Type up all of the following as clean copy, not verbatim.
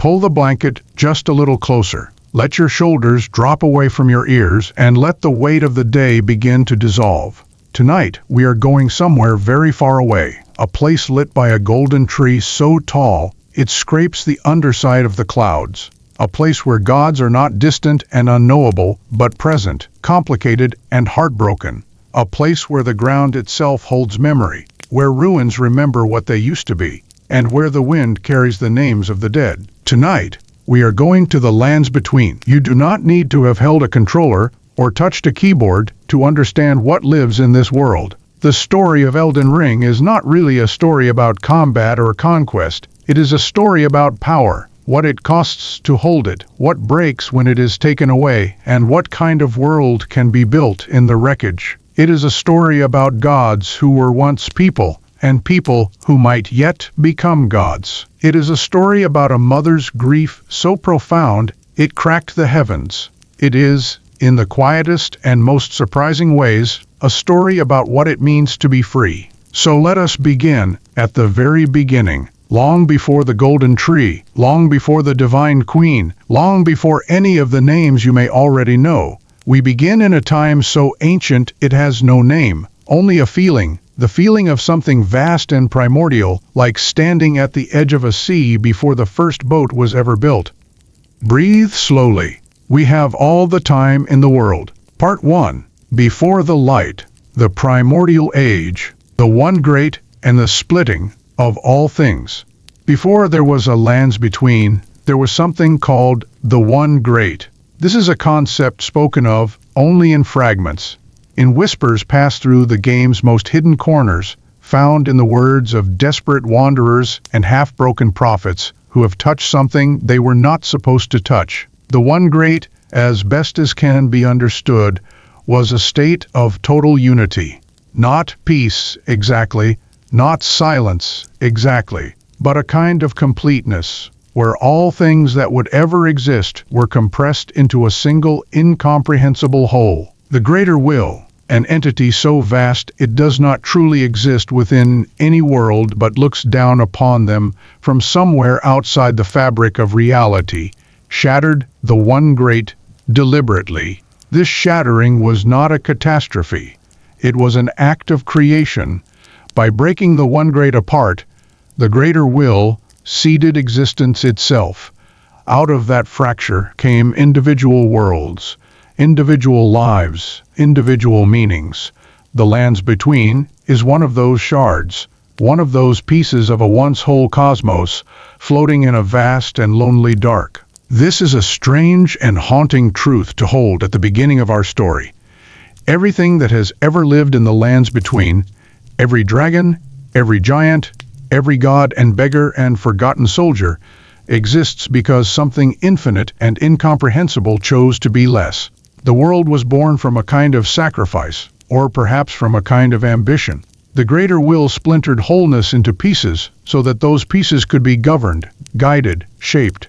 Pull the blanket just a little closer. Let your shoulders drop away from your ears and let the weight of the day begin to dissolve. Tonight, we are going somewhere very far away, a place lit by a golden tree so tall it scrapes the underside of the clouds. A place where gods are not distant and unknowable, but present, complicated and heartbroken. A place where the ground itself holds memory, where ruins remember what they used to be, and where the wind carries the names of the dead. Tonight, we are going to the lands between. You do not need to have held a controller or touched a keyboard to understand what lives in this world. The story of Elden Ring is not really a story about combat or conquest. It is a story about power, what it costs to hold it, what breaks when it is taken away, and what kind of world can be built in the wreckage. It is a story about gods who were once people, and people who might yet become gods. It is a story about a mother's grief so profound it cracked the heavens. It is, in the quietest and most surprising ways, a story about what it means to be free. So let us begin at the very beginning, long before the golden tree, long before the divine queen, long before any of the names you may already know. We begin in a time so ancient it has no name, only a feeling. The feeling of something vast and primordial, like standing at the edge of a sea before the first boat was ever built. Breathe slowly. We have all the time in the world. Part 1. Before the light, the primordial age, the one great and the splitting of all things. Before there was a lands between, there was something called the one great. This is a concept spoken of only in fragments, in whispers passed through the game's most hidden corners, found in the words of desperate wanderers and half-broken prophets who have touched something they were not supposed to touch. The one great, as best as can be understood, was a state of total unity. Not peace, exactly, not silence, exactly, but a kind of completeness, where all things that would ever exist were compressed into a single incomprehensible whole. The greater will, an entity so vast it does not truly exist within any world but looks down upon them from somewhere outside the fabric of reality, shattered the one great deliberately. This shattering was not a catastrophe. It was an act of creation. By breaking the one great apart, the greater will seeded existence itself. Out of that fracture came individual worlds, individual lives, individual meanings. The lands between is one of those shards, one of those pieces of a once whole cosmos, floating in a vast and lonely dark. This is a strange and haunting truth to hold at the beginning of our story. Everything that has ever lived in the lands between, every dragon, every giant, every god and beggar and forgotten soldier, exists because something infinite and incomprehensible chose to be less. The world was born from a kind of sacrifice, or perhaps from a kind of ambition. The greater will splintered wholeness into pieces so that those pieces could be governed, guided, shaped.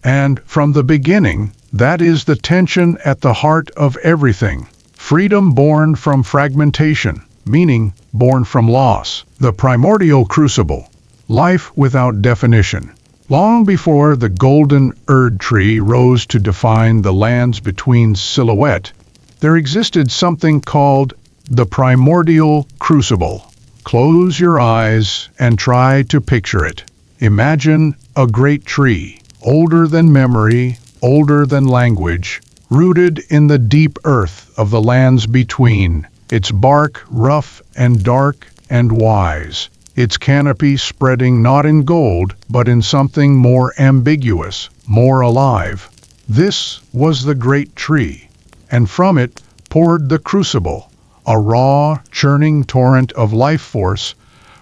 And from the beginning, that is the tension at the heart of everything. Freedom born from fragmentation, meaning born from loss. The primordial crucible, life without definition. Long before the golden Erdtree rose to define the lands between silhouette, there existed something called the primordial crucible. Close your eyes and try to picture it. Imagine a great tree, older than memory, older than language, rooted in the deep earth of the lands between, its bark rough and dark and wise, its canopy spreading not in gold, but in something more ambiguous, more alive. This was the great tree, and from it poured the crucible, a raw, churning torrent of life force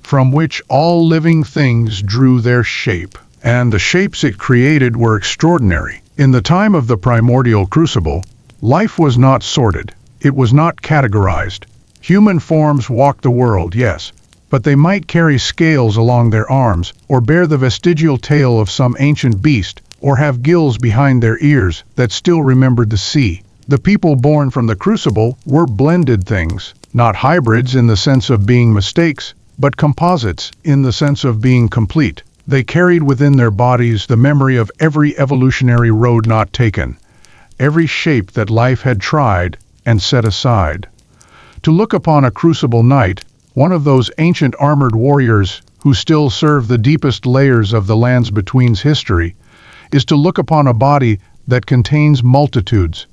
from which all living things drew their shape. And the shapes it created were extraordinary. In the time of the primordial crucible, life was not sorted, it was not categorized. Human forms walked the world, yes, but they might carry scales along their arms, or bear the vestigial tail of some ancient beast, or have gills behind their ears that still remembered the sea. The people born from the crucible were blended things, not hybrids in the sense of being mistakes, but composites in the sense of being complete. They carried within their bodies the memory of every evolutionary road not taken, every shape that life had tried and set aside. To look upon a crucible knight, one of those ancient armored warriors who still serve the deepest layers of the Lands Between's history, is to look upon a body that contains multitudes.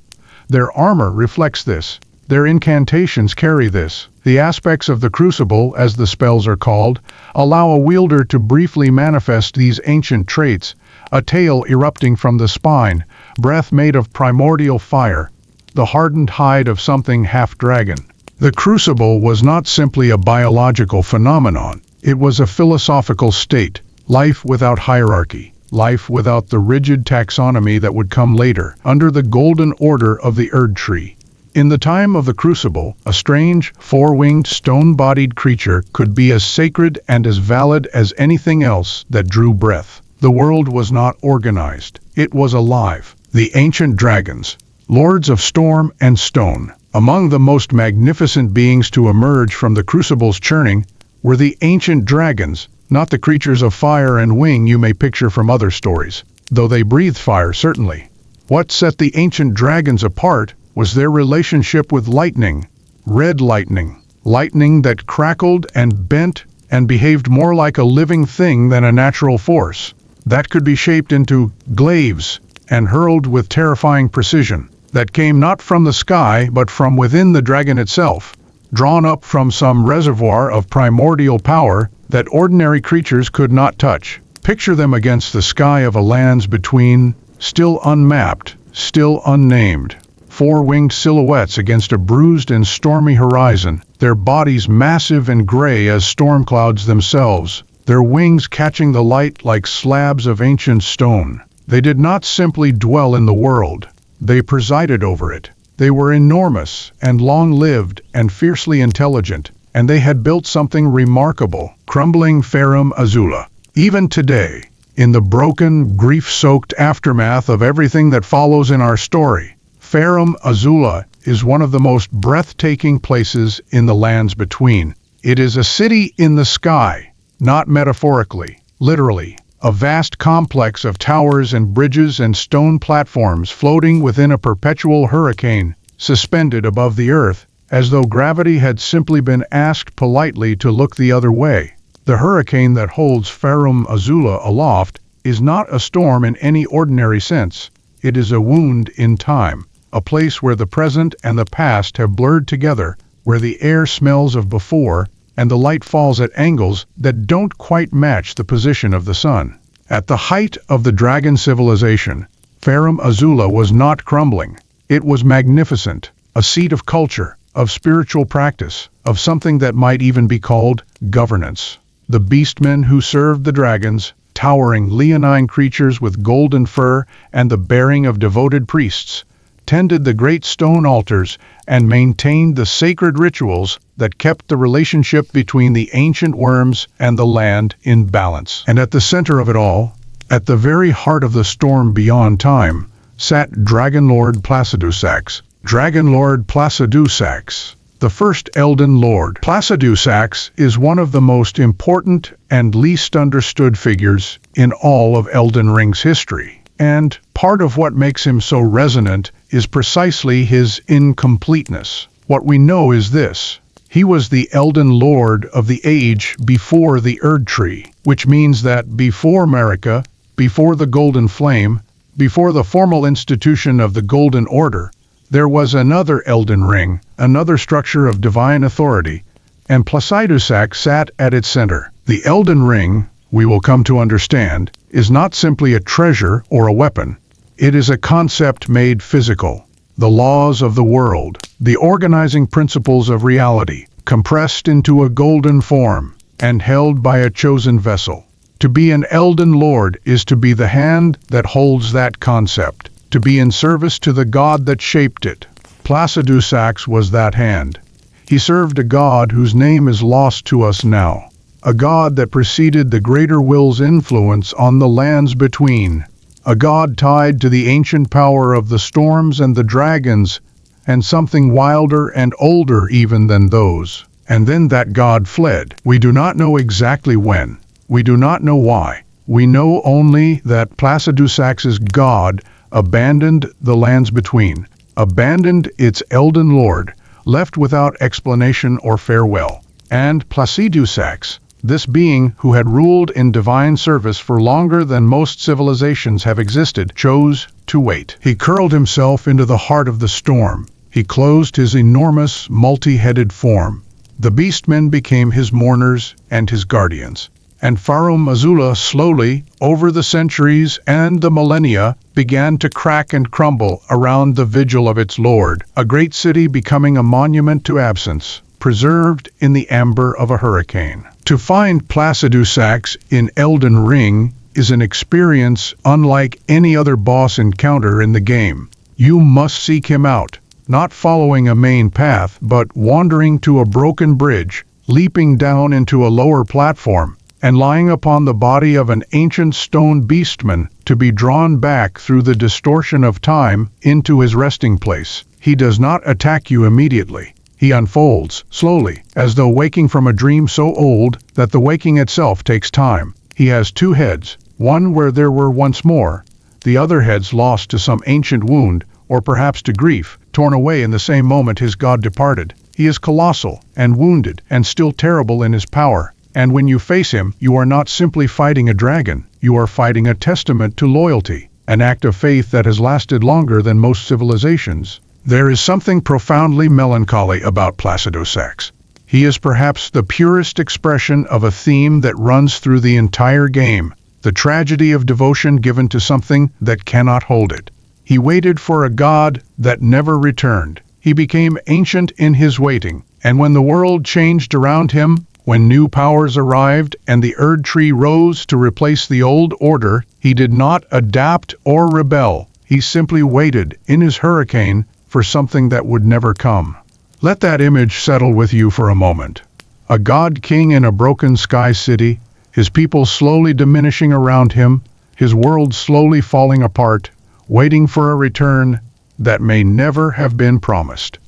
Their armor reflects this. Their incantations carry this. The aspects of the crucible, as the spells are called, allow a wielder to briefly manifest these ancient traits, a tail erupting from the spine, breath made of primordial fire, the hardened hide of something half-dragon. The crucible was not simply a biological phenomenon. It was a philosophical state, life without hierarchy, life without the rigid taxonomy that would come later, under the golden order of the Erdtree. In the time of the crucible, a strange, four-winged, stone-bodied creature could be as sacred and as valid as anything else that drew breath. The world was not organized. It was alive. The ancient dragons, lords of storm and stone. Among the most magnificent beings to emerge from the crucible's churning were the ancient dragons, not the creatures of fire and wing you may picture from other stories, though they breathed fire certainly. What set the ancient dragons apart was their relationship with lightning, red lightning, lightning that crackled and bent and behaved more like a living thing than a natural force, that could be shaped into glaives and hurled with terrifying precision, that came not from the sky but from within the dragon itself, drawn up from some reservoir of primordial power that ordinary creatures could not touch. Picture them against the sky of a Lands Between, still unmapped, still unnamed. Four-winged silhouettes against a bruised and stormy horizon, their bodies massive and gray as storm clouds themselves, their wings catching the light like slabs of ancient stone. They did not simply dwell in the world, they presided over it. They were enormous and long-lived and fiercely intelligent, and they had built something remarkable, crumbling Farum Azula. Even today, in the broken, grief-soaked aftermath of everything that follows in our story, Farum Azula is one of the most breathtaking places in the Lands Between. It is a city in the sky, not metaphorically, literally, a vast complex of towers and bridges and stone platforms floating within a perpetual hurricane, suspended above the earth, as though gravity had simply been asked politely to look the other way. The hurricane that holds Farum Azula aloft is not a storm in any ordinary sense. It is a wound in time. A place where the present and the past have blurred together, where the air smells of before, and the light falls at angles that don't quite match the position of the sun. At the height of the dragon civilization, Farum Azula was not crumbling. It was magnificent, a seat of culture, of spiritual practice, of something that might even be called governance. The beastmen who served the dragons, towering leonine creatures with golden fur and the bearing of devoted priests, tended the great stone altars and maintained the sacred rituals that kept the relationship between the ancient worms and the land in balance. And at the center of it all, at the very heart of the storm beyond time, sat Dragon Lord Placidusax. Dragon Lord Placidusax, the first Elden Lord. Placidusax is one of the most important and least understood figures in all of Elden Ring's history. And part of what makes him so resonant is precisely his incompleteness. What we know is this: he was the Elden Lord of the age before the Erdtree, which means that before Marika, before the Golden Flame, before the formal institution of the Golden Order, there was another Elden Ring, another structure of divine authority, and Placidusax sat at its center. The Elden Ring, we will come to understand, is not simply a treasure or a weapon. It is a concept made physical. The laws of the world, the organizing principles of reality, compressed into a golden form and held by a chosen vessel. To be an Elden Lord is to be the hand that holds that concept, to be in service to the god that shaped it. Placidusax was that hand. He served a god whose name is lost to us now, a god that preceded the greater will's influence on the Lands Between, a god tied to the ancient power of the storms and the dragons, and something wilder and older even than those. And then that god fled. We do not know exactly when. We do not know why. We know only that Placidusax's god abandoned the lands between, abandoned its Elden Lord, left without explanation or farewell. And Placidusax, this being who had ruled in divine service for longer than most civilizations have existed, chose to wait. He curled himself into the heart of the storm. He closed his enormous, multi-headed form. The beastmen became his mourners and his guardians. And Farum Azula slowly, over the centuries and the millennia, began to crack and crumble around the vigil of its lord, a great city becoming a monument to absence, preserved in the amber of a hurricane. To find Placidusax in Elden Ring is an experience unlike any other boss encounter in the game. You must seek him out, not following a main path, but wandering to a broken bridge, leaping down into a lower platform, and lying upon the body of an ancient stone beastman to be drawn back through the distortion of time into his resting place. He does not attack you immediately. He unfolds, slowly, as though waking from a dream so old that the waking itself takes time. He has two heads, one where there were once more, the other heads lost to some ancient wound, or perhaps to grief, torn away in the same moment his god departed. He is colossal, and wounded, and still terrible in his power. And when you face him, you are not simply fighting a dragon, you are fighting a testament to loyalty, an act of faith that has lasted longer than most civilizations. There is something profoundly melancholy about Placidusax. He is perhaps the purest expression of a theme that runs through the entire game, the tragedy of devotion given to something that cannot hold it. He waited for a god that never returned. He became ancient in his waiting, and when the world changed around him, when new powers arrived and the Erdtree rose to replace the old order, he did not adapt or rebel. He simply waited in his hurricane for something that would never come. Let that image settle with you for a moment. A god king in a broken sky city, his people slowly diminishing around him, his world slowly falling apart, waiting for a return that may never have been promised.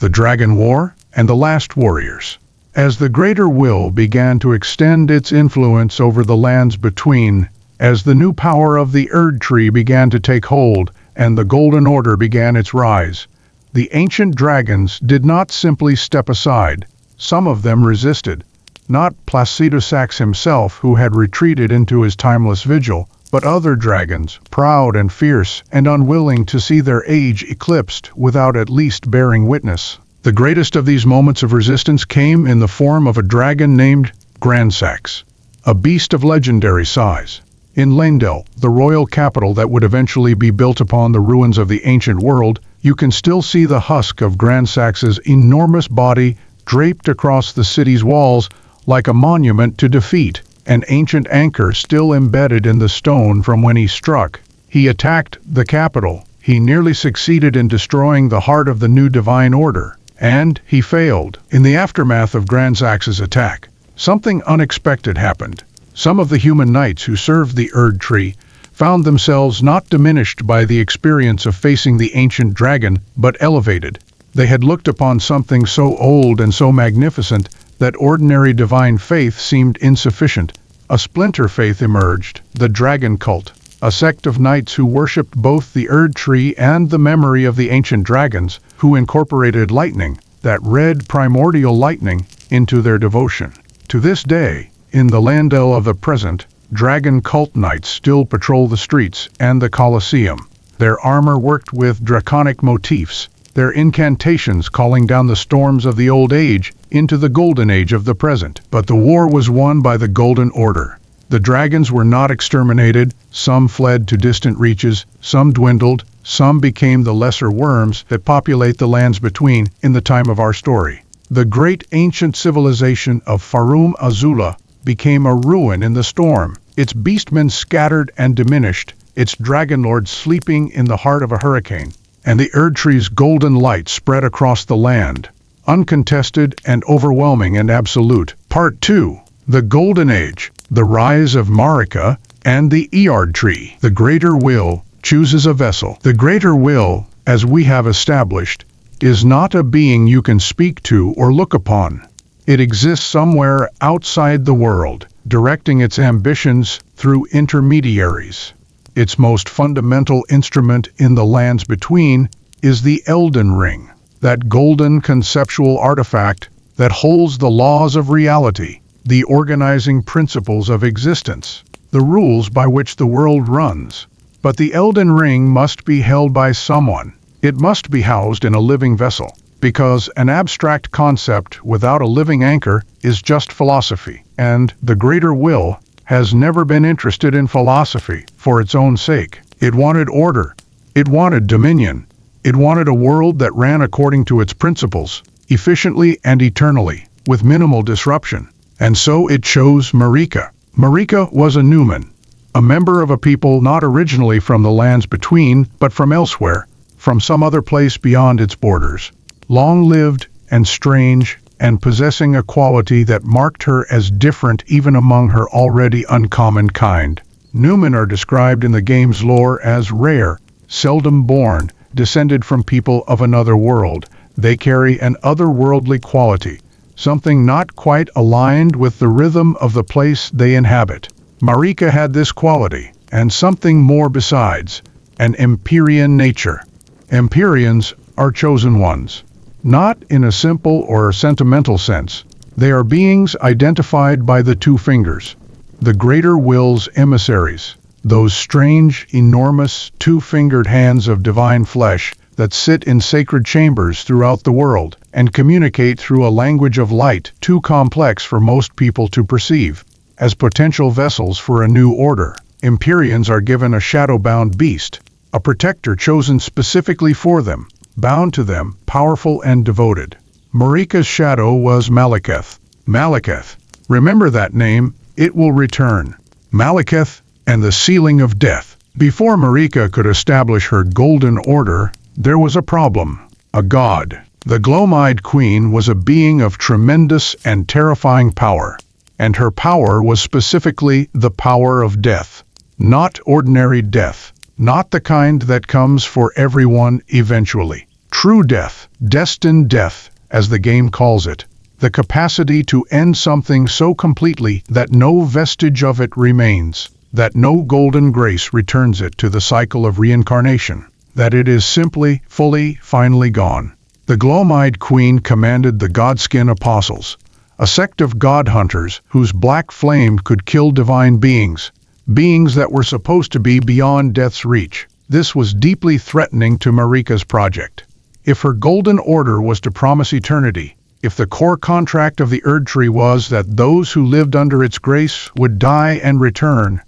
The Dragon War and the Last Warriors. As the Greater Will began to extend its influence over the lands between, as the new power of the Erdtree began to take hold, and the Golden Order began its rise, the ancient dragons did not simply step aside. Some of them resisted. Not Placidusax himself, who had retreated into his timeless vigil, but other dragons, proud and fierce and unwilling to see their age eclipsed without at least bearing witness. The greatest of these moments of resistance came in the form of a dragon named Grandsax, a beast of legendary size. In Leyndell, the royal capital that would eventually be built upon the ruins of the ancient world, you can still see the husk of Grandsax's enormous body draped across the city's walls like a monument to defeat, an ancient anchor still embedded in the stone from when he struck. He attacked the capital. He nearly succeeded in destroying the heart of the new divine order. And he failed. In the aftermath of Grandsax's attack, something unexpected happened. Some of the human knights who served the Erdtree found themselves not diminished by the experience of facing the ancient dragon, but elevated. They had looked upon something so old and so magnificent that ordinary divine faith seemed insufficient. A splinter faith emerged, the dragon cult, a sect of knights who worshipped both the Erdtree and the memory of the ancient dragons, who incorporated lightning, that red primordial lightning, into their devotion. To this day, in the Leyndell of the present, dragon cult knights still patrol the streets and the Colosseum. Their armor worked with draconic motifs, their incantations calling down the storms of the Old Age into the Golden Age of the present. But the war was won by the Golden Order. The dragons were not exterminated, some fled to distant reaches, some dwindled, some became the lesser worms that populate the lands between in the time of our story. The great ancient civilization of Farum Azula became a ruin in the storm, its beastmen scattered and diminished, its dragon lords sleeping in the heart of a hurricane, and the Erdtree's golden light spread across the land, uncontested and overwhelming and absolute. Part 2. The Golden Age. The rise of Marika and the Erdtree. The Greater Will chooses a vessel. The Greater Will, as we have established, is not a being you can speak to or look upon. It exists somewhere outside the world, directing its ambitions through intermediaries. Its most fundamental instrument in the lands between is the Elden Ring, that golden conceptual artifact that holds the laws of reality, the organizing principles of existence, the rules by which the world runs. But the Elden Ring must be held by someone. It must be housed in a living vessel, because an abstract concept without a living anchor is just philosophy, and the greater will has never been interested in philosophy for its own sake. It wanted order. It wanted dominion. It wanted a world that ran according to its principles, efficiently and eternally, with minimal disruption. And so it chose Marika. Marika was a Newman, a member of a people not originally from the lands between, but from elsewhere, from some other place beyond its borders. Long-lived and strange, and possessing a quality that marked her as different even among her already uncommon kind. Newmen are described in the game's lore as rare, seldom born, descended from people of another world. They carry an otherworldly quality, something not quite aligned with the rhythm of the place they inhabit. Marika had this quality, and something more besides, an Empyrean nature. Empyreans are chosen ones. Not in a simple or sentimental sense. They are beings identified by the two fingers, the greater will's emissaries, those strange, enormous, two-fingered hands of divine flesh that sit in sacred chambers throughout the world and communicate through a language of light too complex for most people to perceive. As potential vessels for a new order, Empyreans are given a shadow-bound beast, a protector chosen specifically for them, bound to them, powerful and devoted. Marika's shadow was Malekith. Malekith, remember that name, it will return. Malekith and the sealing of death. Before Marika could establish her golden order, there was a problem. A god. The glow-eyed queen was a being of tremendous and terrifying power, and her power was specifically the power of death. Not ordinary death. Not the kind that comes for everyone eventually. True death, destined death, as the game calls it. The capacity to end something so completely that no vestige of it remains, that no golden grace returns it to the cycle of reincarnation, that it is simply, fully, finally gone. The glow-eyed queen commanded the Godskin Apostles, a sect of god hunters whose black flame could kill divine beings, beings that were supposed to be beyond death's reach. This was deeply threatening to Marika's project. If her golden order was to promise eternity, if the core contract of the Erdtree was that those who lived under its grace would die and return,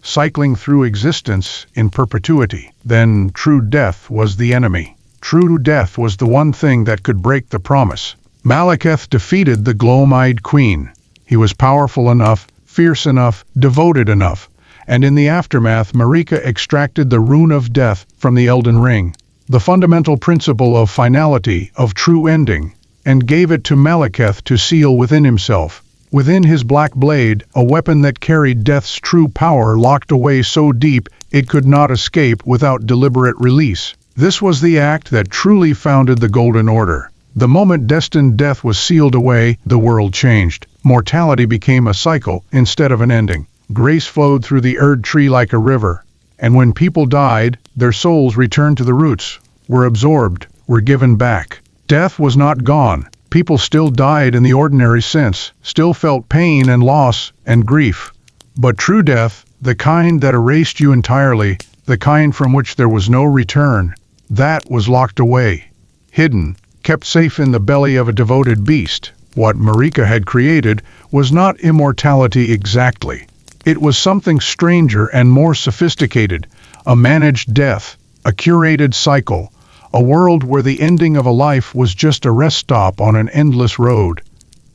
cycling through existence in perpetuity, then true death was the enemy. True death was the one thing that could break the promise. Malekith defeated the glow-eyed queen. He was powerful enough, fierce enough, devoted enough, and in the aftermath Marika extracted the rune of death from the Elden Ring, the fundamental principle of finality, of true ending, and gave it to Malekith to seal within himself. Within his black blade, a weapon that carried death's true power locked away so deep it could not escape without deliberate release. This was the act that truly founded the Golden Order. The moment destined death was sealed away, the world changed. Mortality became a cycle instead of an ending. Grace flowed through the Erdtree like a river, and when people died, their souls returned to the roots, were absorbed, were given back. Death was not gone. People still died in the ordinary sense, still felt pain and loss and grief. But true death, the kind that erased you entirely, the kind from which there was no return, that was locked away, hidden, kept safe in the belly of a devoted beast. What Marika had created was not immortality exactly. It was something stranger and more sophisticated, a managed death, a curated cycle, a world where the ending of a life was just a rest stop on an endless road.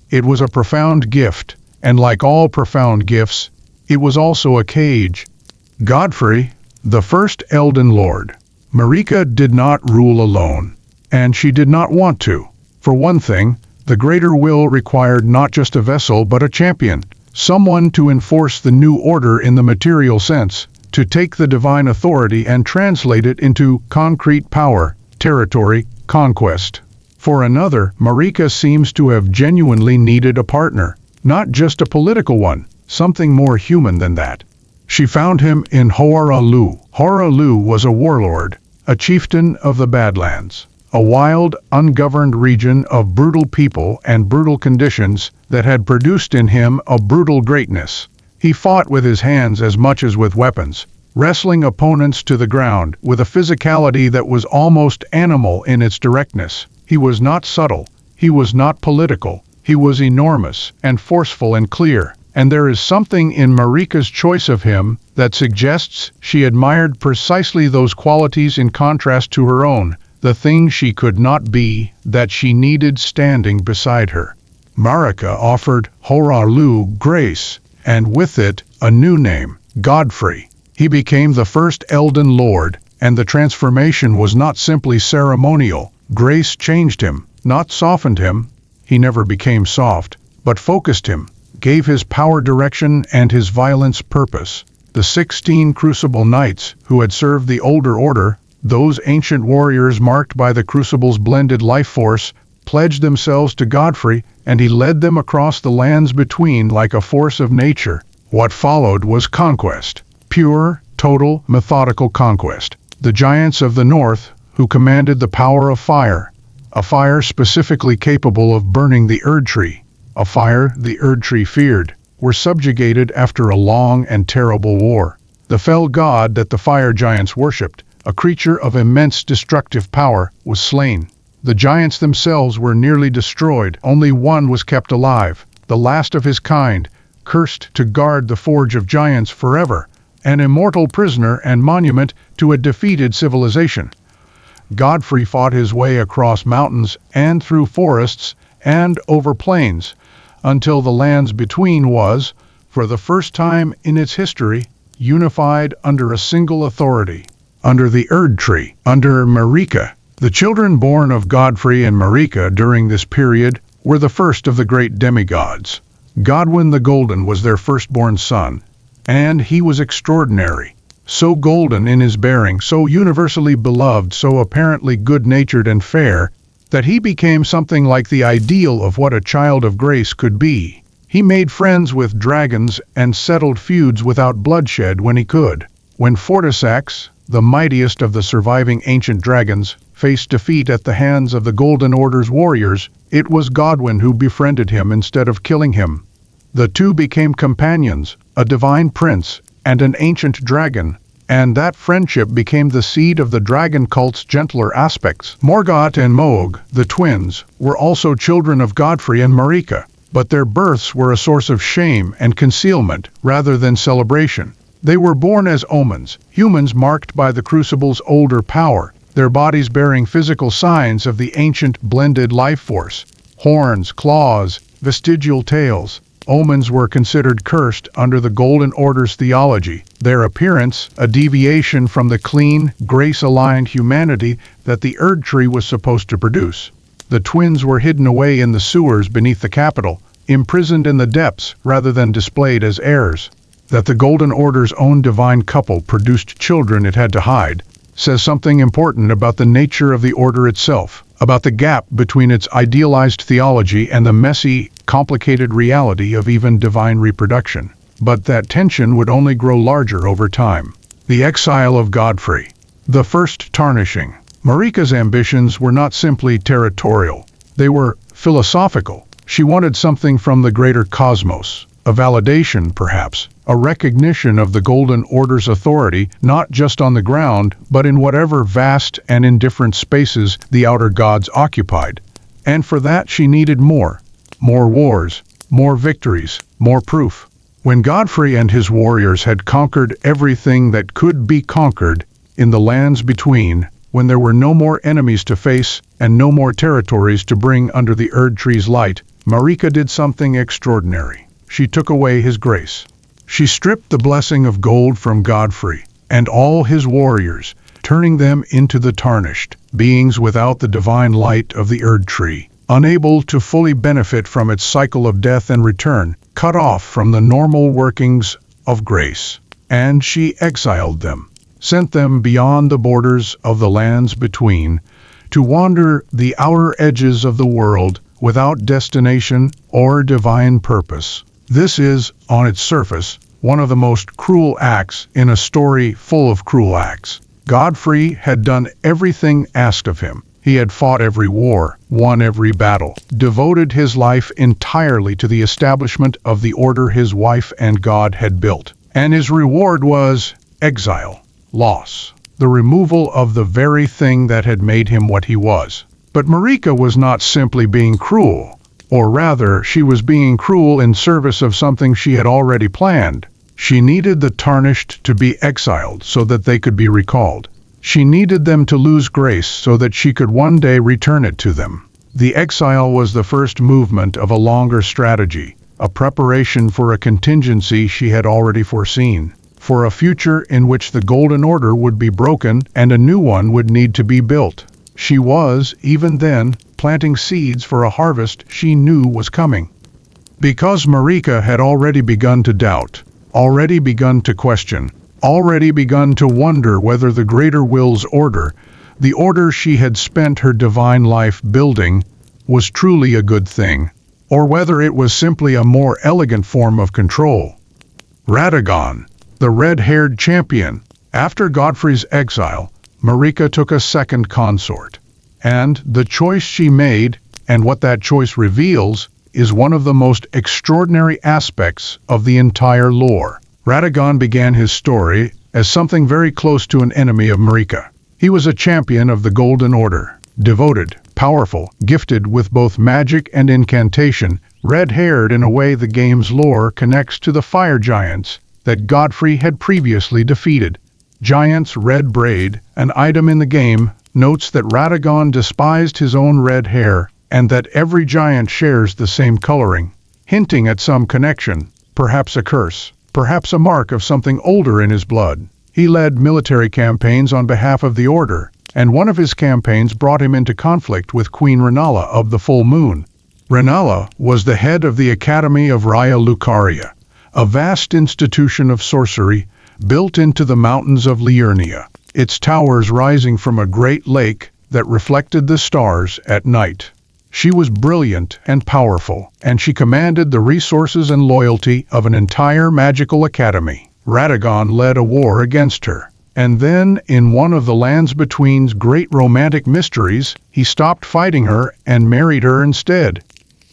It was a profound gift, and like all profound gifts, it was also a cage. Godfrey, the first Elden Lord. Marika did not rule alone, and she did not want to. For one thing, the greater will required not just a vessel but a champion, someone to enforce the new order in the material sense, to take the divine authority and translate it into concrete power, territory, conquest. For another, Marika seems to have genuinely needed a partner, not just a political one, something more human than that. She found him in Hoaralu. Hoaralu was a warlord, a chieftain of the Badlands, a wild, ungoverned region of brutal people and brutal conditions that had produced in him a brutal greatness. He fought with his hands as much as with weapons, wrestling opponents to the ground with a physicality that was almost animal in its directness. He was not subtle, he was not political, he was enormous and forceful and clear. And there is something in Marika's choice of him that suggests she admired precisely those qualities in contrast to her own, the thing she could not be, that she needed standing beside her. Marika offered Hoaralu grace, and with it, a new name, Godfrey. He became the first Elden Lord, and the transformation was not simply ceremonial. Grace changed him, not softened him. He never became soft, but focused him, gave his power direction and his violence purpose. The 16 Crucible Knights, who had served the older order, those ancient warriors marked by the Crucible's blended life force, pledged themselves to Godfrey, and he led them across the lands between like a force of nature. What followed was conquest. Pure, total, methodical conquest. The giants of the north, who commanded the power of fire, a fire specifically capable of burning the Erdtree, a fire the Erdtree feared, were subjugated after a long and terrible war. The fell god that the fire giants worshipped, a creature of immense destructive power, was slain. The giants themselves were nearly destroyed. Only one was kept alive, the last of his kind, cursed to guard the Forge of Giants forever, an immortal prisoner and monument to a defeated civilization. Godfrey fought his way across mountains and through forests and over plains, until the lands between was, for the first time in its history, unified under a single authority, under the Erdtree, under Marika. The children born of Godfrey and Marika during this period were the first of the great demigods. Godwyn the Golden was their firstborn son, and he was extraordinary. So golden in his bearing, so universally beloved, so apparently good-natured and fair, that he became something like the ideal of what a child of grace could be. He made friends with dragons and settled feuds without bloodshed when he could. When Fortisax, the mightiest of the surviving ancient dragons, faced defeat at the hands of the Golden Order's warriors, it was Godwyn who befriended him instead of killing him. The two became companions, a divine prince and an ancient dragon, and that friendship became the seed of the dragon cult's gentler aspects. Morgott and Moog, the twins, were also children of Godfrey and Marika, but their births were a source of shame and concealment rather than celebration. They were born as omens, humans marked by the Crucible's older power, their bodies bearing physical signs of the ancient blended life force. Horns, claws, vestigial tails. Omens were considered cursed under the Golden Order's theology, their appearance a deviation from the clean, grace-aligned humanity that the Erdtree was supposed to produce. The twins were hidden away in the sewers beneath the capital, imprisoned in the depths rather than displayed as heirs. That the Golden Order's own divine couple produced children it had to hide says something important about the nature of the order itself, about the gap between its idealized theology and the messy, complicated reality of even divine reproduction. But that tension would only grow larger over time. The exile of Godfrey. The first tarnishing. Marika's ambitions were not simply territorial. They were philosophical. She wanted something from the greater cosmos. A validation, perhaps, a recognition of the Golden Order's authority, not just on the ground, but in whatever vast and indifferent spaces the outer gods occupied. And for that she needed more. More wars, more victories, more proof. When Godfrey and his warriors had conquered everything that could be conquered in the lands between, when there were no more enemies to face and no more territories to bring under the Erdtree's light, Marika did something extraordinary. She took away his grace. She stripped the blessing of gold from Godfrey and all his warriors, turning them into the Tarnished, beings without the divine light of the Erdtree, unable to fully benefit from its cycle of death and return, cut off from the normal workings of grace. And she exiled them, sent them beyond the borders of the lands between, to wander the outer edges of the world without destination or divine purpose. This is, on its surface, one of the most cruel acts in a story full of cruel acts. Godfrey had done everything asked of him. He had fought every war, won every battle, devoted his life entirely to the establishment of the order his wife and God had built. And his reward was exile, loss, the removal of the very thing that had made him what he was. But Marika was not simply being cruel, or rather, she was being cruel in service of something she had already planned. She needed the Tarnished to be exiled so that they could be recalled. She needed them to lose grace so that she could one day return it to them. The exile was the first movement of a longer strategy, a preparation for a contingency she had already foreseen, for a future in which the Golden Order would be broken and a new one would need to be built. She was, even then, planting seeds for a harvest she knew was coming. Because Marika had already begun to doubt, already begun to question, already begun to wonder whether the Greater Will's order, the order she had spent her divine life building, was truly a good thing, or whether it was simply a more elegant form of control. Radagon, the red-haired champion. After Godfrey's exile, Marika took a second consort. And the choice she made, and what that choice reveals, is one of the most extraordinary aspects of the entire lore. Radagon began his story as something very close to an enemy of Marika. He was a champion of the Golden Order, devoted, powerful, gifted with both magic and incantation, red-haired in a way the game's lore connects to the fire giants that Godfrey had previously defeated. Giant's red braid, an item in the game, notes that Radagon despised his own red hair and that every giant shares the same coloring, hinting at some connection, perhaps a curse, perhaps a mark of something older in his blood. He led military campaigns on behalf of the Order, and one of his campaigns brought him into conflict with Queen Ranni of the Full Moon. Ranni was the head of the Academy of Raya Lucaria, a vast institution of sorcery built into the mountains of Liurnia, its towers rising from a great lake that reflected the stars at night. She was brilliant and powerful, and she commanded the resources and loyalty of an entire magical academy. Radagon led a war against her, and then, in one of the Lands Between's great romantic mysteries, he stopped fighting her and married her instead.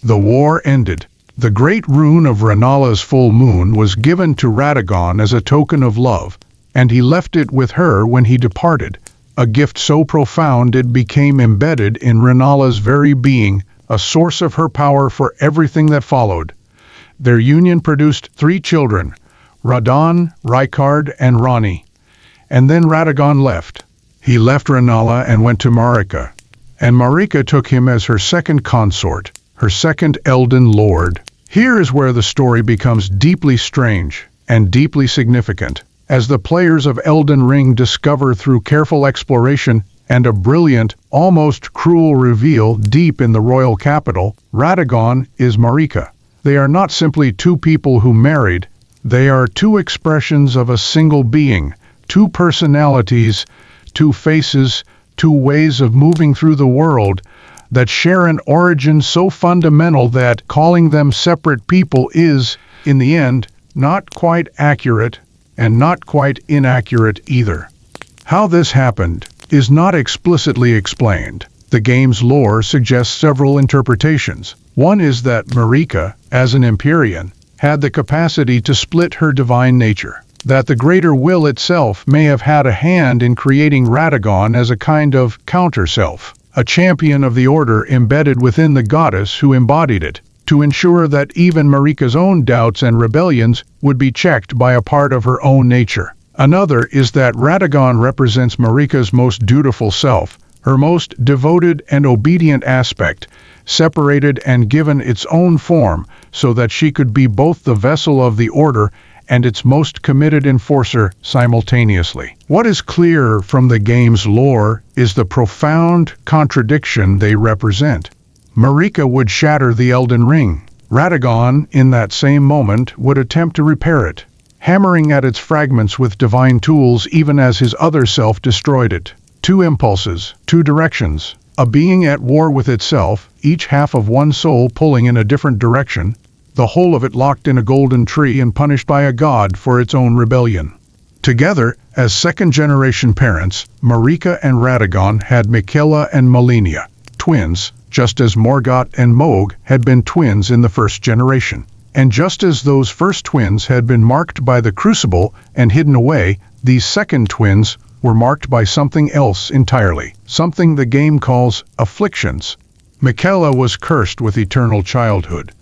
The war ended. The great rune of Ranni's full moon was given to Radagon as a token of love, and he left it with her when he departed, a gift so profound it became embedded in Ranni's very being, a source of her power for everything that followed. Their union produced 3 children, Radon, Rykard, and Ranni. And then Radagon left. He left Ranni and went to Marika, and Marika took him as her second consort, her second Elden Lord. Here is where the story becomes deeply strange and deeply significant, as the players of Elden Ring discover through careful exploration and a brilliant, almost cruel reveal deep in the royal capital. Radagon is Marika. They are not simply 2 people who married, they are 2 expressions of a single being, 2 personalities, 2 faces, 2 ways of moving through the world that share an origin so fundamental that calling them separate people is, in the end, not quite accurate and not quite inaccurate either. How this happened is not explicitly explained. The game's lore suggests several interpretations. One is that Marika, as an Empyrean, had the capacity to split her divine nature, that the Greater Will itself may have had a hand in creating Radagon as a kind of counter-self, a champion of the Order embedded within the goddess who embodied it, to ensure that even Marika's own doubts and rebellions would be checked by a part of her own nature. Another is that Radagon represents Marika's most dutiful self, her most devoted and obedient aspect, separated and given its own form so that she could be both the vessel of the Order and its most committed enforcer simultaneously. What is clear from the game's lore is the profound contradiction they represent. Marika would shatter the Elden Ring. Radagon, in that same moment, would attempt to repair it, hammering at its fragments with divine tools even as his other self destroyed it. 2 impulses, 2 directions, a being at war with itself, each half of one soul pulling in a different direction, the whole of it locked in a golden tree and punished by a god for its own rebellion. Together, as second-generation parents, Marika and Radagon had Miquella and Malenia, twins, just as Morgoth and Mohg had been twins in the first generation. And just as those first twins had been marked by the Crucible and hidden away, these second twins were marked by something else entirely, something the game calls afflictions. Miquella was cursed with eternal childhood.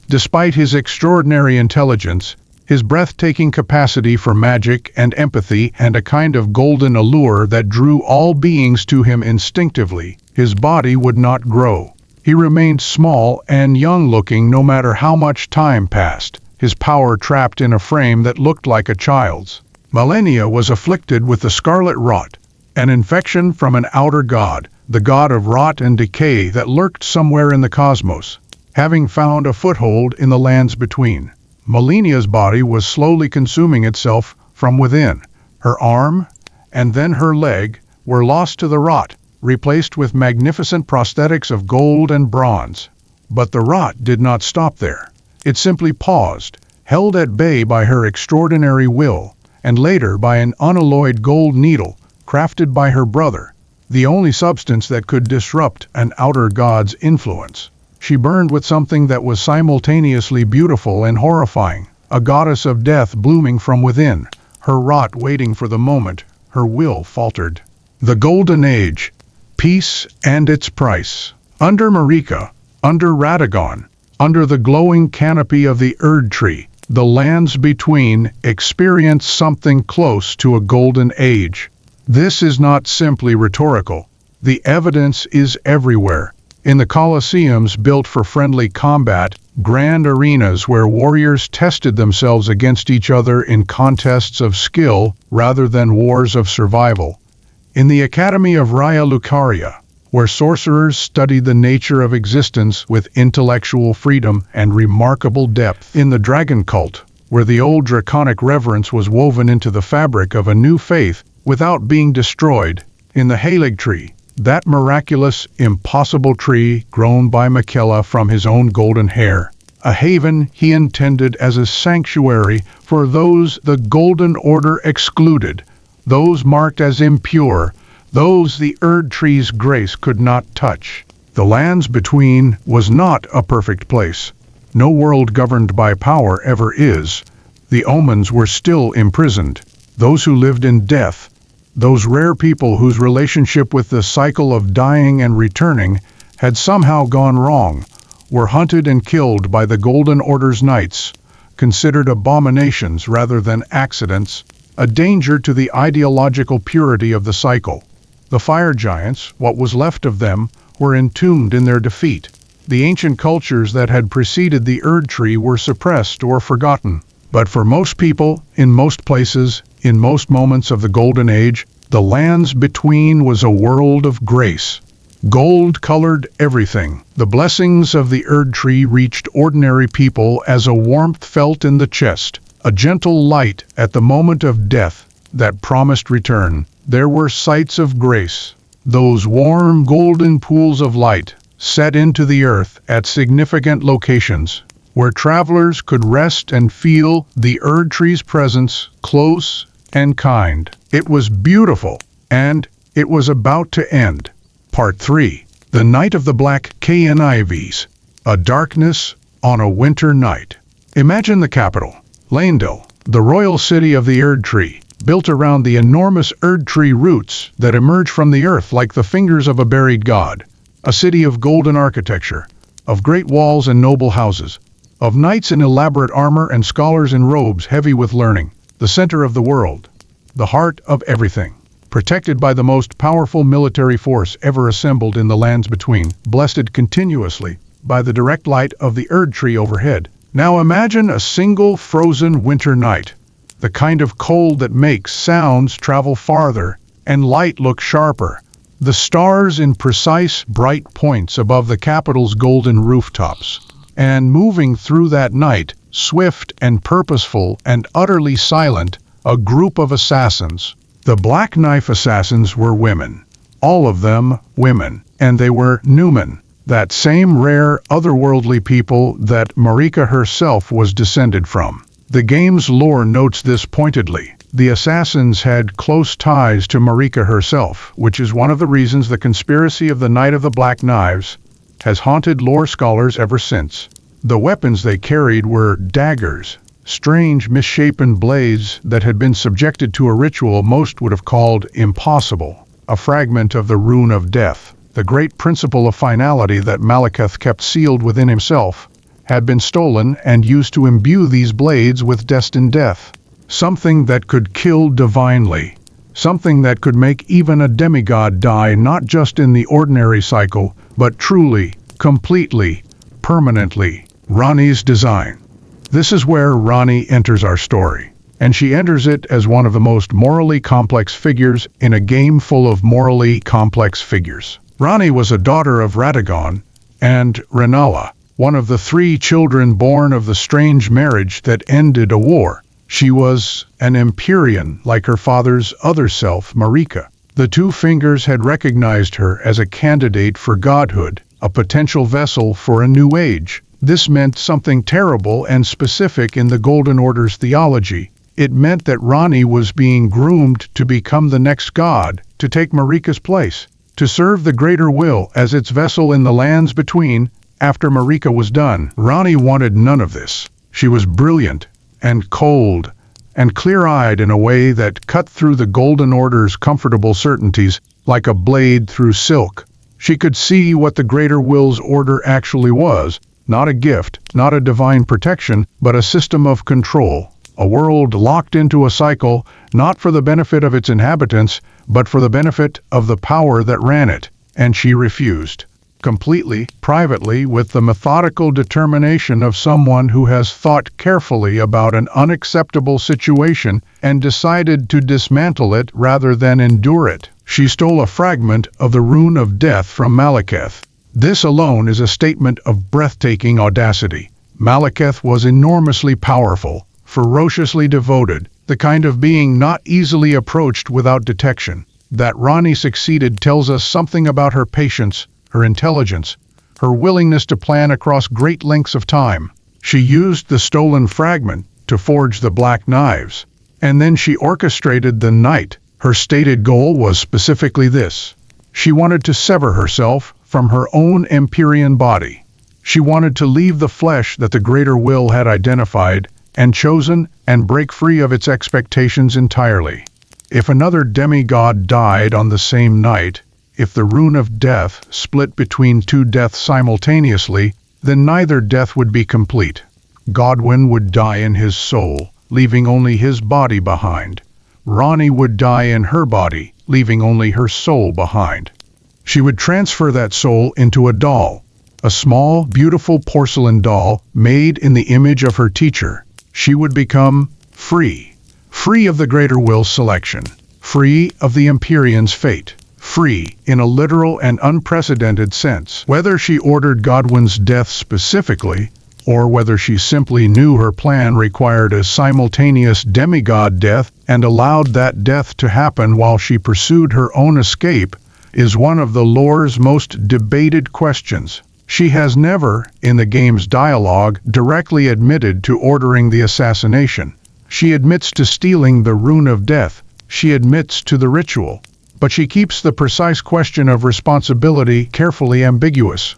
Despite his extraordinary intelligence, his breathtaking capacity for magic and empathy and a kind of golden allure that drew all beings to him instinctively, his body would not grow. He remained small and young-looking no matter how much time passed, his power trapped in a frame that looked like a child's. Malenia was afflicted with the scarlet rot, an infection from an outer god, the god of rot and decay that lurked somewhere in the cosmos, having found a foothold in the lands between. Malenia's body was slowly consuming itself from within. Her arm, and then her leg, were lost to the rot, replaced with magnificent prosthetics of gold and bronze. But the rot did not stop there. It simply paused, held at bay by her extraordinary will, and later by an unalloyed gold needle, crafted by her brother, the only substance that could disrupt an outer god's influence. She burned with something that was simultaneously beautiful and horrifying, a goddess of death blooming from within, her rot waiting for the moment her will faltered. The Golden Age, peace and its price. Under Marika, under Radagon, under the glowing canopy of the Erdtree, the lands between experienced something close to a golden age. This is not simply rhetorical. The evidence is everywhere. In the Colosseums built for friendly combat, grand arenas where warriors tested themselves against each other in contests of skill rather than wars of survival. In the Academy of Raya Lucaria, where sorcerers studied the nature of existence with intellectual freedom and remarkable depth. In the Dragon Cult, where the old draconic reverence was woven into the fabric of a new faith without being destroyed. In the Halig Tree, that miraculous, impossible tree grown by Miquella from his own golden hair, a haven he intended as a sanctuary for those the Golden Order excluded, those marked as impure, those the Erdtree's grace could not touch. The lands between was not a perfect place. No world governed by power ever is. The omens were still imprisoned. Those who lived in death, those rare people whose relationship with the cycle of dying and returning had somehow gone wrong, were hunted and killed by the Golden Order's knights, considered abominations rather than accidents, a danger to the ideological purity of the cycle. The fire giants, what was left of them, were entombed in their defeat. The ancient cultures that had preceded the Erdtree were suppressed or forgotten. But for most people, in most places, in most moments of the Golden Age, the lands between was a world of grace. Gold colored everything. The blessings of the Erdtree reached ordinary people as a warmth felt in the chest, a gentle light at the moment of death that promised return. There were sights of grace, those warm golden pools of light set into the earth at significant locations, where travelers could rest and feel the Erdtree's presence close and kind. It was beautiful, and it was about to end. Part 3. The Night of the Black Knives. A darkness on a winter night. Imagine the capital, Leyndell, the royal city of the Erdtree, built around the enormous Erdtree roots that emerge from the earth like the fingers of a buried god. A city of golden architecture, of great walls and noble houses, of knights in elaborate armor and scholars in robes heavy with learning, the center of the world, the heart of everything, protected by the most powerful military force ever assembled in the lands between, blessed continuously by the direct light of the Erdtree overhead. Now imagine a single frozen winter night, the kind of cold that makes sounds travel farther and light look sharper. The stars in precise, bright points above the capital's golden rooftops. And moving through that night, swift and purposeful and utterly silent, a group of assassins. The Black Knife assassins were women, all of them women, and they were Numen, that same rare otherworldly people that Marika herself was descended from. The game's lore notes this pointedly. The assassins had close ties to Marika herself, which is one of the reasons the conspiracy of the Night of the Black Knives has haunted lore scholars ever since. The weapons they carried were daggers, strange misshapen blades that had been subjected to a ritual most would have called impossible, a fragment of the Rune of Death. The great principle of finality that Malekith kept sealed within himself had been stolen and used to imbue these blades with destined death. Something that could kill divinely. Something that could make even a demigod die not just in the ordinary cycle, but truly, completely, permanently. Ranni's design. This is where Ranni enters our story, and she enters it as one of the most morally complex figures in a game full of morally complex figures. Ranni was a daughter of Radagon and Rennala, one of the 3 children born of the strange marriage that ended a war. She was an Empyrean like her father's other self, Marika. The 2 Fingers had recognized her as a candidate for godhood, a potential vessel for a new age. This meant something terrible and specific in the Golden Order's theology. It meant that Ranni was being groomed to become the next god, to take Marika's place, to serve the greater will as its vessel in the lands between. After Marika was done, Ranni wanted none of this. She was brilliant and cold and clear-eyed in a way that cut through the Golden Order's comfortable certainties like a blade through silk. She could see what the greater will's order actually was, not a gift, not a divine protection, but a system of control, a world locked into a cycle, not for the benefit of its inhabitants, but for the benefit of the power that ran it. And she refused. Completely, privately, with the methodical determination of someone who has thought carefully about an unacceptable situation and decided to dismantle it rather than endure it. She stole a fragment of the Rune of Death from Malekith. This alone is a statement of breathtaking audacity. Malekith was enormously powerful, ferociously devoted, the kind of being not easily approached without detection. That Ranni succeeded tells us something about her patience, her intelligence, her willingness to plan across great lengths of time. She used the stolen fragment to forge the Black Knives, and then she orchestrated the night. Her stated goal was specifically this. She wanted to sever herself from her own Empyrean body. She wanted to leave the flesh that the greater will had identified and chosen and break free of its expectations entirely. If another demigod died on the same night, if the Rune of Death split between 2 deaths simultaneously, then neither death would be complete. Godwyn would die in his soul, leaving only his body behind. Ranni would die in her body, leaving only her soul behind. She would transfer that soul into a doll, a small, beautiful porcelain doll made in the image of her teacher. She would become free. Free of the greater will's selection. Free of the Empyrean's fate. Free in a literal and unprecedented sense. Whether she ordered Godwyn's death specifically, or whether she simply knew her plan required a simultaneous demigod death and allowed that death to happen while she pursued her own escape, is one of the lore's most debated questions. She has never, in the game's dialogue, directly admitted to ordering the assassination. She admits to stealing the Rune of Death. She admits to the ritual. But she keeps the precise question of responsibility carefully ambiguous.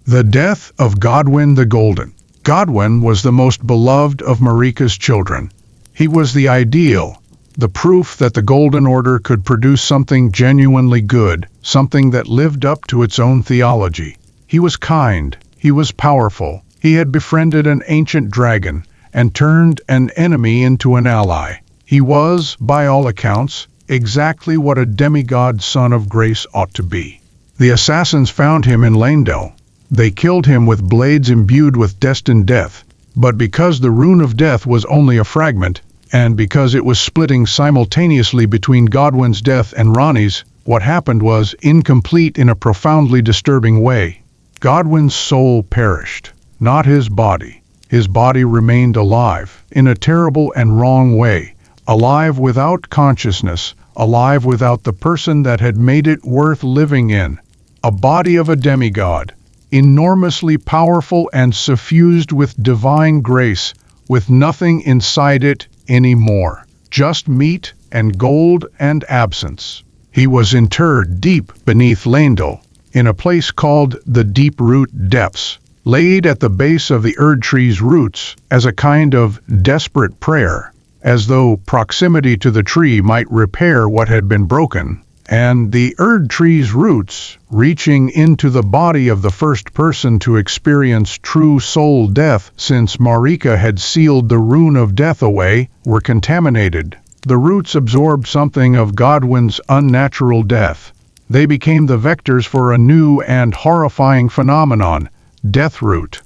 The death of Godwyn the Golden. Godwyn was the most beloved of Marika's children. He was the ideal, the proof that the Golden Order could produce something genuinely good, something that lived up to its own theology. He was kind, he was powerful, he had befriended an ancient dragon and turned an enemy into an ally. He was, by all accounts, exactly what a demigod son of grace ought to be. The assassins found him in Leyndell. They killed him with blades imbued with destined death, but because the Rune of Death was only a fragment, and because it was splitting simultaneously between Godwyn's death and Ranni's, what happened was incomplete in a profoundly disturbing way. Godwyn's soul perished, not his body. His body remained alive, in a terrible and wrong way, alive without consciousness, alive without the person that had made it worth living in. A body of a demigod, enormously powerful and suffused with divine grace, with nothing inside it anymore, just meat and gold and absence. He was interred deep beneath Lendl, in a place called the Deep Root Depths, laid at the base of the Erdtree's roots as a kind of desperate prayer, as though proximity to the tree might repair what had been broken. And the Erdtree's roots, reaching into the body of the first person to experience true soul death since Marika had sealed the rune of death away, were contaminated. The roots absorbed something of Godwyn's unnatural death. They became the vectors for a new and horrifying phenomenon, Deathroot,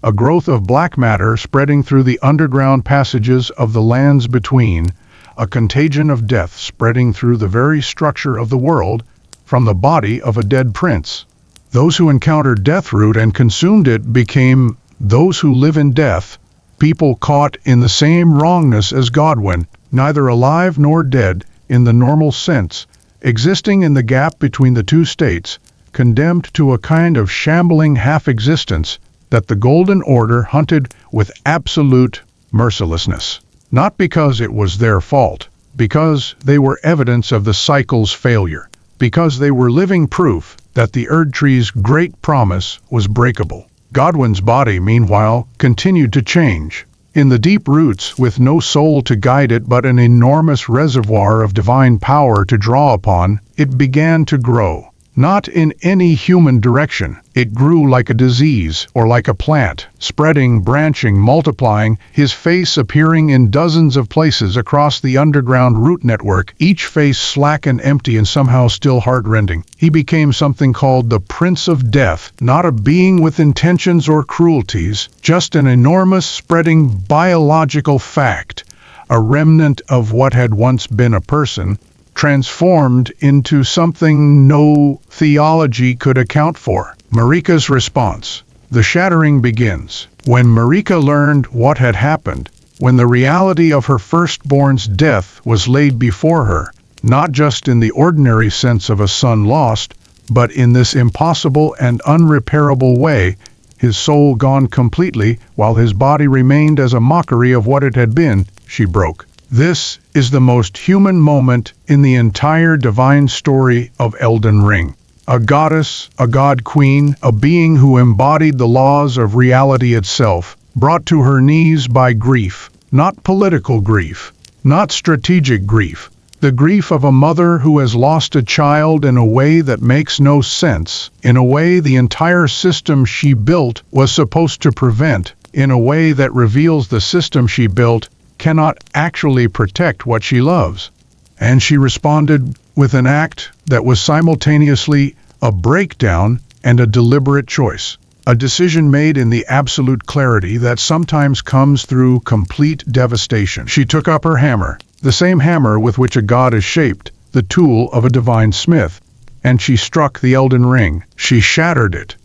a growth of black matter spreading through the underground passages of the lands between, a contagion of death spreading through the very structure of the world, from the body of a dead prince. Those who encountered Deathroot and consumed it became those who live in death, people caught in the same wrongness as Godwyn, neither alive nor dead in the normal sense, existing in the gap between the two states, condemned to a kind of shambling half-existence that the Golden Order hunted with absolute mercilessness. Not because it was their fault, because they were evidence of the cycle's failure, because they were living proof that the Erdtree's great promise was breakable. Godwyn's body, meanwhile, continued to change. In the deep roots, with no soul to guide it but an enormous reservoir of divine power to draw upon, it began to grow. Not in any human direction. It grew like a disease or like a plant, spreading, branching, multiplying, his face appearing in dozens of places across the underground root network, each face slack and empty and somehow still heart-rending. He became something called the Prince of Death, not a being with intentions or cruelties, just an enormous spreading biological fact, a remnant of what had once been a person, transformed into something no theology could account for. Marika's response. The shattering begins. When Marika learned what had happened, when the reality of her firstborn's death was laid before her, not just in the ordinary sense of a son lost, but in this impossible and unrepairable way, his soul gone completely, while his body remained as a mockery of what it had been, she broke. This is the most human moment in the entire divine story of Elden Ring. A goddess, a god queen, a being who embodied the laws of reality itself, brought to her knees by grief, not political grief, not strategic grief, the grief of a mother who has lost a child in a way that makes no sense, in a way the entire system she built was supposed to prevent, in a way that reveals the system she built cannot actually protect what she loves. And she responded with an act that was simultaneously a breakdown and a deliberate choice. A decision made in the absolute clarity that sometimes comes through complete devastation. She took up her hammer, the same hammer with which a god is shaped, the tool of a divine smith, and she struck the Elden Ring. She shattered it.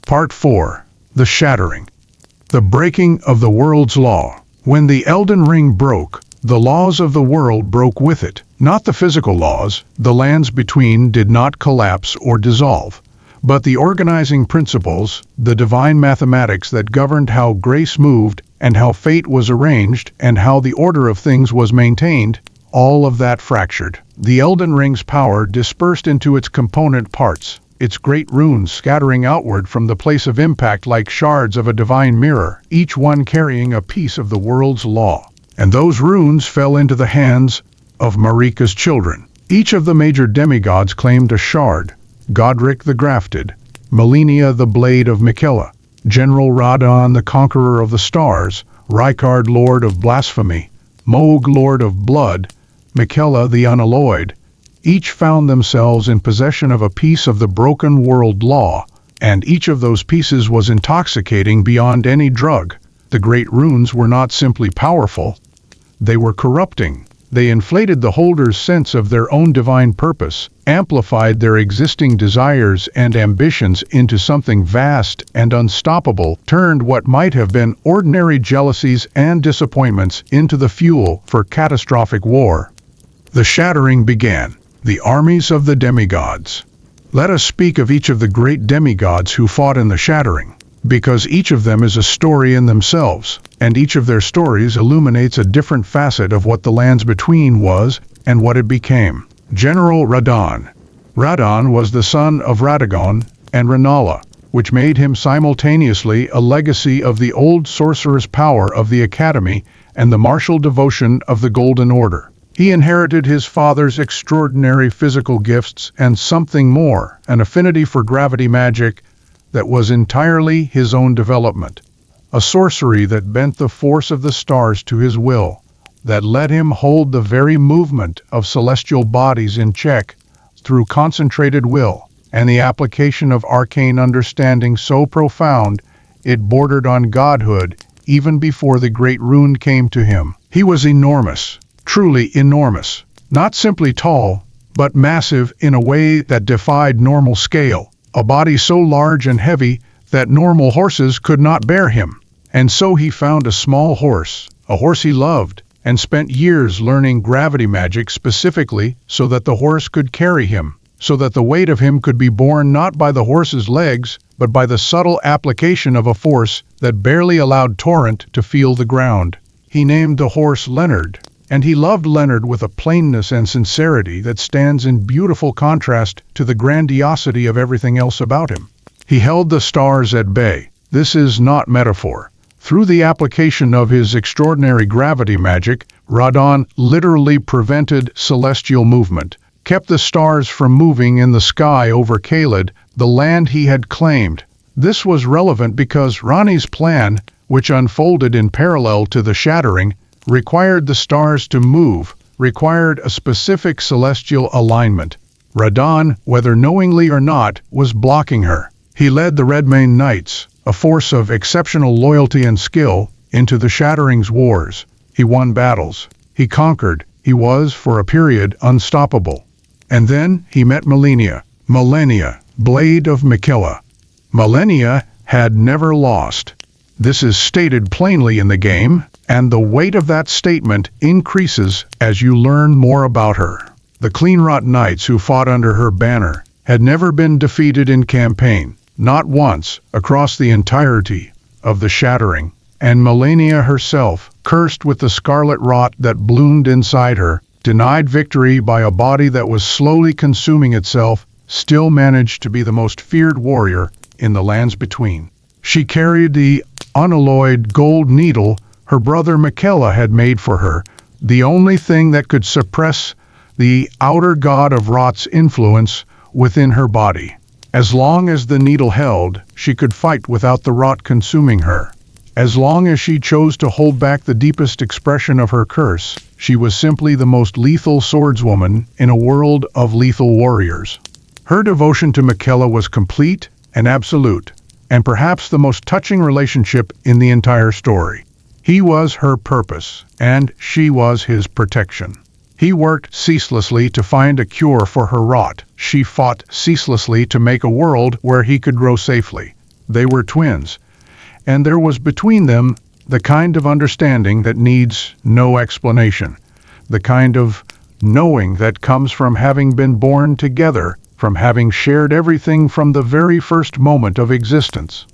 Part 4. The Shattering. The breaking of the world's law. When the Elden Ring broke, the laws of the world broke with it. Not the physical laws, the lands between did not collapse or dissolve, but the organizing principles, the divine mathematics that governed how grace moved and how fate was arranged and how the order of things was maintained, all of that fractured. The Elden Ring's power dispersed into its component parts, its great runes scattering outward from the place of impact like shards of a divine mirror, each one carrying a piece of the world's law. And those runes fell into the hands of Marika's children. Each of the major demigods claimed a shard: Godric the Grafted, Malenia the Blade of Miquella, General Radon the Conqueror of the Stars, Rykard Lord of Blasphemy, Mohg Lord of Blood, Miquella the Unalloyed. Each found themselves in possession of a piece of the broken world law, and each of those pieces was intoxicating beyond any drug. The great runes were not simply powerful, they were corrupting. They inflated the holder's sense of their own divine purpose, amplified their existing desires and ambitions into something vast and unstoppable, turned what might have been ordinary jealousies and disappointments into the fuel for catastrophic war. The Shattering began. The armies of the demigods. Let us speak of each of the great demigods who fought in the Shattering, because each of them is a story in themselves, and each of their stories illuminates a different facet of what the lands between was and what it became. General Radon. Radon was the son of Radagon and Rennala, which made him simultaneously a legacy of the old sorcerer's power of the Academy and the martial devotion of the Golden Order. He inherited his father's extraordinary physical gifts and something more, an affinity for gravity magic that was entirely his own development. A sorcery that bent the force of the stars to his will, that let him hold the very movement of celestial bodies in check through concentrated will, and the application of arcane understanding so profound it bordered on godhood even before the great rune came to him. He was enormous, truly enormous, not simply tall, but massive in a way that defied normal scale, a body so large and heavy that normal horses could not bear him. And so he found a small horse, a horse he loved, and spent years learning gravity magic specifically so that the horse could carry him, so that the weight of him could be borne not by the horse's legs, but by the subtle application of a force that barely allowed Torrent to feel the ground. He named the horse Leonard, and he loved Leonard with a plainness and sincerity that stands in beautiful contrast to the grandiosity of everything else about him. He held the stars at bay. This is not metaphor. Through the application of his extraordinary gravity magic, Radon literally prevented celestial movement, kept the stars from moving in the sky over Caelid, the land he had claimed. This was relevant because Ranni's plan, which unfolded in parallel to the Shattering, required the stars to move, required a specific celestial alignment. Radon, whether knowingly or not, was blocking her. He led the Redmane Knights, a force of exceptional loyalty and skill, into the Shattering's wars. He won battles. He conquered. He was, for a period, unstoppable. And then he met Malenia, Blade of Miquella. Malenia had never lost. This is stated plainly in the game, and the weight of that statement increases as you learn more about her. The Cleanrot Knights who fought under her banner had never been defeated in campaign, not once, across the entirety of the Shattering, and Malenia herself, cursed with the scarlet rot that bloomed inside her, denied victory by a body that was slowly consuming itself, still managed to be the most feared warrior in the lands between. She carried the unalloyed gold needle her brother Miquella had made for her, the only thing that could suppress the outer god of rot's influence within her body. As long as the needle held, she could fight without the rot consuming her. As long as she chose to hold back the deepest expression of her curse, she was simply the most lethal swordswoman in a world of lethal warriors. Her devotion to Miquella was complete and absolute, and perhaps the most touching relationship in the entire story. He was her purpose, and she was his protection. He worked ceaselessly to find a cure for her rot. She fought ceaselessly to make a world where he could grow safely. They were twins, and there was between them the kind of understanding that needs no explanation, the kind of knowing that comes from having been born together, from having shared everything from the very first moment of existence.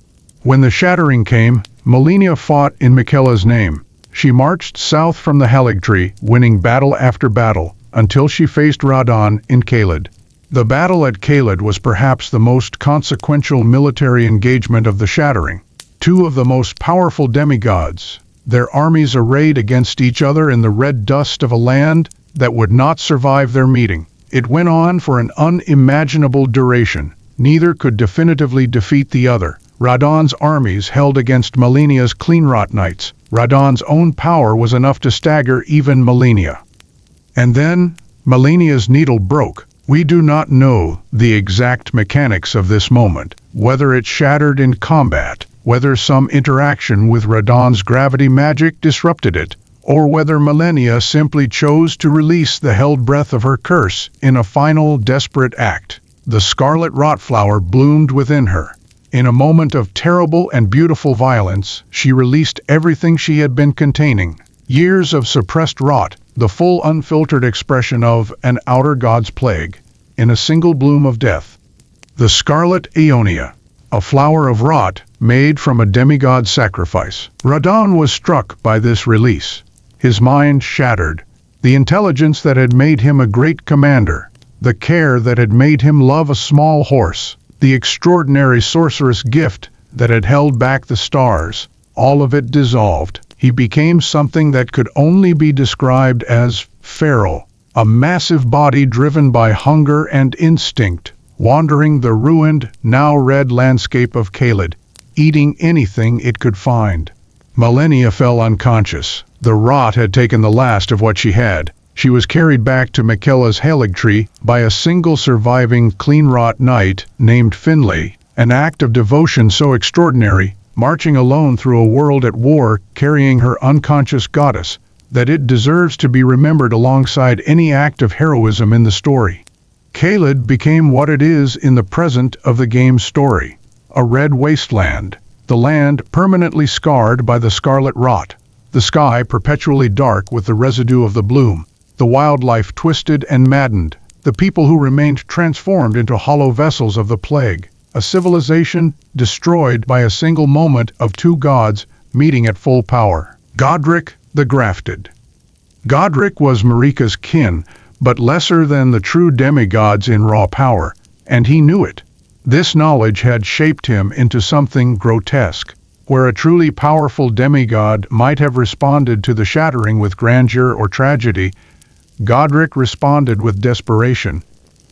When the Shattering came, Malenia fought in Miquella's name. She marched south from the Erdtree, winning battle after battle, until she faced Radon in Caelid. The battle at Caelid was perhaps the most consequential military engagement of the Shattering. Two of the most powerful demigods, their armies arrayed against each other in the red dust of a land that would not survive their meeting. It went on for an unimaginable duration. Neither could definitively defeat the other. Radon's armies held against Malenia's Cleanrot Knights. Radon's own power was enough to stagger even Malenia. And then, Malenia's needle broke. We do not know the exact mechanics of this moment, whether it shattered in combat, whether some interaction with Radon's gravity magic disrupted it, or whether Malenia simply chose to release the held breath of her curse in a final desperate act. The scarlet rot flower bloomed within her. In a moment of terrible and beautiful violence, she released everything she had been containing. Years of suppressed rot, the full unfiltered expression of an outer god's plague, in a single bloom of death. The scarlet Aeonia, a flower of rot made from a demigod sacrifice. Radon was struck by this release. His mind shattered. The intelligence that had made him a great commander, the care that had made him love a small horse, the extraordinary sorceress gift that had held back the stars, all of it dissolved. He became something that could only be described as feral, a massive body driven by hunger and instinct, wandering the ruined, now red landscape of Caelid, eating anything it could find. Malenia fell unconscious. The rot had taken the last of what she had. She was carried back to Miquella's Erdtree by a single surviving clean-rot knight named Finlay, an act of devotion so extraordinary, marching alone through a world at war, carrying her unconscious goddess, that it deserves to be remembered alongside any act of heroism in the story. Caelid became what it is in the present of the game's story, a red wasteland, the land permanently scarred by the scarlet rot, the sky perpetually dark with the residue of the bloom, the wildlife twisted and maddened, the people who remained transformed into hollow vessels of the plague, a civilization destroyed by a single moment of two gods meeting at full power. Godric the Grafted. Godric was Marika's kin, but lesser than the true demigods in raw power, and he knew it. This knowledge had shaped him into something grotesque. Where a truly powerful demigod might have responded to the Shattering with grandeur or tragedy, Godric responded with desperation.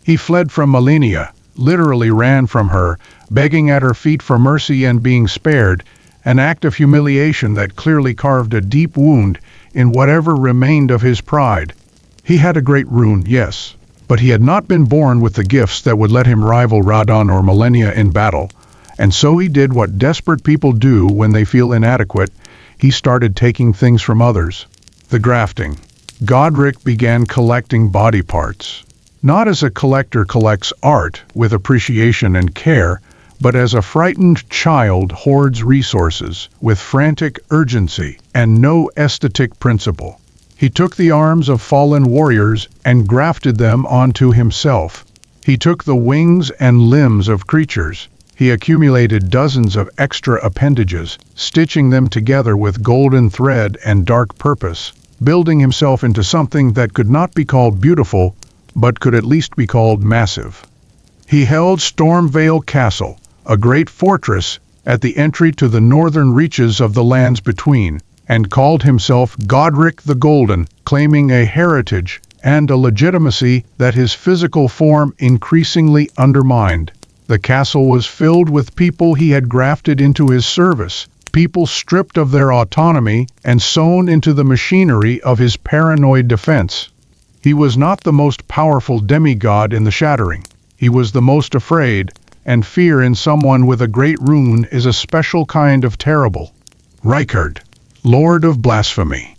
He fled from Malenia, literally ran from her, begging at her feet for mercy and being spared, an act of humiliation that clearly carved a deep wound in whatever remained of his pride. He had a great rune, yes, but he had not been born with the gifts that would let him rival Radon or Malenia in battle, and so he did what desperate people do when they feel inadequate. He started taking things from others. The grafting. Godric began collecting body parts. Not as a collector collects art with appreciation and care, but as a frightened child hoards resources with frantic urgency and no aesthetic principle. He took the arms of fallen warriors and grafted them onto himself. He took the wings and limbs of creatures. He accumulated dozens of extra appendages, stitching them together with golden thread and dark purpose, building himself into something that could not be called beautiful, but could at least be called massive. He held Stormvale Castle, a great fortress at the entry to the northern reaches of the lands between, and called himself Godric the Golden, claiming a heritage and a legitimacy that his physical form increasingly undermined. The castle was filled with people he had grafted into his service, people stripped of their autonomy and sewn into the machinery of his paranoid defense. He was not the most powerful demigod in the Shattering. He was the most afraid, and fear in someone with a great rune is a special kind of terrible. Rykard, Lord of Blasphemy.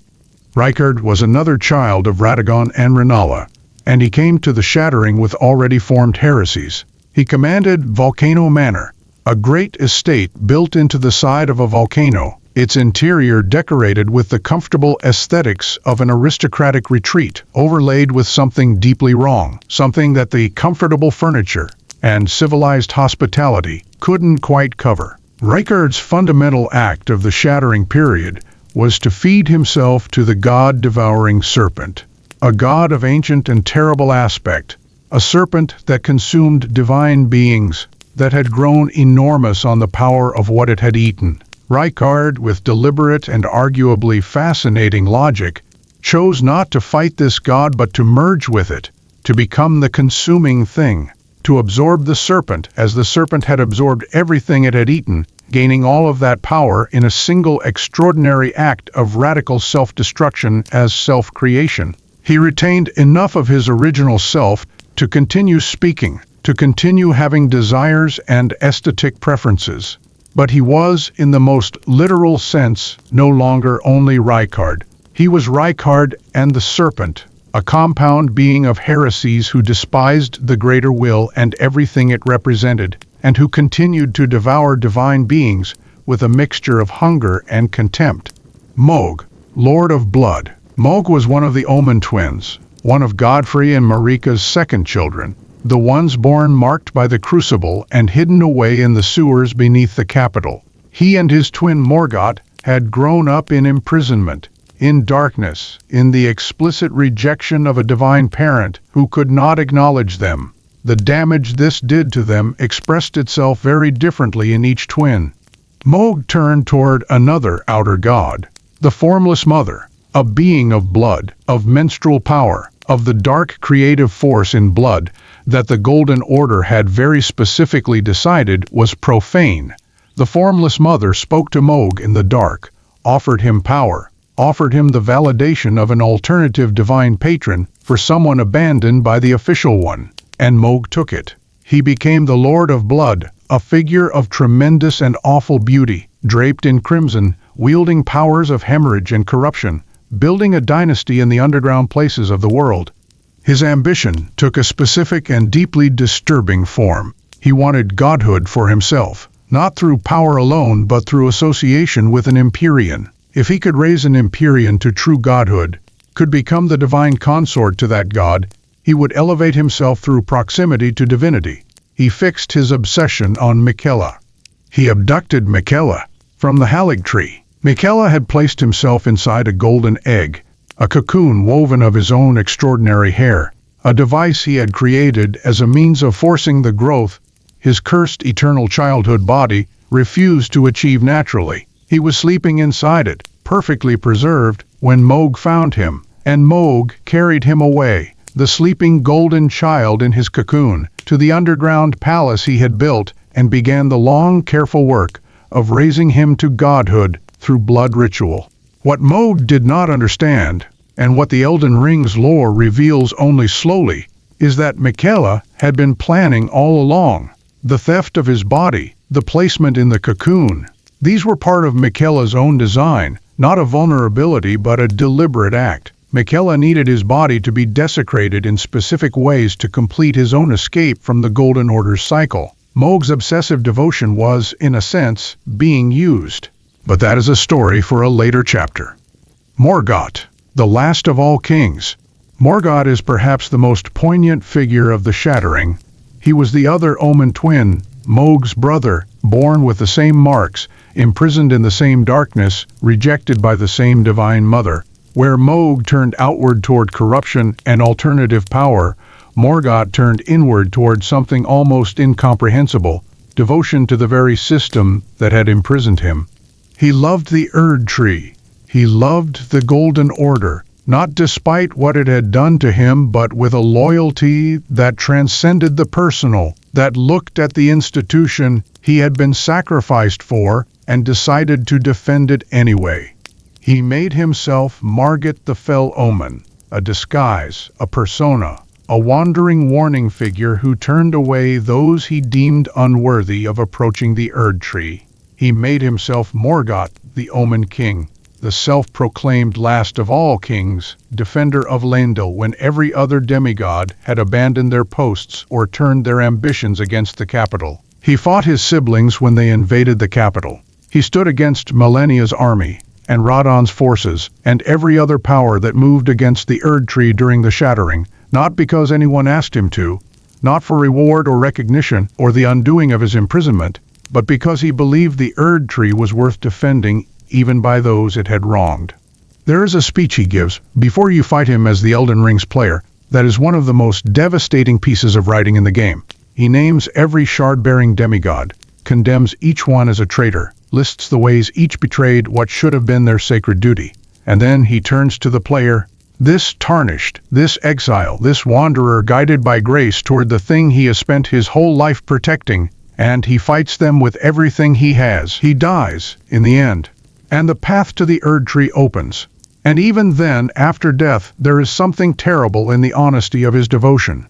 Rykard was another child of Radagon and Rennala, and he came to the Shattering with already formed heresies. He commanded Volcano Manor, a great estate built into the side of a volcano, its interior decorated with the comfortable aesthetics of an aristocratic retreat, overlaid with something deeply wrong, something that the comfortable furniture and civilized hospitality couldn't quite cover. Rykard's fundamental act of the Shattering period was to feed himself to the god-devouring serpent, a god of ancient and terrible aspect, a serpent that consumed divine beings, that had grown enormous on the power of what it had eaten. Rykard, with deliberate and arguably fascinating logic, chose not to fight this god but to merge with it, to become the consuming thing, to absorb the serpent as the serpent had absorbed everything it had eaten, gaining all of that power in a single extraordinary act of radical self-destruction as self-creation. He retained enough of his original self to continue speaking, to continue having desires and aesthetic preferences. But he was, in the most literal sense, no longer only Rykard. He was Rykard and the Serpent, a compound being of heresies who despised the greater will and everything it represented, and who continued to devour divine beings with a mixture of hunger and contempt. Mohg, Lord of Blood. Moog was one of the Omen twins, one of Godfrey and Marika's second children, the ones born marked by the crucible and hidden away in the sewers beneath the capital. He and his twin Morgott had grown up in imprisonment, in darkness, in the explicit rejection of a divine parent who could not acknowledge them. The damage this did to them expressed itself very differently in each twin. Moog turned toward another outer god, the Formless Mother, a being of blood, of menstrual power, of the dark creative force in blood that the Golden Order had very specifically decided was profane. The Formless Mother spoke to Moog in the dark, offered him power, offered him the validation of an alternative divine patron for someone abandoned by the official one, and Moog took it. He became the Lord of Blood, a figure of tremendous and awful beauty, draped in crimson, wielding powers of hemorrhage and corruption, building a dynasty in the underground places of the world. His ambition took a specific and deeply disturbing form. He wanted godhood for himself, not through power alone but through association with an Empyrean. If he could raise an Empyrean to true godhood, could become the divine consort to that god, he would elevate himself through proximity to divinity. He fixed his obsession on Miquella. He abducted Miquella from the Erdtree. Miquella had placed himself inside a golden egg, a cocoon woven of his own extraordinary hair, a device he had created as a means of forcing the growth his cursed eternal childhood body refused to achieve naturally. He was sleeping inside it, perfectly preserved, when Moog found him, and Moog carried him away, the sleeping golden child in his cocoon, to the underground palace he had built, and began the long, careful work of raising him to godhood through blood ritual. What Moog did not understand, and what the Elden Ring's lore reveals only slowly, is that Miquella had been planning all along. The theft of his body, the placement in the cocoon, these were part of Miquella's own design, not a vulnerability but a deliberate act. Miquella needed his body to be desecrated in specific ways to complete his own escape from the Golden Order's cycle. Moog's obsessive devotion was, in a sense, being used. But that is a story for a later chapter. Morgott, the last of all kings. Morgott is perhaps the most poignant figure of the Shattering. He was the other Omen twin, Moog's brother, born with the same marks, imprisoned in the same darkness, rejected by the same divine mother. Where Moog turned outward toward corruption and alternative power, Morgott turned inward toward something almost incomprehensible, devotion to the very system that had imprisoned him. He loved the Erdtree. He loved the Golden Order, not despite what it had done to him, but with a loyalty that transcended the personal, that looked at the institution he had been sacrificed for and decided to defend it anyway. He made himself Margit the Fell Omen, a disguise, a persona, a wandering warning figure who turned away those he deemed unworthy of approaching the Erdtree. He made himself Morgott, the Omen King, the self-proclaimed last of all kings, defender of Leyndell when every other demigod had abandoned their posts or turned their ambitions against the capital. He fought his siblings when they invaded the capital. He stood against Malenia's army, and Radon's forces, and every other power that moved against the Erdtree during the Shattering, not because anyone asked him to, not for reward or recognition or the undoing of his imprisonment, but because he believed the Erdtree was worth defending even by those it had wronged. There is a speech he gives, before you fight him as the Elden Ring's player, that is one of the most devastating pieces of writing in the game. He names every shard-bearing demigod, condemns each one as a traitor, lists the ways each betrayed what should have been their sacred duty, and then he turns to the player, this tarnished, this exile, this wanderer guided by grace toward the thing he has spent his whole life protecting, and he fights them with everything he has. He dies, in the end, and the path to the Erdtree opens. And even then, after death, there is something terrible in the honesty of his devotion.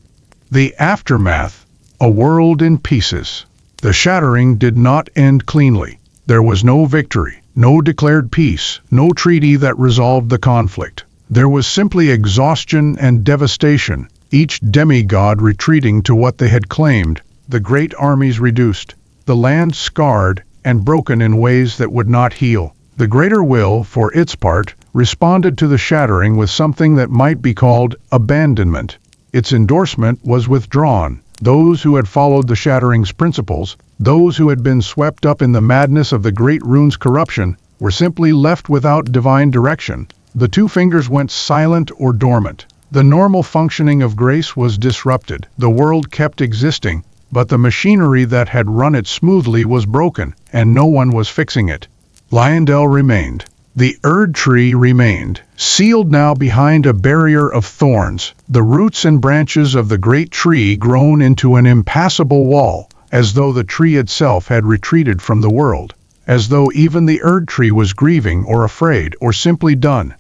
The aftermath, a world in pieces. The Shattering did not end cleanly. There was no victory, no declared peace, no treaty that resolved the conflict. There was simply exhaustion and devastation, each demigod retreating to what they had claimed, the great armies reduced, the land scarred and broken in ways that would not heal. The Greater Will, for its part, responded to the Shattering with something that might be called abandonment. Its endorsement was withdrawn. Those who had followed the Shattering's principles, those who had been swept up in the madness of the Great Rune's corruption, were simply left without divine direction. The two fingers went silent or dormant. The normal functioning of grace was disrupted. The world kept existing, but the machinery that had run it smoothly was broken, and no one was fixing it. Leyndell remained. The Erdtree remained, sealed now behind a barrier of thorns, the roots and branches of the great tree grown into an impassable wall, as though the tree itself had retreated from the world, as though even the Erdtree was grieving or afraid or simply done.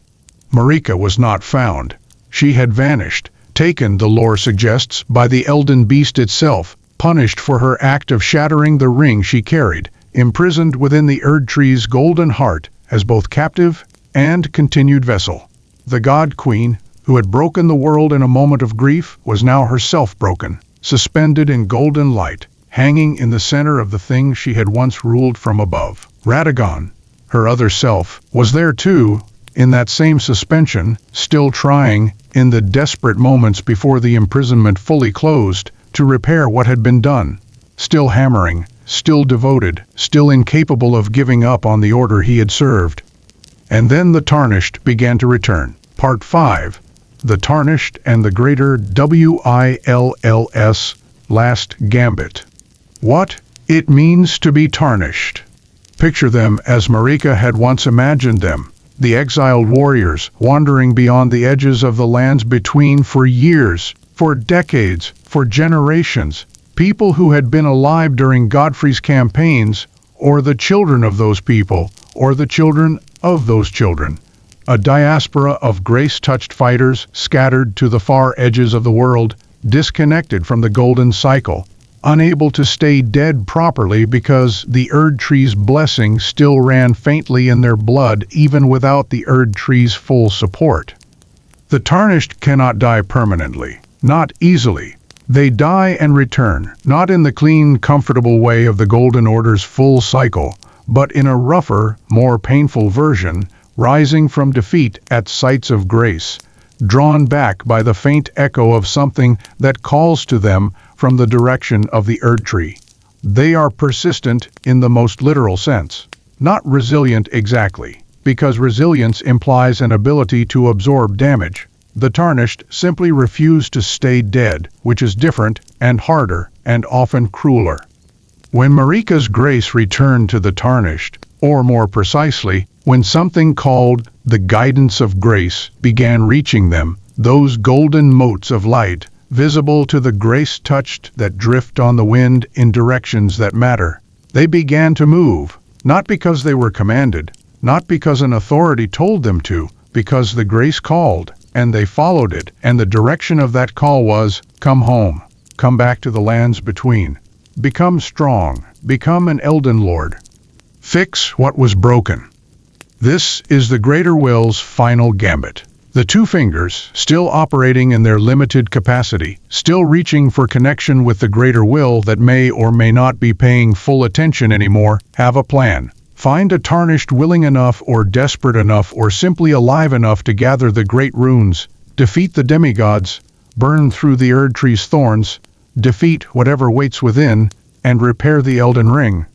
Marika was not found. She had vanished, taken, the lore suggests, by the Elden Beast itself, punished for her act of shattering the ring she carried, imprisoned within the Erdtree's golden heart, as both captive and continued vessel. The God Queen, who had broken the world in a moment of grief, was now herself broken, suspended in golden light, hanging in the center of the thing she had once ruled from above. Radagon, her other self, was there too, in that same suspension, still trying, in the desperate moments before the imprisonment fully closed, to repair what had been done. Still hammering, still devoted, still incapable of giving up on the order he had served. And then the Tarnished began to return. Part 5. The Tarnished and the Greater Wills Last Gambit. What it means to be tarnished. Picture them as Marika had once imagined them, the exiled warriors wandering beyond the edges of the lands between for years, for decades, for generations, people who had been alive during Godfrey's campaigns, or the children of those people, or the children of those children. A diaspora of grace-touched fighters scattered to the far edges of the world, disconnected from the golden cycle, unable to stay dead properly because the Erdtree's blessing still ran faintly in their blood even without the Erdtree's full support. The Tarnished cannot die permanently, not easily. They die and return, not in the clean, comfortable way of the Golden Order's full cycle, but in a rougher, more painful version, rising from defeat at sites of grace, drawn back by the faint echo of something that calls to them from the direction of the Erdtree. They are persistent in the most literal sense, not resilient exactly, because resilience implies an ability to absorb damage. The Tarnished simply refuse to stay dead, which is different and harder and often crueler. When Marika's grace returned to the Tarnished, or more precisely, when something called the guidance of grace began reaching them, those golden motes of light, visible to the grace-touched that drift on the wind in directions that matter, they began to move, not because they were commanded, not because an authority told them to, because the grace called, and they followed it, and the direction of that call was, come home, come back to the lands between, become strong, become an Elden Lord. Fix what was broken. This is the Greater Will's final gambit. The two fingers, still operating in their limited capacity, still reaching for connection with the Greater Will that may or may not be paying full attention anymore, have a plan. Find a Tarnished willing enough or desperate enough or simply alive enough to gather the great runes, defeat the Demigods, burn through the Erdtree's thorns, defeat whatever waits within, and repair the Elden Ring.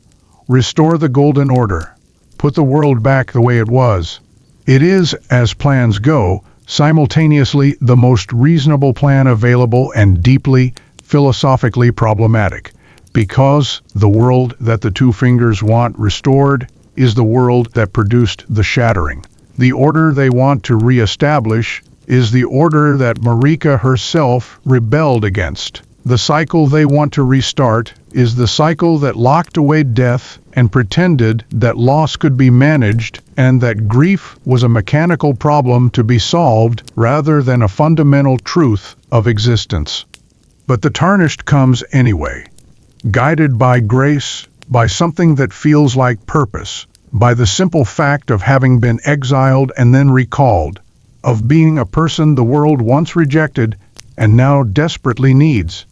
Restore the Golden Order. Put the world back the way it was. It is, as plans go, simultaneously the most reasonable plan available and deeply, philosophically problematic, because the world that the two fingers want restored is the world that produced the Shattering. The order they want to re-establish is the order that Marika herself rebelled against. The cycle they want to restart is the cycle that locked away death and pretended that loss could be managed and that grief was a mechanical problem to be solved rather than a fundamental truth of existence. But the Tarnished comes anyway, guided by grace, by something that feels like purpose, by the simple fact of having been exiled and then recalled, of being a person the world once rejected and now desperately needs.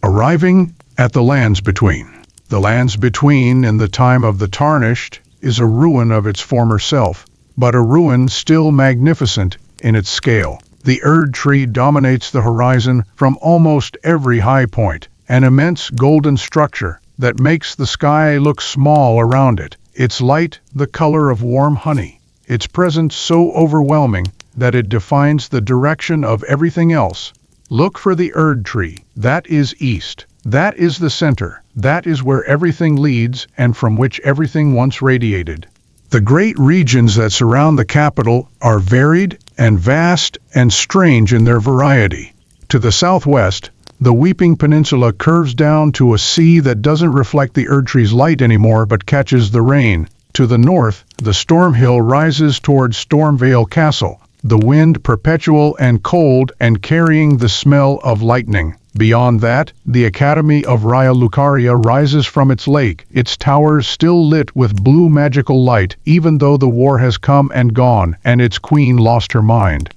Arriving at the lands between. The lands between in the time of the Tarnished is a ruin of its former self, but a ruin still magnificent in its scale. The Erdtree dominates the horizon from almost every high point, an immense golden structure that makes the sky look small around it. Its light the color of warm honey, its presence so overwhelming that it defines the direction of everything else. Look for the Erdtree. That is east. That is the center. That is where everything leads and from which everything once radiated. The great regions that surround the capital are varied and vast and strange in their variety. To the southwest, the Weeping Peninsula curves down to a sea that doesn't reflect the Erdtree's light anymore but catches the rain. To the north, the Storm Hill rises towards Stormvale Castle, the wind perpetual and cold and carrying the smell of lightning. Beyond that, the Academy of Raya Lucaria rises from its lake, its towers still lit with blue magical light, even though the war has come and gone and its queen lost her mind.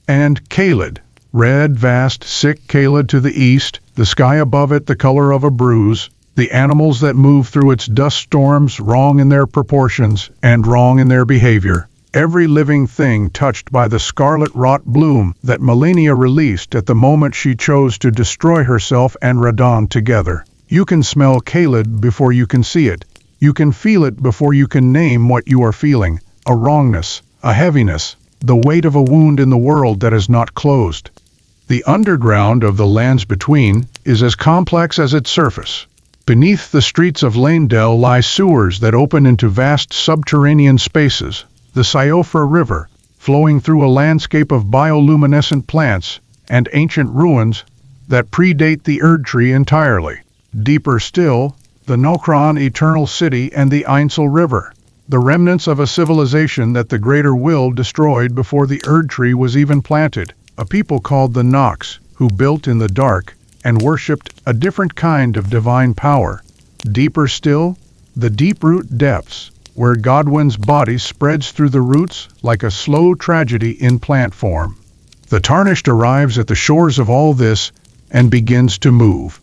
And Caelid, red, vast, sick Caelid to the east, the sky above it the color of a bruise, the animals that move through its dust storms wrong in their proportions and wrong in their behavior. Every living thing touched by the scarlet rot bloom that Melania released at the moment she chose to destroy herself and Radon together. You can smell Caelid before you can see it. You can feel it before you can name what you are feeling. A wrongness, a heaviness, the weight of a wound in the world that is not closed. The underground of the lands between is as complex as its surface. Beneath the streets of Lanedell lie sewers that open into vast subterranean spaces. The Siofra River, flowing through a landscape of bioluminescent plants and ancient ruins that predate the Erdtree entirely. Deeper still, the Nokron Eternal City and the Ainsel River, the remnants of a civilization that the Greater Will destroyed before the Erdtree was even planted, a people called the Nox, who built in the dark and worshipped a different kind of divine power. Deeper still, the deep-root depths, where Godwyn's body spreads through the roots like a slow tragedy in plant form. The Tarnished arrives at the shores of all this and begins to move.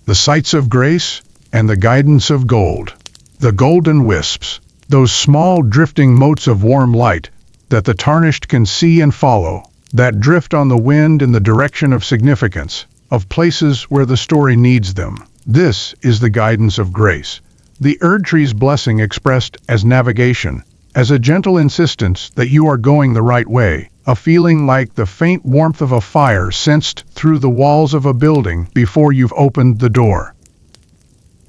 The sights of grace and the guidance of gold. The golden wisps, those small drifting motes of warm light that the Tarnished can see and follow, that drift on the wind in the direction of significance, of places where the story needs them. This is the guidance of grace. The Erdtree's blessing expressed as navigation, as a gentle insistence that you are going the right way, a feeling like the faint warmth of a fire sensed through the walls of a building before you've opened the door.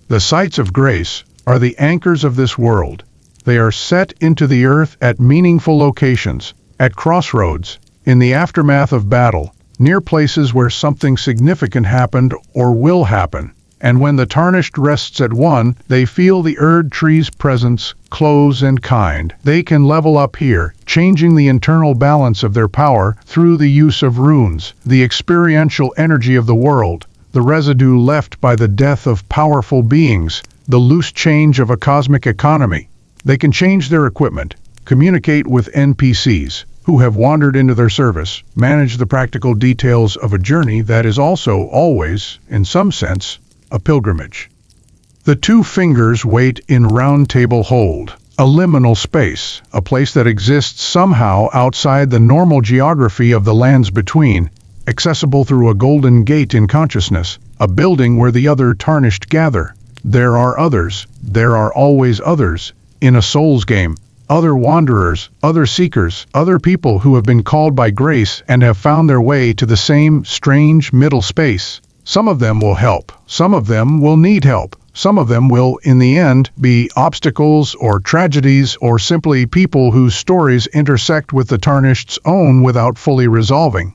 The sights of grace are the anchors of this world. They are set into the earth at meaningful locations, at crossroads, in the aftermath of battle, near places where something significant happened or will happen. And when the Tarnished rests at one, they feel the Erdtree's presence, close and kind. They can level up here, changing the internal balance of their power through the use of runes, the experiential energy of the world, the residue left by the death of powerful beings, the loose change of a cosmic economy. They can change their equipment, communicate with NPCs who have wandered into their service, manage the practical details of a journey that is also always, in some sense, a pilgrimage. The two fingers wait in round table hold, a liminal space, a place that exists somehow outside the normal geography of the lands between, accessible through a golden gate in consciousness, a building where the other Tarnished gather. There are others, there are always others, in a soul's game, other wanderers, other seekers, other people who have been called by grace and have found their way to the same strange middle space. Some of them will help, some of them will need help, some of them will, in the end, be obstacles or tragedies or simply people whose stories intersect with the Tarnished's own without fully resolving.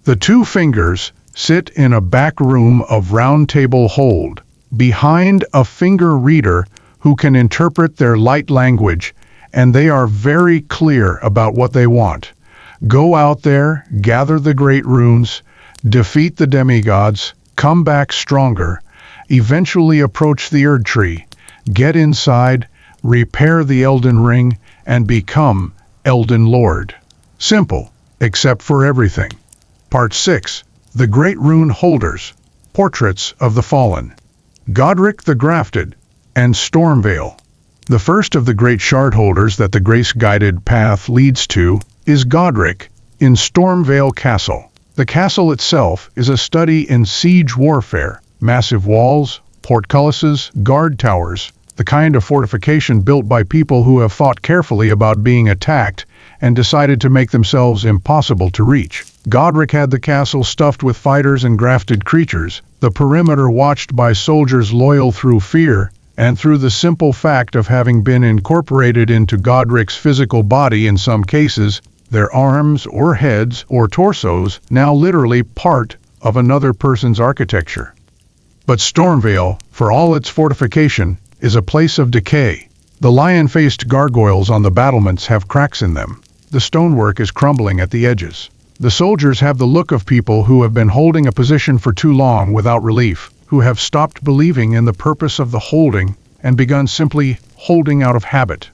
The two fingers sit in a back room of round table hold, behind a finger reader who can interpret their light language, and they are very clear about what they want. Go out there, gather the great runes, defeat the demigods, come back stronger, eventually approach the Erdtree, get inside, repair the Elden Ring, and become Elden Lord. Simple, except for everything. Part 6. The Great Rune Holders. Portraits of the Fallen. Godric the Grafted and Stormvale. The first of the great shardholders that the grace-guided path leads to is Godric in Stormvale Castle. The castle itself is a study in siege warfare, massive walls, portcullises, guard towers, the kind of fortification built by people who have thought carefully about being attacked and decided to make themselves impossible to reach. Godric had the castle stuffed with fighters and grafted creatures, the perimeter watched by soldiers loyal through fear, and through the simple fact of having been incorporated into Godric's physical body in some cases, their arms or heads or torsos now literally part of another person's architecture. But Stormvale, for all its fortification, is a place of decay. The lion-faced gargoyles on the battlements have cracks in them. The stonework is crumbling at the edges. The soldiers have the look of people who have been holding a position for too long without relief, who have stopped believing in the purpose of the holding and begun simply holding out of habit.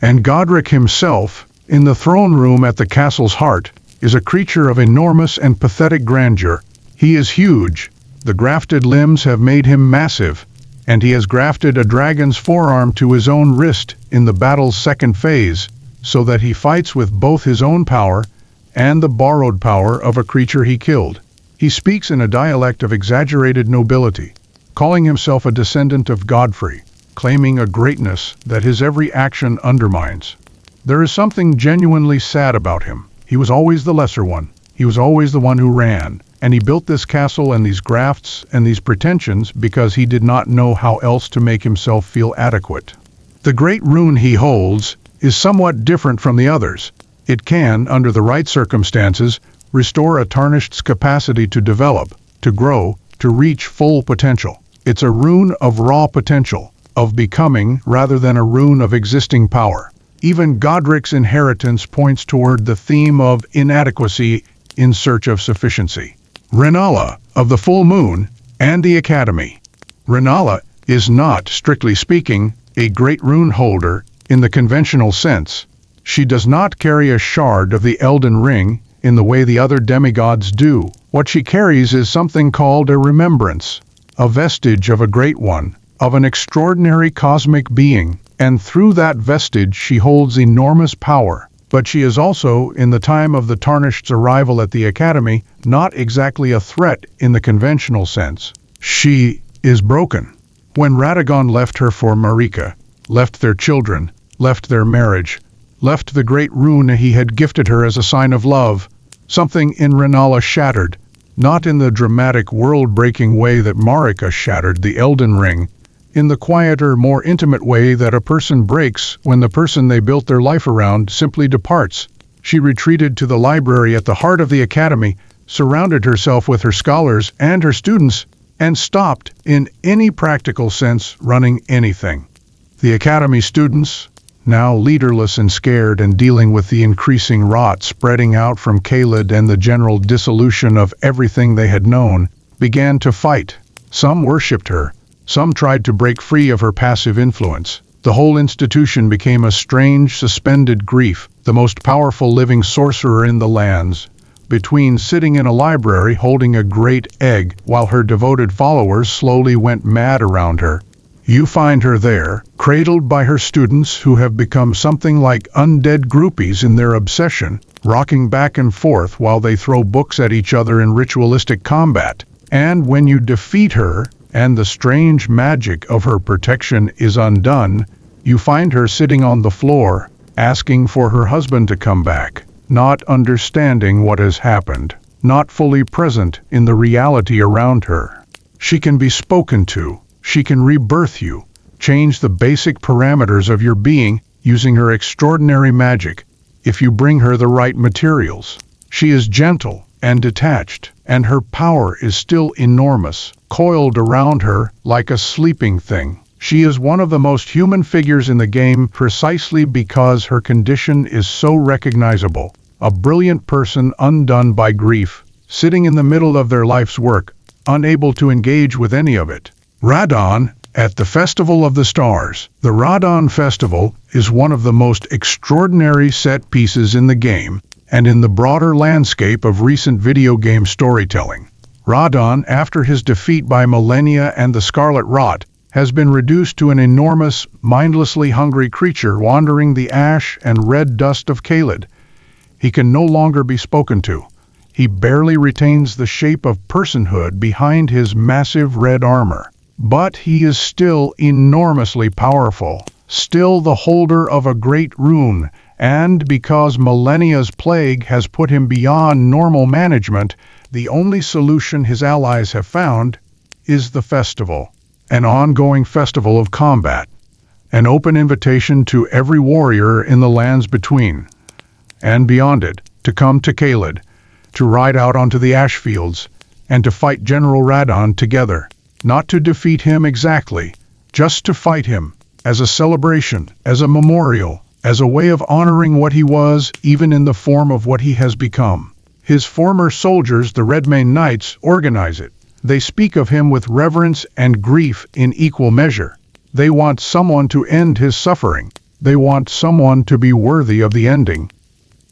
And Godric himself, in the throne room at the castle's heart, is a creature of enormous and pathetic grandeur. He is huge. The grafted limbs have made him massive, and he has grafted a dragon's forearm to his own wrist in the battle's second phase, so that he fights with both his own power and the borrowed power of a creature he killed. He speaks in a dialect of exaggerated nobility, calling himself a descendant of Godfrey, claiming a greatness that his every action undermines. There is something genuinely sad about him. He was always the lesser one. He was always the one who ran, and he built this castle and these grafts and these pretensions because he did not know how else to make himself feel adequate. The great rune he holds is somewhat different from the others. It can, under the right circumstances, restore a Tarnished's capacity to develop, to grow, to reach full potential. It's a rune of raw potential, of becoming rather than a rune of existing power. Even Godric's inheritance points toward the theme of inadequacy in search of sufficiency. Rennala, of the full moon, and the Academy. Rennala is not, strictly speaking, a great rune holder in the conventional sense. She does not carry a shard of the Elden Ring in the way the other demigods do. What she carries is something called a remembrance, a vestige of a great one, of an extraordinary cosmic being, and through that vestige she holds enormous power. But she is also, in the time of the Tarnished's arrival at the Academy, not exactly a threat in the conventional sense. She is broken. When Radagon left her for Marika, left their children, left their marriage, left the great rune he had gifted her as a sign of love, something in Rennala shattered, not in the dramatic world-breaking way that Marika shattered the Elden Ring, in the quieter, more intimate way that a person breaks when the person they built their life around simply departs. She retreated to the library at the heart of the Academy, surrounded herself with her scholars and her students, and stopped, in any practical sense, running anything. The Academy students, now leaderless and scared and dealing with the increasing rot spreading out from Caelid and the general dissolution of everything they had known, began to fight. Some worshipped her. Some tried to break free of her passive influence. The whole institution became a strange, suspended grief, the most powerful living sorcerer in the lands, between sitting in a library holding a great egg while her devoted followers slowly went mad around her. You find her there, cradled by her students who have become something like undead groupies in their obsession, rocking back and forth while they throw books at each other in ritualistic combat. And when you defeat her, and the strange magic of her protection is undone, you find her sitting on the floor, asking for her husband to come back, not understanding what has happened, not fully present in the reality around her. She can be spoken to. She can rebirth you, change the basic parameters of your being using her extraordinary magic, if you bring her the right materials. She is gentle and detached, and her power is still enormous, coiled around her like a sleeping thing. She is one of the most human figures in the game precisely because her condition is so recognizable. A brilliant person undone by grief, sitting in the middle of their life's work, unable to engage with any of it. Radon, at the Festival of the Stars. The Radon Festival is one of the most extraordinary set pieces in the game, and in the broader landscape of recent video game storytelling. Radon, after his defeat by Millennia and the Scarlet Rot, has been reduced to an enormous, mindlessly hungry creature wandering the ash and red dust of Caelid. He can no longer be spoken to. He barely retains the shape of personhood behind his massive red armor. But he is still enormously powerful, still the holder of a great rune, and because millennia's plague has put him beyond normal management, the only solution his allies have found is the festival. An ongoing festival of combat, an open invitation to every warrior in the lands between and beyond it to come to Caelid, to ride out onto the ash fields, and to fight General Radon together. Not to defeat him exactly, just to fight him, as a celebration, as a memorial, as a way of honoring what he was, even in the form of what he has become. His former soldiers, the Redmane Knights, organize it. They speak of him with reverence and grief in equal measure. They want someone to end his suffering. They want someone to be worthy of the ending.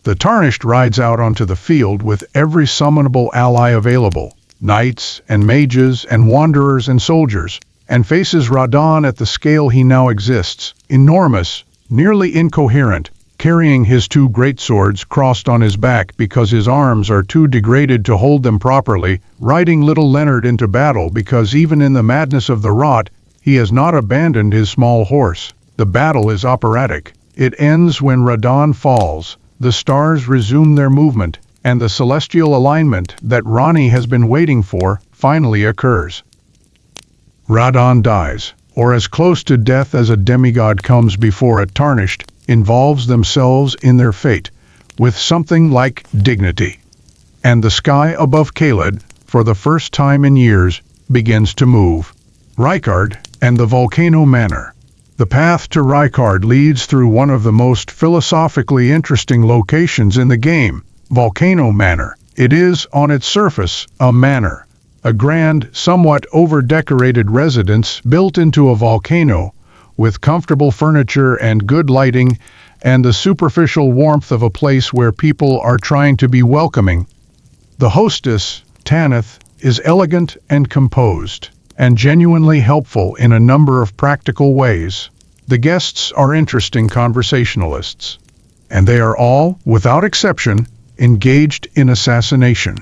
The Tarnished rides out onto the field with every summonable ally available, knights and mages and wanderers and soldiers, and faces Radon at the scale he now exists, enormous, nearly incoherent, carrying his two greatswords crossed on his back because his arms are too degraded to hold them properly, riding little Leonard into battle because even in the madness of the rot, he has not abandoned his small horse. The battle is operatic. It ends when Radon falls, the stars resume their movement, and the celestial alignment that Ranni has been waiting for finally occurs. Radon dies, or as close to death as a demigod comes before a Tarnished, involves themselves in their fate, with something like dignity. And the sky above Caelid, for the first time in years, begins to move. Rykard and the Volcano Manor. The path to Rykard leads through one of the most philosophically interesting locations in the game, Volcano Manor. It is, on its surface, a manor, a grand, somewhat over-decorated residence built into a volcano, with comfortable furniture and good lighting, and the superficial warmth of a place where people are trying to be welcoming. The hostess, Tanith, is elegant and composed, and genuinely helpful in a number of practical ways. The guests are interesting conversationalists, and they are all, without exception, engaged in assassination.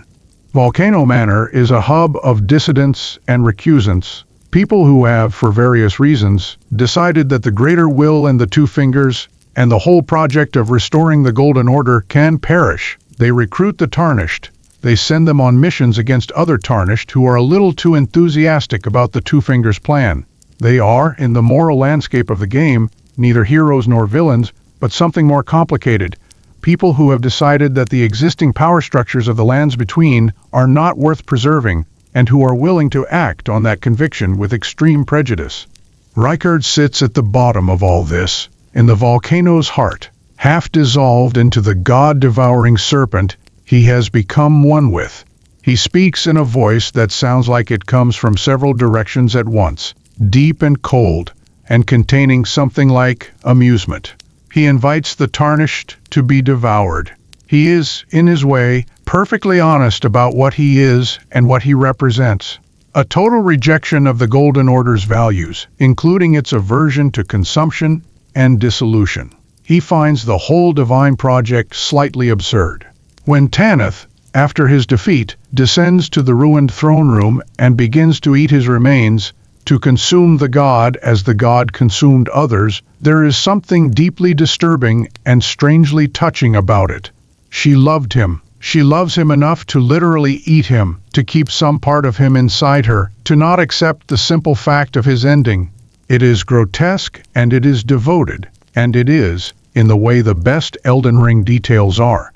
Volcano Manor is a hub of dissidents and recusants, people who have, for various reasons, decided that the Greater Will and the Two Fingers, and the whole project of restoring the Golden Order can perish. They recruit the Tarnished. They send them on missions against other Tarnished who are a little too enthusiastic about the Two Fingers plan. They are, in the moral landscape of the game, neither heroes nor villains, but something more complicated. People who have decided that the existing power structures of the lands between are not worth preserving, and who are willing to act on that conviction with extreme prejudice. Rykard sits at the bottom of all this, in the volcano's heart, half dissolved into the god-devouring serpent he has become one with. He speaks in a voice that sounds like it comes from several directions at once, deep and cold, and containing something like amusement. He invites the Tarnished to be devoured. He is, in his way, perfectly honest about what he is and what he represents. A total rejection of the Golden Order's values, including its aversion to consumption and dissolution. He finds the whole divine project slightly absurd. When Tanith, after his defeat, descends to the ruined throne room and begins to eat his remains, to consume the god as the god consumed others, there is something deeply disturbing and strangely touching about it. She loved him. She loves him enough to literally eat him, to keep some part of him inside her, to not accept the simple fact of his ending. It is grotesque and it is devoted, and it is, in the way the best Elden Ring details are,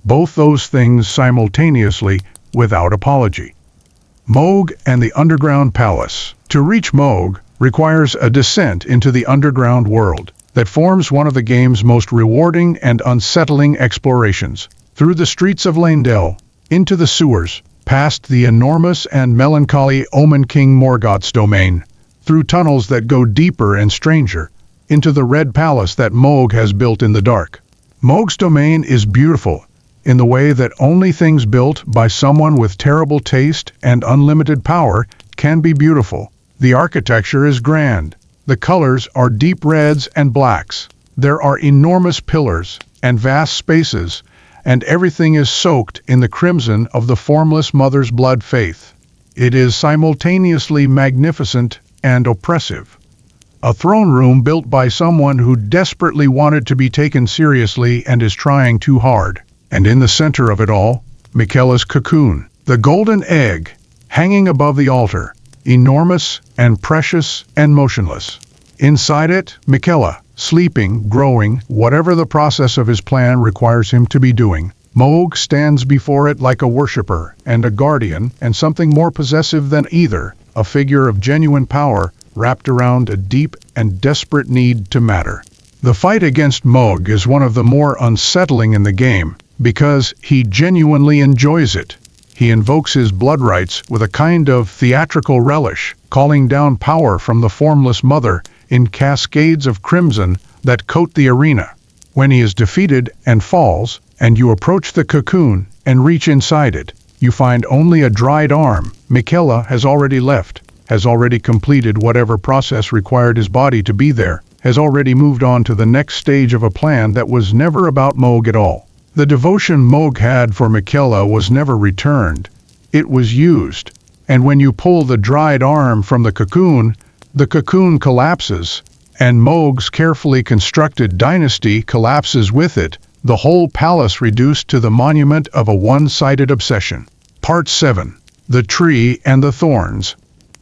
both those things simultaneously, without apology. Mohg and the Underground Palace. To reach Mohg requires a descent into the underground world that forms one of the game's most rewarding and unsettling explorations. Through the streets of Leyndell, into the sewers, past the enormous and melancholy Omen King Morgoth's domain, through tunnels that go deeper and stranger, into the red palace that Mohg has built in the dark. Mohg's domain is beautiful, in the way that only things built by someone with terrible taste and unlimited power can be beautiful. The architecture is grand. The colors are deep reds and blacks. There are enormous pillars and vast spaces, and everything is soaked in the crimson of the formless mother's blood faith. It is simultaneously magnificent and oppressive. A throne room built by someone who desperately wanted to be taken seriously and is trying too hard. And in the center of it all, Miquella's cocoon, the golden egg, hanging above the altar, enormous and precious and motionless. Inside it, Miquella, sleeping, growing, whatever the process of his plan requires him to be doing. Mohg stands before it like a worshipper and a guardian and something more possessive than either, a figure of genuine power wrapped around a deep and desperate need to matter. The fight against Mohg is one of the more unsettling in the game, because he genuinely enjoys it. He invokes his blood rights with a kind of theatrical relish, calling down power from the formless mother in cascades of crimson that coat the arena. When he is defeated and falls, and you approach the cocoon and reach inside it, you find only a dried arm. Miquella has already left, has already completed whatever process required his body to be there, has already moved on to the next stage of a plan that was never about Mohg at all. The devotion Mohg had for Miquella was never returned. It was used. And when you pull the dried arm from the cocoon collapses, and Mohg's carefully constructed dynasty collapses with it, the whole palace reduced to the monument of a one-sided obsession. Part 7. The Tree and the Thorns.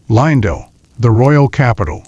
Leyndell, the royal capital.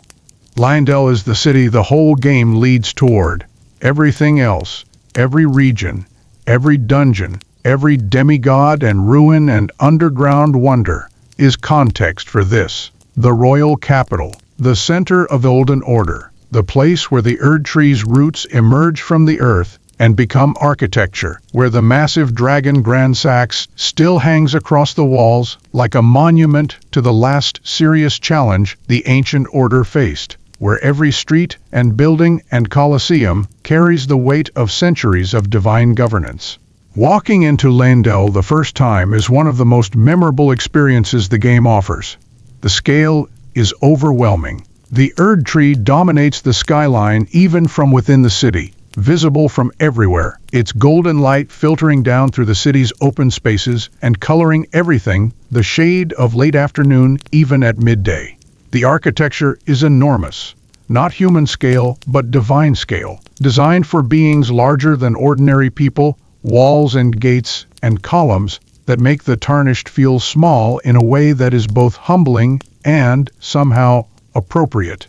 Leyndell is the city the whole game leads toward. Everything else, every region, every dungeon, every demigod and ruin and underground wonder, is context for this. The royal capital, the center of the Olden Order, the place where the Erdtree's roots emerge from the earth and become architecture, where the massive dragon Gransax still hangs across the walls like a monument to the last serious challenge the ancient order faced, where every street and building and coliseum carries the weight of centuries of divine governance. Walking into Leyndell the first time is one of the most memorable experiences the game offers. The scale is overwhelming. The Erdtree dominates the skyline even from within the city, visible from everywhere, its golden light filtering down through the city's open spaces and coloring everything the shade of late afternoon even at midday. The architecture is enormous, not human scale but divine scale, designed for beings larger than ordinary people, walls and gates and columns that make the Tarnished feel small in a way that is both humbling and, somehow, appropriate.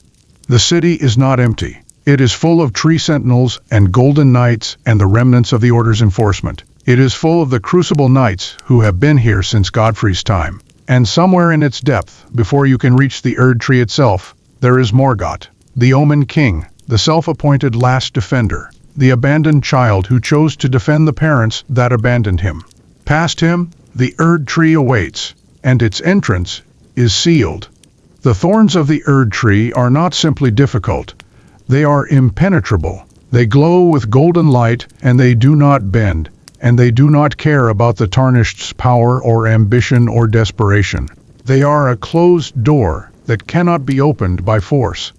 The city is not empty. It is full of tree sentinels and golden knights and the remnants of the Order's enforcement. It is full of the Crucible Knights who have been here since Godfrey's time. And somewhere in its depth, before you can reach the Erdtree itself, there is Morgott, the Omen King, the self-appointed last defender, the abandoned child who chose to defend the parents that abandoned him. Past him, the Erdtree awaits, and its entrance is sealed. The thorns of the Erdtree are not simply difficult. They are impenetrable. They glow with golden light, and they do not bend, and they do not care about the Tarnished's power or ambition or desperation. They are a closed door that cannot be opened by force.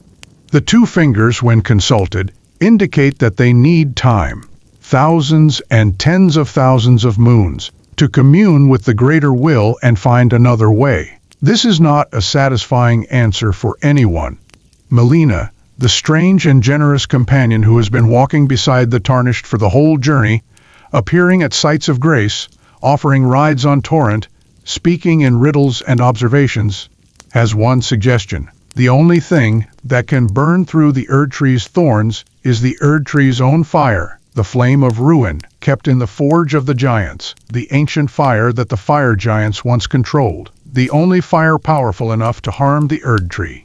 The two fingers, when consulted, indicate that they need time, thousands and tens of thousands of moons, to commune with the greater will and find another way. This is not a satisfying answer for anyone. Melina, the strange and generous companion who has been walking beside the Tarnished for the whole journey, appearing at sites of grace, offering rides on Torrent, speaking in riddles and observations, has one suggestion. The only thing that can burn through the Erdtree's thorns is the Erdtree's own fire, the flame of ruin, kept in the Forge of the Giants, the ancient fire that the fire giants once controlled, the only fire powerful enough to harm the Erdtree.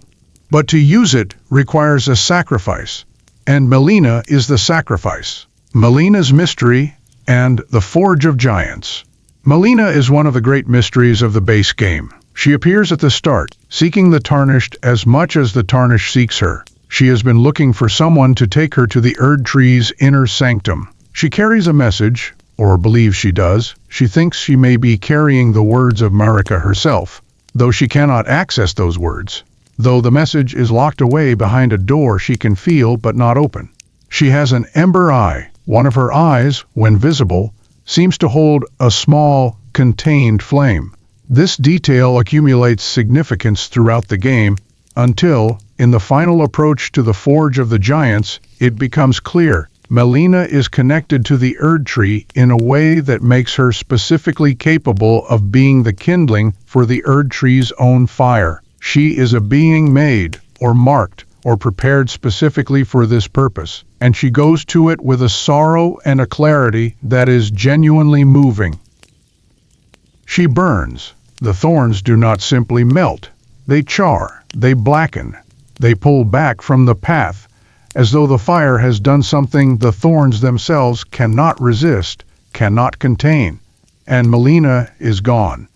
But to use it requires a sacrifice, and Melina is the sacrifice. Melina's mystery and the Forge of Giants. Melina is one of the great mysteries of the base game. She appears at the start, seeking the Tarnished as much as the Tarnished seeks her. She has been looking for someone to take her to the Erdtree's inner sanctum. She carries a message, or believes she does. She thinks she may be carrying the words of Marika herself, though she cannot access those words. though the message is locked away behind a door she can feel but not open. She has an ember eye. One of her eyes, when visible, seems to hold a small, contained flame. This detail accumulates significance throughout the game until, in the final approach to the Forge of the Giants, it becomes clear Melina is connected to the Erdtree in a way that makes her specifically capable of being the kindling for the Erdtree's own fire. She is a being made, or marked, or prepared specifically for this purpose, and she goes to it with a sorrow and a clarity that is genuinely moving. She burns. The thorns do not simply melt. They char, they blacken, they pull back from the path, as though the fire has done something the thorns themselves cannot resist, cannot contain, and Melina is gone.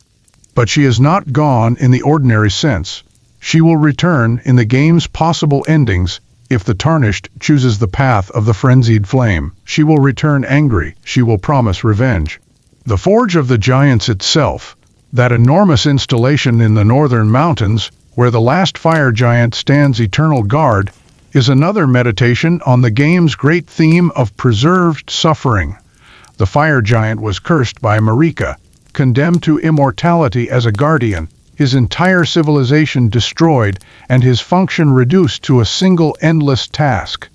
But she is not gone in the ordinary sense. She will return in the game's possible endings. If the Tarnished chooses the path of the frenzied flame, she will return angry, she will promise revenge. The Forge of the Giants itself, that enormous installation in the northern mountains, where the last fire giant stands eternal guard, is another meditation on the game's great theme of preserved suffering. The fire giant was cursed by Marika, condemned to immortality as a guardian, his entire civilization destroyed, and his function reduced to a single endless task.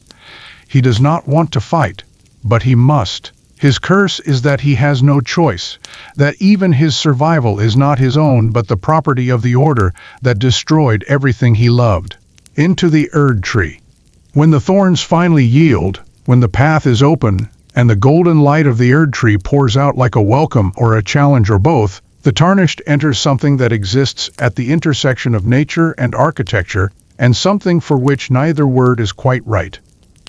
He does not want to fight, but he must. His curse is that he has no choice, that even his survival is not his own but the property of the order that destroyed everything he loved. Into the Erdtree. When the thorns finally yield, when the path is open, and the golden light of the Erdtree pours out like a welcome or a challenge or both, the Tarnished enters something that exists at the intersection of nature and architecture, and something for which neither word is quite right.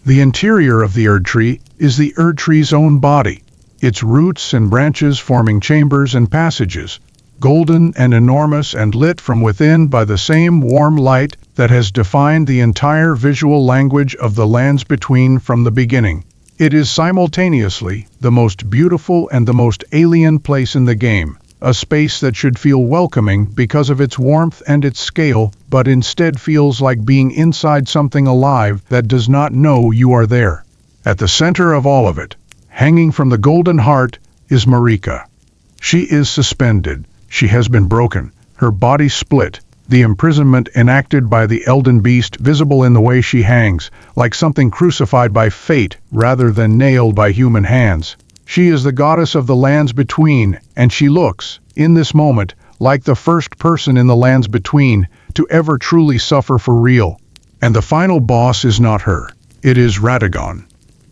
The interior of the Erdtree is the Erdtree's own body, its roots and branches forming chambers and passages, golden and enormous and lit from within by the same warm light that has defined the entire visual language of the lands between from the beginning. It is simultaneously the most beautiful and the most alien place in the game, a space that should feel welcoming because of its warmth and its scale, but instead feels like being inside something alive that does not know you are there. At the center of all of it, hanging from the golden heart, is Marika. She is suspended. She has been broken, her body split, the imprisonment enacted by the Elden Beast visible in the way she hangs, like something crucified by fate rather than nailed by human hands. She is the goddess of the lands between, and she looks, in this moment, like the first person in the lands between to ever truly suffer for real. And the final boss is not her. It is Radagon.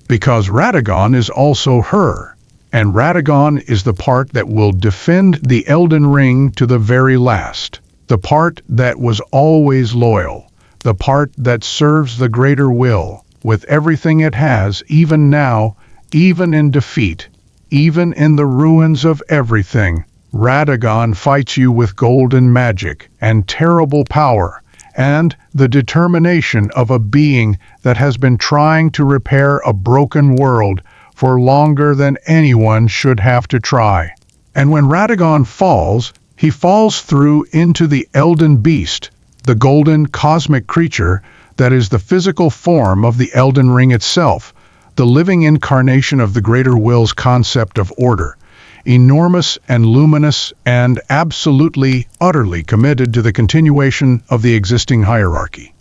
Because Radagon is also her. And Radagon is the part that will defend the Elden Ring to the very last. The part that was always loyal. The part that serves the greater will, with everything it has, even now, even in defeat, even in the ruins of everything. Radagon fights you with golden magic and terrible power, and the determination of a being that has been trying to repair a broken world for longer than anyone should have to try. And when Radagon falls, he falls through into the Elden Beast, the golden cosmic creature that is the physical form of the Elden Ring itself, the living incarnation of the greater will's concept of order, enormous and luminous and absolutely, utterly committed to the continuation of the existing hierarchy.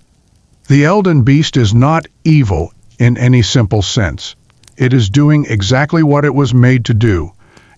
The Elden Beast is not evil in any simple sense. It is doing exactly what it was made to do.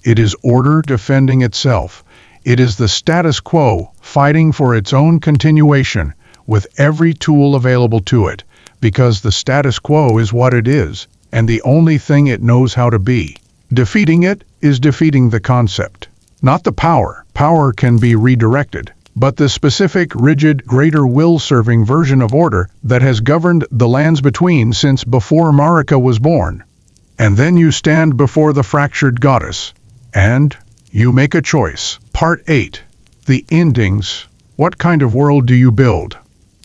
It is order defending itself. It is the status quo fighting for its own continuation with every tool available to it, because the status quo is what it is, and the only thing it knows how to be. Defeating it is defeating the concept. Not the power. Power can be redirected, but the specific, rigid, greater will-serving version of order that has governed the lands between since before Marika was born. And then you stand before the fractured goddess, and you make a choice. Part 8. The Endings. What kind of world do you build?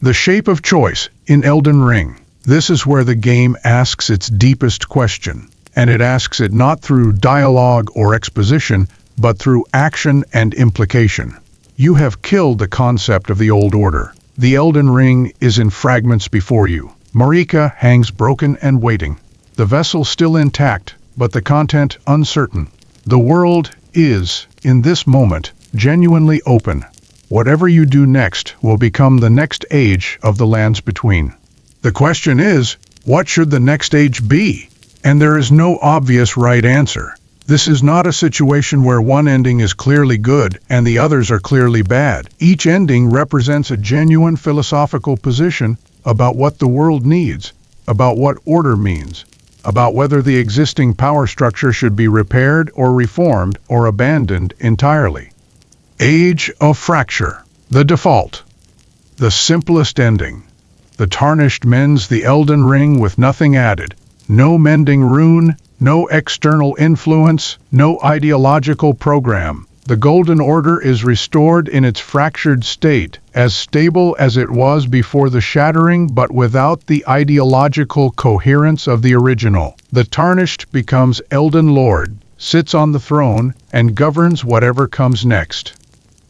The shape of choice in Elden Ring. This is where the game asks its deepest question, and it asks it not through dialogue or exposition, but through action and implication. You have killed the concept of the old order. The Elden Ring is in fragments before you. Marika hangs broken and waiting. The vessel still intact, but the content uncertain. The world is, in this moment, genuinely open. Whatever you do next will become the next age of the lands between. The question is, what should the next age be? And there is no obvious right answer. This is not a situation where one ending is clearly good and the others are clearly bad. Each ending represents a genuine philosophical position about what the world needs, about what order means, about whether the existing power structure should be repaired or reformed or abandoned entirely. Age of Fracture. The default. The simplest ending. The Tarnished mends the Elden Ring with nothing added. No mending rune, no external influence, no ideological program. The Golden Order is restored in its fractured state, as stable as it was before the Shattering but without the ideological coherence of the original. The Tarnished becomes Elden Lord, sits on the throne, and governs whatever comes next.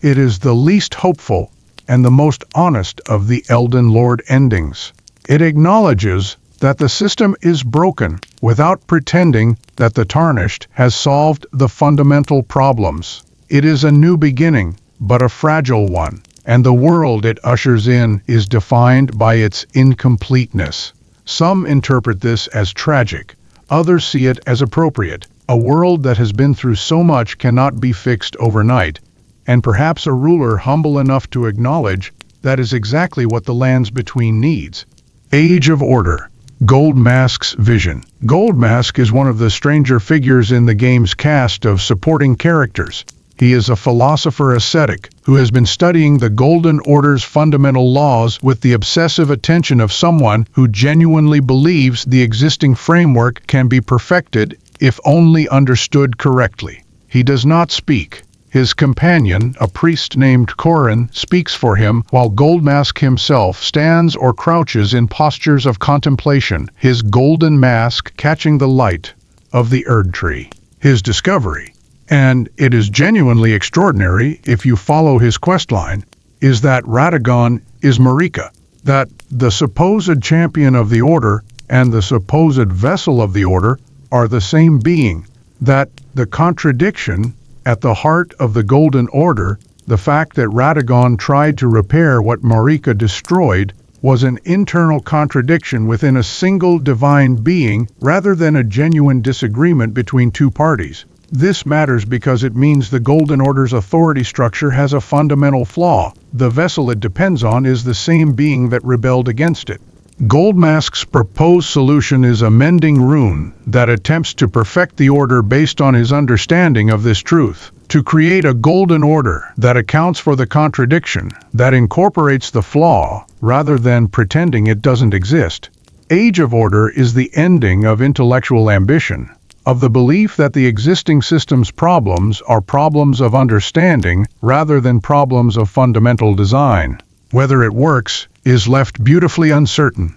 It is the least hopeful and the most honest of the Elden Lord endings. It acknowledges that the system is broken without pretending that the Tarnished has solved the fundamental problems. It is a new beginning, but a fragile one, and the world it ushers in is defined by its incompleteness. Some interpret this as tragic, others see it as appropriate. A world that has been through so much cannot be fixed overnight, and perhaps a ruler humble enough to acknowledge that is exactly what the lands between needs. Age of Order. Gold Mask's vision. Gold Mask is one of the stranger figures in the game's cast of supporting characters. He is a philosopher ascetic who has been studying the Golden Order's fundamental laws with the obsessive attention of someone who genuinely believes the existing framework can be perfected if only understood correctly. He does not speak. His companion, a priest named Corin, speaks for him, while Goldmask himself stands or crouches in postures of contemplation, his golden mask catching the light of the Erdtree. His discovery, and it is genuinely extraordinary if you follow his questline, is that Radagon is Marika, that the supposed champion of the Order and the supposed vessel of the Order are the same being, that the contradiction at the heart of the Golden Order, the fact that Radagon tried to repair what Marika destroyed, was an internal contradiction within a single divine being rather than a genuine disagreement between two parties. This matters because it means the Golden Order's authority structure has a fundamental flaw. The vessel it depends on is the same being that rebelled against it. Goldmask's proposed solution is a mending rune that attempts to perfect the order based on his understanding of this truth, to create a golden order that accounts for the contradiction, that incorporates the flaw rather than pretending it doesn't exist. Age of Order is the ending of intellectual ambition, of the belief that the existing system's problems are problems of understanding rather than problems of fundamental design. Whether it works is left beautifully uncertain.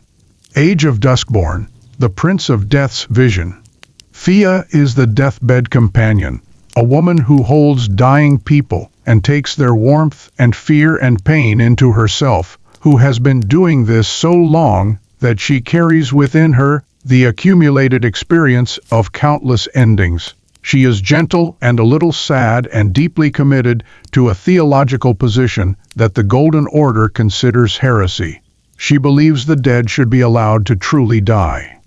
Age of Duskborn, the Prince of Death's vision. Fia is the deathbed companion, a woman who holds dying people and takes their warmth and fear and pain into herself, who has been doing this so long that she carries within her the accumulated experience of countless endings. She is gentle and a little sad and deeply committed to a theological position that the Golden Order considers heresy. She believes the dead should be allowed to truly die.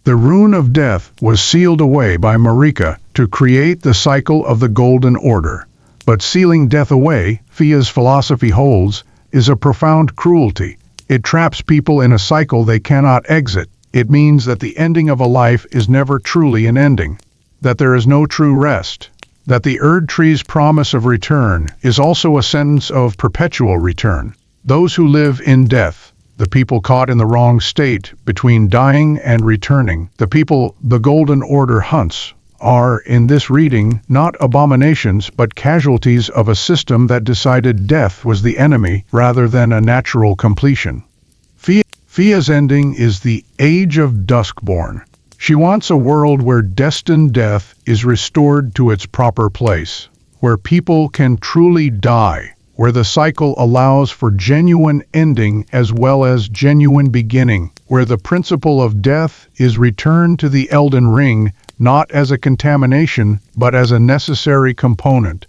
The rune of death was sealed away by Marika to create the cycle of the Golden Order. But sealing death away, Fia's philosophy holds, is a profound cruelty. It traps people in a cycle they cannot exit. It means that the ending of a life is never truly an ending, that there is no true rest, that the Erdtree's promise of return is also a sentence of perpetual return. Those who live in death, the people caught in the wrong state between dying and returning, the people the Golden Order hunts, are, in this reading, not abominations but casualties of a system that decided death was the enemy rather than a natural completion. Fia's ending is the Age of Duskborn. She wants a world where destined death is restored to its proper place, where people can truly die, where the cycle allows for genuine ending as well as genuine beginning, where the principle of death is returned to the Elden Ring not as a contamination but as a necessary component.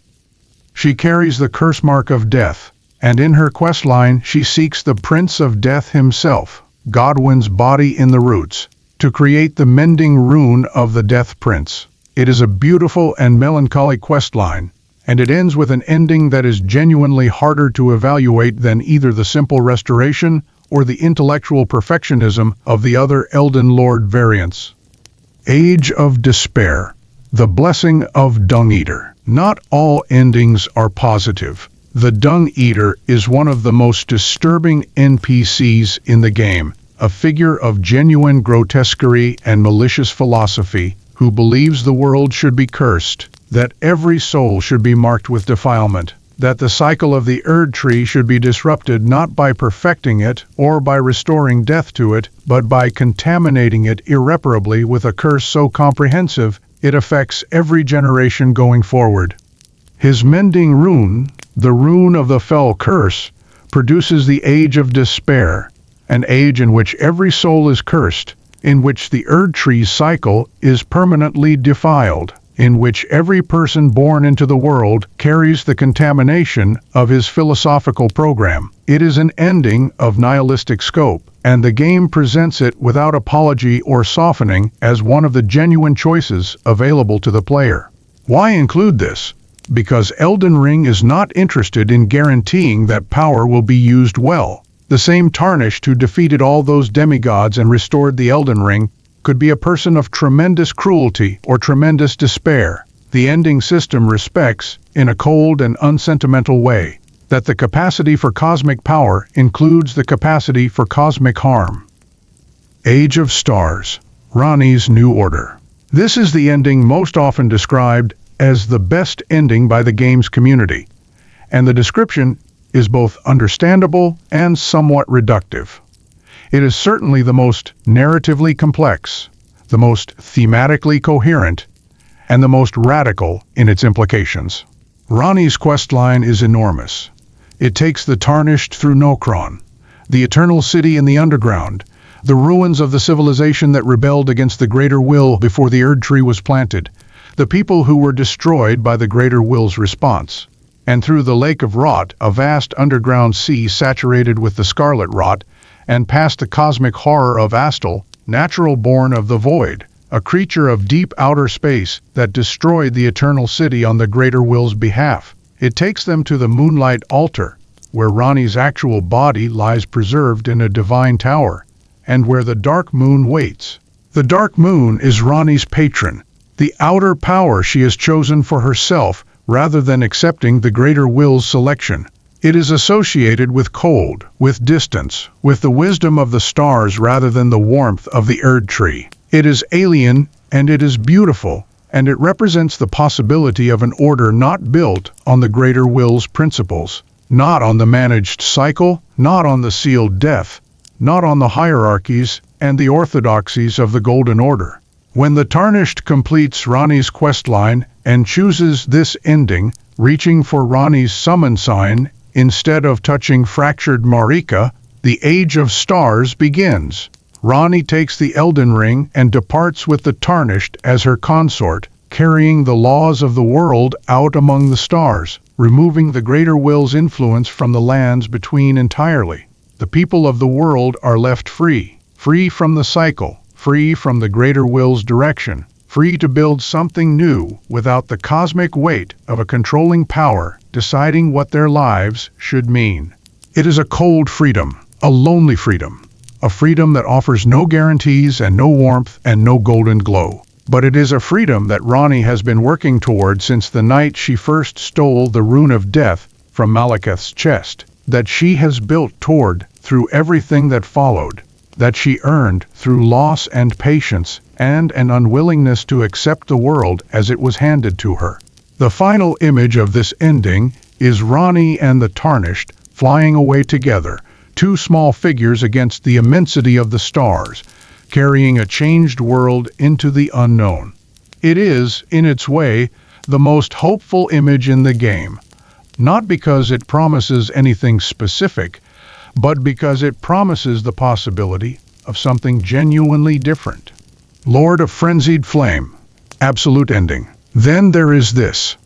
She carries the curse mark of death, and in her questline she seeks the Prince of Death himself, Godwyn's body in the roots, to create the mending rune of the Death Prince. It is a beautiful and melancholy questline, and it ends with an ending that is genuinely harder to evaluate than either the simple restoration or the intellectual perfectionism of the other Elden Lord variants. Age of Despair, the blessing of Dung Eater. Not all endings are positive. The Dung Eater is one of the most disturbing NPCs in the game, a figure of genuine grotesquerie and malicious philosophy who believes the world should be cursed, that every soul should be marked with defilement, that the cycle of the Erdtree should be disrupted not by perfecting it or by restoring death to it, but by contaminating it irreparably with a curse so comprehensive it affects every generation going forward. His mending rune, the rune of the fell curse, produces the Age of Despair, an age in which every soul is cursed, in which the Erdtree cycle is permanently defiled, in which every person born into the world carries the contamination of his philosophical program. It is an ending of nihilistic scope, and the game presents it without apology or softening as one of the genuine choices available to the player. Why include this? Because Elden Ring is not interested in guaranteeing that power will be used well. The same Tarnished who defeated all those demigods and restored the Elden Ring could be a person of tremendous cruelty or tremendous despair. The ending system respects, in a cold and unsentimental way, that the capacity for cosmic power includes the capacity for cosmic harm. Age of Stars, Ranni's New Order. This is the ending most often described as the best ending by the game's community, and the description is both understandable and somewhat reductive. It is certainly the most narratively complex, the most thematically coherent, and the most radical in its implications. Ranni's questline is enormous. It takes the Tarnished through Nokron, the Eternal City in the Underground, the ruins of the civilization that rebelled against the Greater Will before the Erdtree was planted, the people who were destroyed by the Greater Will's response, and through the Lake of Rot, a vast underground sea saturated with the Scarlet Rot, and past the cosmic horror of Astal, natural born of the Void, a creature of deep outer space that destroyed the Eternal City on the Greater Will's behalf. It takes them to the Moonlight Altar, where Ranni's actual body lies preserved in a divine tower, and where the Dark Moon waits. The Dark Moon is Ranni's patron, the outer power she has chosen for herself rather than accepting the Greater Will's selection. It is associated with cold, with distance, with the wisdom of the stars rather than the warmth of the Erdtree. It is alien, and it is beautiful, and it represents the possibility of an order not built on the Greater Will's principles, not on the managed cycle, not on the sealed death, not on the hierarchies and the orthodoxies of the Golden Order. When the Tarnished completes Ranni's questline and chooses this ending, reaching for Ranni's summon sign instead of touching fractured Marika, the Age of Stars begins. Ranni takes the Elden Ring and departs with the Tarnished as her consort, carrying the laws of the world out among the stars, removing the Greater Will's influence from the lands between entirely. The people of the world are left free, free from the cycle, free from the Greater Will's direction, free to build something new without the cosmic weight of a controlling power deciding what their lives should mean. It is a cold freedom, a lonely freedom, a freedom that offers no guarantees and no warmth and no golden glow. But it is a freedom that Ranni has been working toward since the night she first stole the Rune of Death from Malekith's chest, that she has built toward through everything that followed, that she earned through loss and patience and an unwillingness to accept the world as it was handed to her. The final image of this ending is Ranni and the Tarnished flying away together, two small figures against the immensity of the stars, carrying a changed world into the unknown. It is, in its way, the most hopeful image in the game, not because it promises anything specific, but because it promises the possibility of something genuinely different. Lord of Frenzied Flame, absolute ending. Then there is this.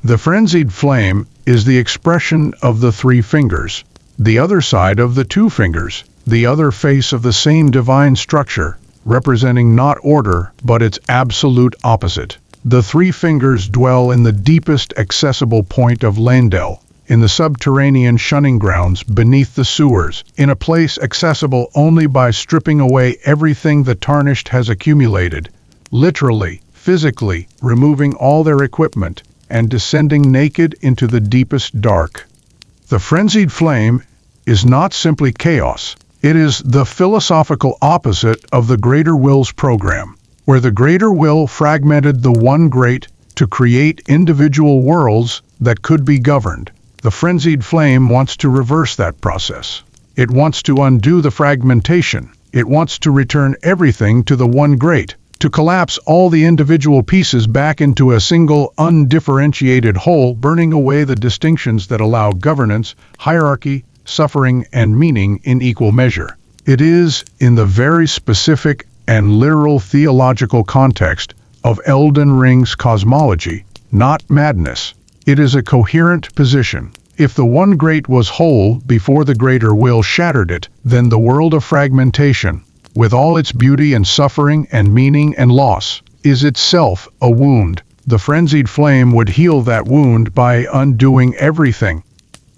The frenzied flame is the expression of the three fingers, the other side of the two fingers, the other face of the same divine structure, representing not order, but its absolute opposite. The three fingers dwell in the deepest accessible point of Leyndell, in the subterranean shunning grounds beneath the sewers, in a place accessible only by stripping away everything the Tarnished has accumulated, literally, physically, removing all their equipment, and descending naked into the deepest dark. The frenzied flame is not simply chaos. It is the philosophical opposite of the Greater Will's program, where the Greater Will fragmented the One Great to create individual worlds that could be governed. The frenzied flame wants to reverse that process. It wants to undo the fragmentation. It wants to return everything to the One Great, to collapse all the individual pieces back into a single, undifferentiated whole, burning away the distinctions that allow governance, hierarchy, suffering, and meaning in equal measure. It is, in the very specific and literal theological context of Elden Ring's cosmology, not madness. It is a coherent position. If the One Great was whole before the Greater Will shattered it, then the world of fragmentation, with all its beauty and suffering and meaning and loss, is itself a wound. The frenzied flame would heal that wound by undoing everything.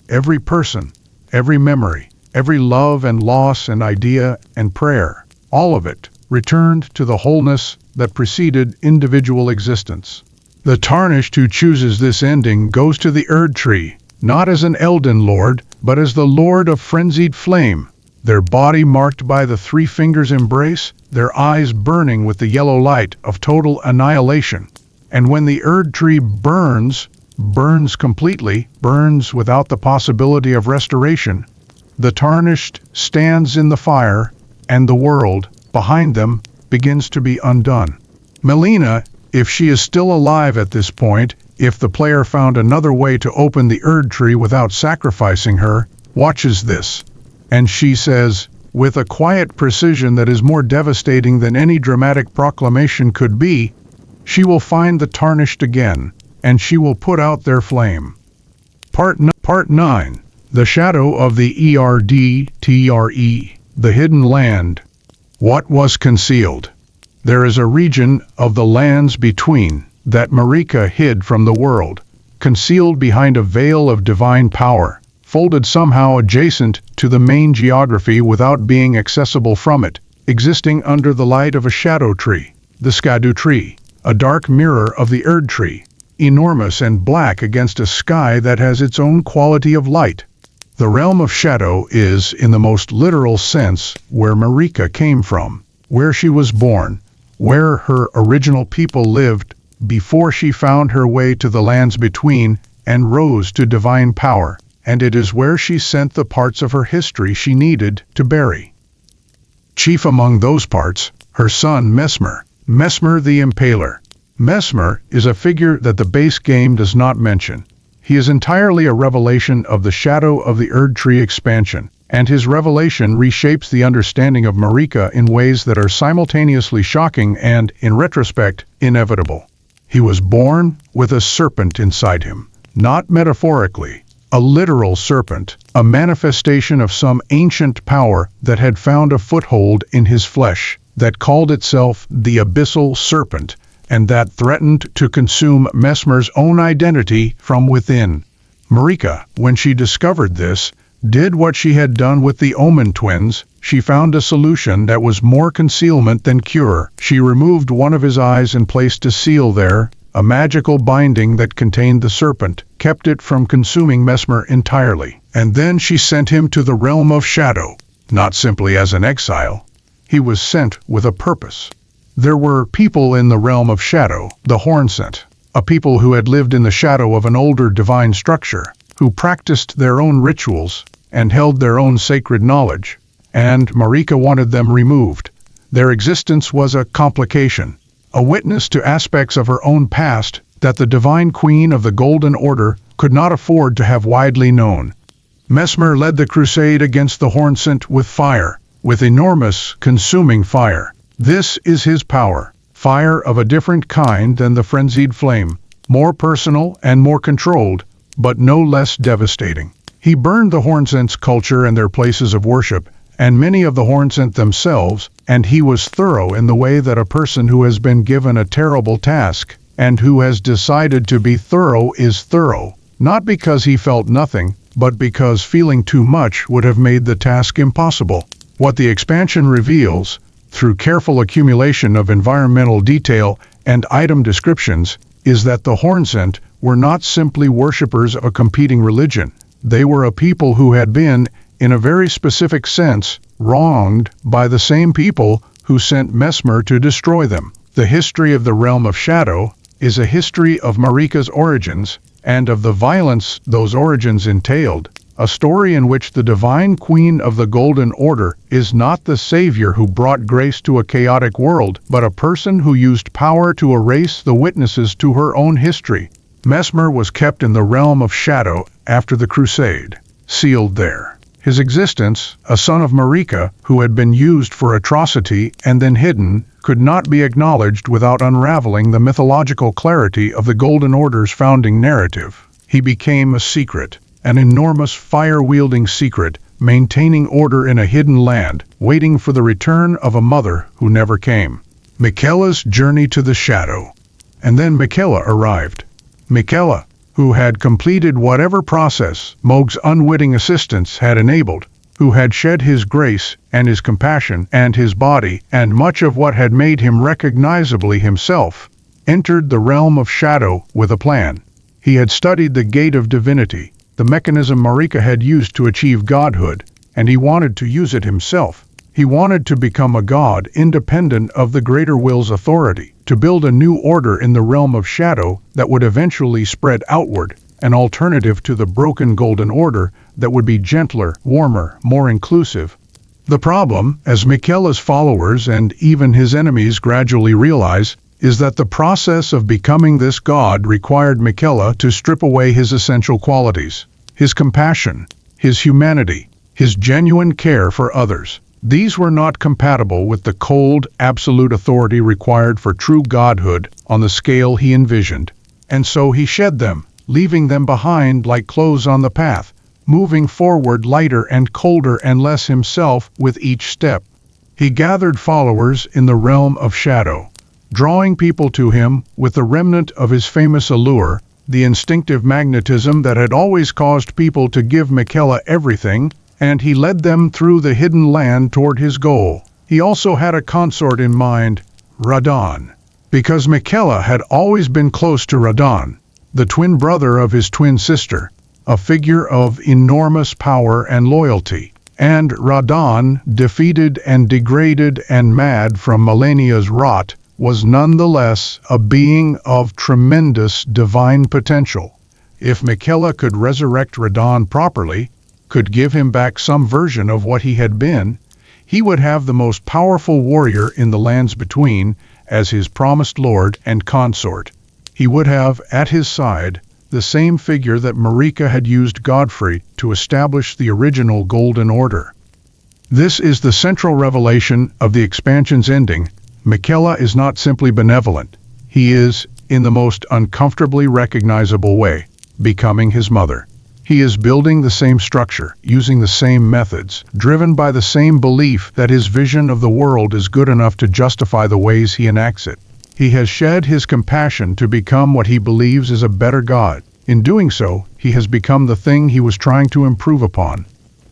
Every person, every memory, every love and loss and idea and prayer, all of it, returned to the wholeness that preceded individual existence. The Tarnished who chooses this ending goes to the Erdtree, not as an Elden Lord, but as the Lord of Frenzied Flame, their body marked by the three fingers embrace, their eyes burning with the yellow light of total annihilation. And when the Erdtree burns completely, burns without the possibility of restoration, the Tarnished stands in the fire, and the world, behind them, begins to be undone. Melina, if she is still alive at this point, if the player found another way to open the Erdtree without sacrificing her, watches this. And she says, with a quiet precision that is more devastating than any dramatic proclamation could be, she will find the Tarnished again, and she will put out their flame. Part 9. The Shadow of the Erdtree, the Hidden Land. What was concealed? There is a region of the lands between that Marika hid from the world, concealed behind a veil of divine power, folded somehow adjacent to the main geography without being accessible from it, existing under the light of a shadow tree, the Skadu tree, a dark mirror of the Erdtree, enormous and black against a sky that has its own quality of light. The realm of shadow is, in the most literal sense, where Marika came from, where she was born, where her original people lived before she found her way to the lands between and rose to divine power, and it is where she sent the parts of her history she needed to bury. Chief among those parts, her son Messmer the Impaler. Messmer is a figure that the base game does not mention. He is entirely a revelation of the Shadow of the Erdtree expansion, and his revelation reshapes the understanding of Marika in ways that are simultaneously shocking and, in retrospect, inevitable. He was born with a serpent inside him, not metaphorically, a literal serpent, a manifestation of some ancient power that had found a foothold in his flesh, that called itself the Abyssal Serpent, and that threatened to consume Messmer's own identity from within. Marika, when she discovered this, did what she had done with the Omen twins. She found a solution that was more concealment than cure. She removed one of his eyes and placed a seal there, a magical binding that contained the serpent, kept it from consuming Messmer entirely. And then she sent him to the realm of shadow, not simply as an exile. He was sent with a purpose. There were people in the realm of shadow, the Hornsent, a people who had lived in the shadow of an older divine structure, who practiced their own rituals and held their own sacred knowledge, and Marika wanted them removed. Their existence was a complication, a witness to aspects of her own past that the divine queen of the Golden Order could not afford to have widely known. Mesmer led the crusade against the Hornsent with fire, with enormous, consuming fire. This is his power, fire of a different kind than the frenzied flame, more personal and more controlled, but no less devastating. He burned the Hornsent's culture and their places of worship, and many of the Hornsent themselves, and he was thorough in the way that a person who has been given a terrible task, and who has decided to be thorough is thorough, not because he felt nothing, but because feeling too much would have made the task impossible. What the expansion reveals, through careful accumulation of environmental detail and item descriptions, is that the Hornsent were not simply worshippers of a competing religion. They were a people who had been, in a very specific sense, wronged by the same people who sent Mesmer to destroy them. The history of the Realm of Shadow is a history of Marika's origins, and of the violence those origins entailed, a story in which the divine Queen of the Golden Order is not the savior who brought grace to a chaotic world, but a person who used power to erase the witnesses to her own history. Mesmer was kept in the Realm of Shadow after the Crusade, sealed there. His existence, a son of Marika, who had been used for atrocity and then hidden, could not be acknowledged without unraveling the mythological clarity of the Golden Order's founding narrative. He became a secret, an enormous fire-wielding secret, maintaining order in a hidden land, waiting for the return of a mother who never came. Miquella's journey to the shadow. And then Miquella arrived. Miquella, who had completed whatever process Mohg's unwitting assistance had enabled, who had shed his grace and his compassion and his body and much of what had made him recognizably himself, entered the realm of shadow with a plan. He had studied the gate of divinity, the mechanism Marika had used to achieve godhood, and he wanted to use it himself. He wanted to become a god independent of the greater will's authority, to build a new order in the realm of shadow that would eventually spread outward, an alternative to the broken Golden Order that would be gentler, warmer, more inclusive. The problem, as Miquella's followers and even his enemies gradually realize, is that the process of becoming this god required Miquella to strip away his essential qualities, his compassion, his humanity, his genuine care for others. These were not compatible with the cold, absolute authority required for true godhood on the scale he envisioned. And so he shed them, leaving them behind like clothes on the path, moving forward lighter and colder and less himself with each step. He gathered followers in the realm of shadow, drawing people to him with the remnant of his famous allure, the instinctive magnetism that had always caused people to give Miquella everything, and he led them through the hidden land toward his goal. He also had a consort in mind, Radahn, because Miquella had always been close to Radahn, the twin brother of his twin sister, a figure of enormous power and loyalty. And Radahn, defeated and degraded and mad from millennia's rot, was nonetheless a being of tremendous divine potential. If Miquella could resurrect Radahn properly, could give him back some version of what he had been, he would have the most powerful warrior in the lands between as his promised lord and consort. He would have, at his side, the same figure that Marika had used Godfrey to establish the original Golden Order. This is the central revelation of the expansion's ending. Miquella is not simply benevolent. He is, in the most uncomfortably recognizable way, becoming his mother. He is building the same structure, using the same methods, driven by the same belief that his vision of the world is good enough to justify the ways he enacts it. He has shed his compassion to become what he believes is a better God. In doing so, he has become the thing he was trying to improve upon.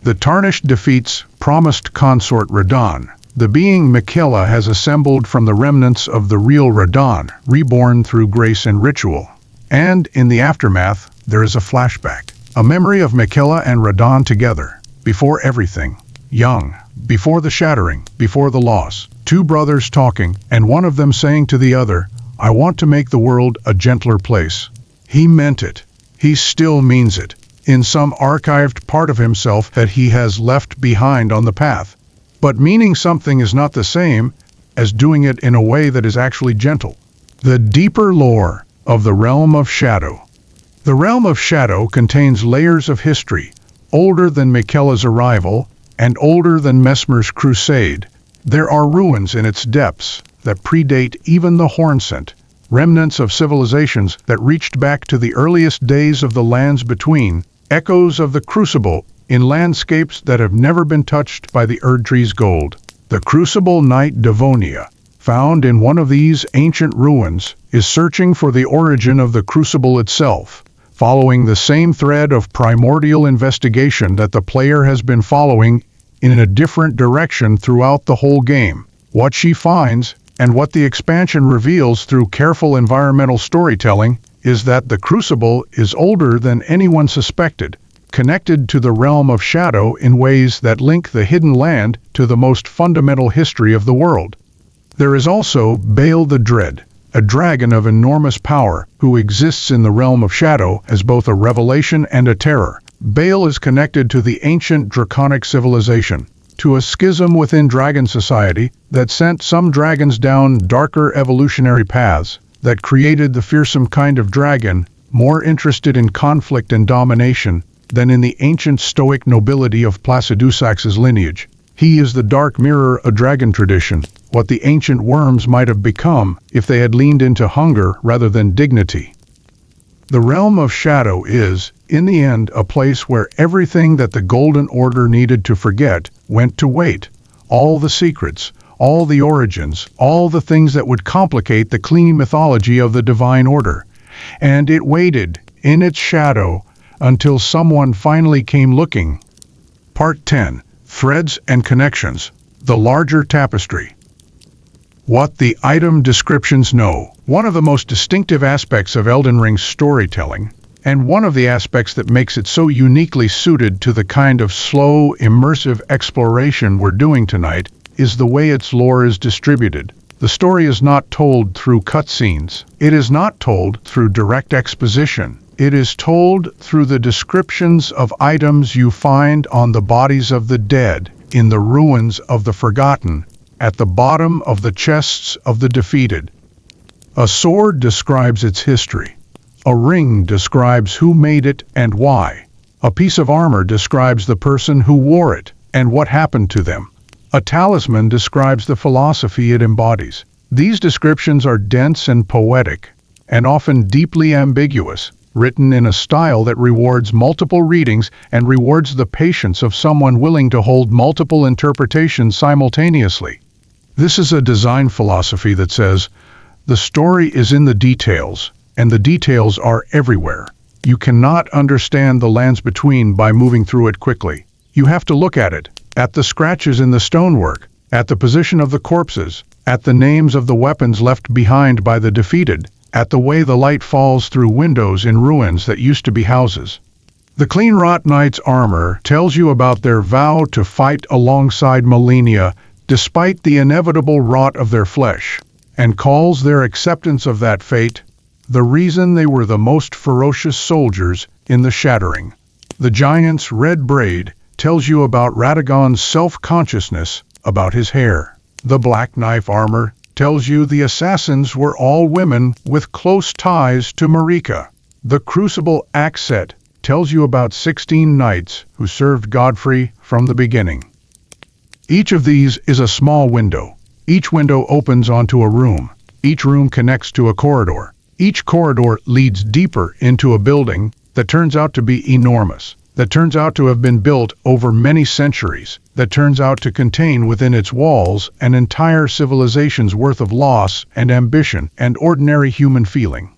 The Tarnished defeats promised consort Radahn. The being Miquella has assembled from the remnants of the real Radahn, reborn through grace and ritual. And, in the aftermath, there is a flashback. A memory of Miquella and Radahn together, before everything, young, before the shattering, before the loss, two brothers talking, and one of them saying to the other, "I want to make the world a gentler place." He meant it. He still means it, in some archived part of himself that he has left behind on the path. But meaning something is not the same as doing it in a way that is actually gentle. The deeper lore of the realm of shadow. The realm of shadow contains layers of history, older than Miquella's arrival, and older than Messmer's crusade. There are ruins in its depths that predate even the Hornsent, remnants of civilizations that reached back to the earliest days of the lands between, echoes of the Crucible in landscapes that have never been touched by the Erdtree's gold. The Crucible Knight Devonia, found in one of these ancient ruins, is searching for the origin of the Crucible itself, following the same thread of primordial investigation that the player has been following in a different direction throughout the whole game. What she finds, and what the expansion reveals through careful environmental storytelling, is that the Crucible is older than anyone suspected, connected to the realm of shadow in ways that link the hidden land to the most fundamental history of the world. There is also Baal the Dread, a dragon of enormous power who exists in the realm of shadow as both a revelation and a terror. Baal is connected to the ancient draconic civilization, to a schism within dragon society that sent some dragons down darker evolutionary paths, that created the fearsome kind of dragon more interested in conflict and domination than in the ancient stoic nobility of Placidusax's lineage. He is the dark mirror of dragon tradition, what the ancient worms might have become if they had leaned into hunger rather than dignity. The realm of shadow is, in the end, a place where everything that the Golden Order needed to forget went to wait. All the secrets, all the origins, all the things that would complicate the clean mythology of the Divine Order. And it waited, in its shadow, until someone finally came looking. Part 10. Threads and Connections. The Larger Tapestry. What the item descriptions know. One of the most distinctive aspects of Elden Ring's storytelling, and one of the aspects that makes it so uniquely suited to the kind of slow, immersive exploration we're doing tonight, is the way its lore is distributed. The story is not told through cutscenes. It is not told through direct exposition. It is told through the descriptions of items you find on the bodies of the dead, in the ruins of the forgotten, at the bottom of the chests of the defeated. A sword describes its history. A ring describes who made it and why. A piece of armor describes the person who wore it and what happened to them. A talisman describes the philosophy it embodies. These descriptions are dense and poetic, and often deeply ambiguous, written in a style that rewards multiple readings and rewards the patience of someone willing to hold multiple interpretations simultaneously. This is a design philosophy that says, the story is in the details, and the details are everywhere. You cannot understand the lands between by moving through it quickly. You have to look at it, at the scratches in the stonework, at the position of the corpses, at the names of the weapons left behind by the defeated, at the way the light falls through windows in ruins that used to be houses. The Cleanrot Knight's armor tells you about their vow to fight alongside Malenia, despite the inevitable rot of their flesh, and calls their acceptance of that fate the reason they were the most ferocious soldiers in the Shattering. The giant's red braid tells you about Radagon's self-consciousness about his hair. The Black Knife armor tells you the assassins were all women with close ties to Marika. The Crucible axe set tells you about 16 knights who served Godfrey from the beginning. Each of these is a small window. Each window opens onto a room. Each room connects to a corridor. Each corridor leads deeper into a building that turns out to be enormous, that turns out to have been built over many centuries, that turns out to contain within its walls an entire civilization's worth of loss and ambition and ordinary human feeling.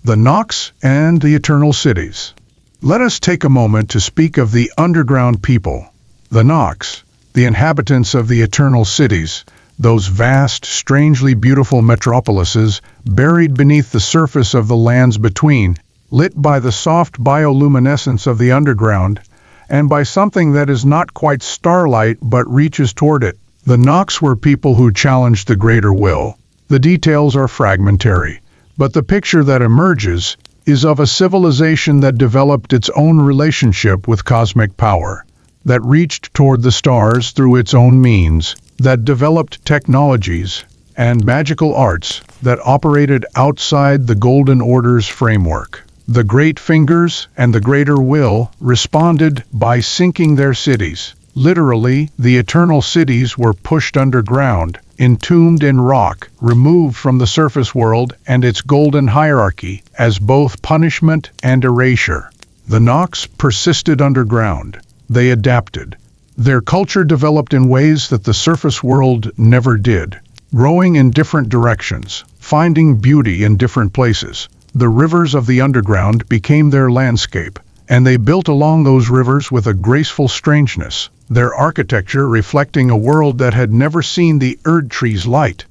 The Nox and the Eternal Cities. Let us take a moment to speak of the underground people. The Nox, the inhabitants of the Eternal Cities, those vast, strangely beautiful metropolises buried beneath the surface of the lands between, lit by the soft bioluminescence of the underground, and by something that is not quite starlight but reaches toward it. The Nox were people who challenged the greater will. The details are fragmentary, but the picture that emerges is of a civilization that developed its own relationship with cosmic power, that reached toward the stars through its own means, that developed technologies and magical arts that operated outside the Golden Order's framework. The Great Fingers and the Greater Will responded by sinking their cities. Literally, the eternal cities were pushed underground, entombed in rock, removed from the surface world and its golden hierarchy as both punishment and erasure. The Nox persisted underground. They adapted. Their culture developed in ways that the surface world never did, growing in different directions, finding beauty in different places. The rivers of the underground became their landscape, and they built along those rivers with a graceful strangeness, their architecture reflecting a world that had never seen the Erdtree's light.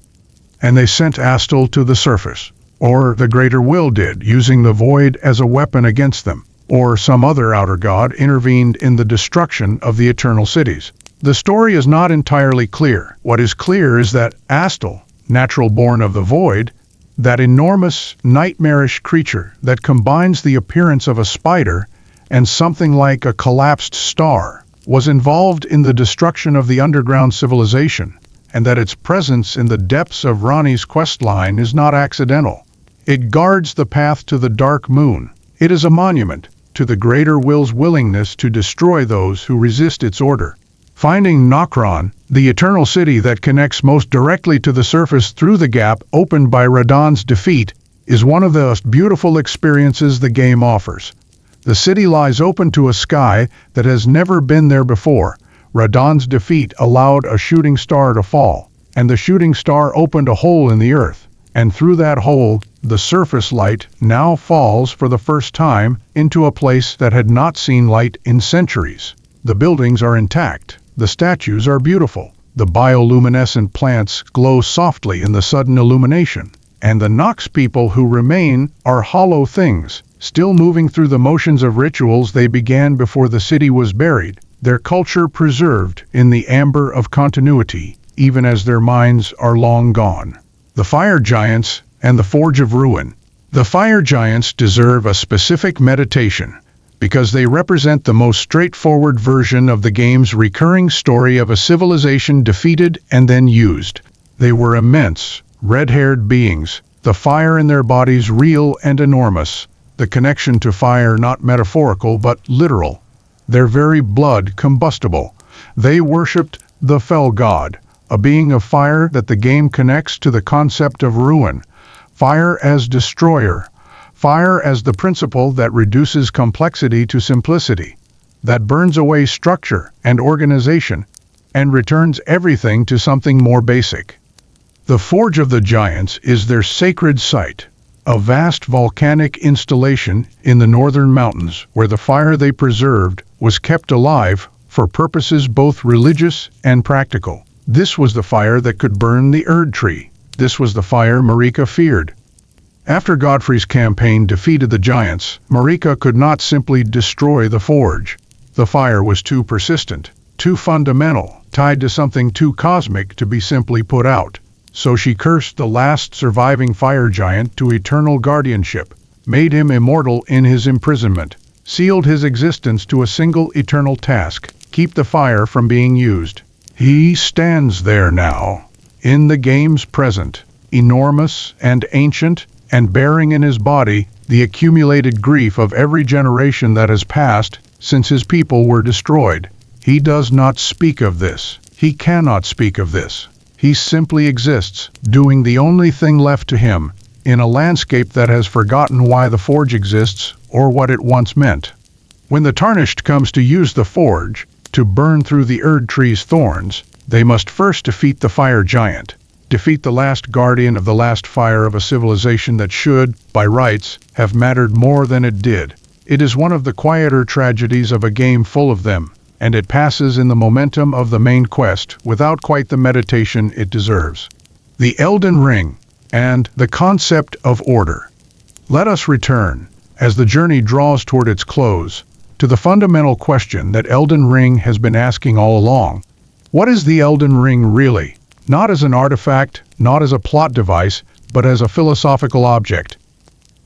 And they sent Astal to the surface, or the Greater Will did, using the Void as a weapon against them, or some other outer god intervened in the destruction of the eternal cities. The story is not entirely clear. What is clear is that Astal, natural born of the Void, that enormous, nightmarish creature that combines the appearance of a spider and something like a collapsed star, was involved in the destruction of the underground civilization, and that its presence in the depths of Ranni's questline is not accidental. It guards the path to the Dark Moon. It is a monument to the Greater Will's willingness to destroy those who resist its order. Finding Nokron, the eternal city that connects most directly to the surface through the gap opened by Radahn's defeat, is one of the most beautiful experiences the game offers. The city lies open to a sky that has never been there before. Radahn's defeat allowed a shooting star to fall, and the shooting star opened a hole in the earth, and through that hole, the surface light now falls for the first time into a place that had not seen light in centuries. The buildings are intact. The statues are beautiful. The bioluminescent plants glow softly in the sudden illumination, and the Nox people who remain are hollow things, still moving through the motions of rituals they began before the city was buried, their culture preserved in the amber of continuity, even as their minds are long gone. The Fire Giants and the Forge of Ruin. The Fire Giants deserve a specific meditation, because they represent the most straightforward version of the game's recurring story of a civilization defeated and then used. They were immense, red-haired beings, the fire in their bodies real and enormous, the connection to fire not metaphorical but literal, their very blood combustible. They worshipped the Fell God, a being of fire that the game connects to the concept of ruin, fire as destroyer, fire as the principle that reduces complexity to simplicity, that burns away structure and organization, and returns everything to something more basic. The Forge of the Giants is their sacred site, a vast volcanic installation in the northern mountains where the fire they preserved was kept alive for purposes both religious and practical. This was the fire that could burn the Erdtree. This was the fire Marika feared. After Godfrey's campaign defeated the giants, Marika could not simply destroy the forge. The fire was too persistent, too fundamental, tied to something too cosmic to be simply put out. So she cursed the last surviving fire giant to eternal guardianship, made him immortal in his imprisonment, sealed his existence to a single eternal task: keep the fire from being used. He stands there now, in the game's present, enormous and ancient, and bearing in his body the accumulated grief of every generation that has passed since his people were destroyed. He does not speak of this. He cannot speak of this. He simply exists, doing the only thing left to him, in a landscape that has forgotten why the forge exists or what it once meant. When the Tarnished comes to use the forge, to burn through the Erdtree's thorns, they must first defeat the fire giant. Defeat the last guardian of the last fire of a civilization that should, by rights, have mattered more than it did. It is one of the quieter tragedies of a game full of them, and it passes in the momentum of the main quest without quite the meditation it deserves. The Elden Ring, and the concept of order. Let us return, as the journey draws toward its close, to the fundamental question that Elden Ring has been asking all along. What is the Elden Ring really? Not as an artifact, not as a plot device, but as a philosophical object.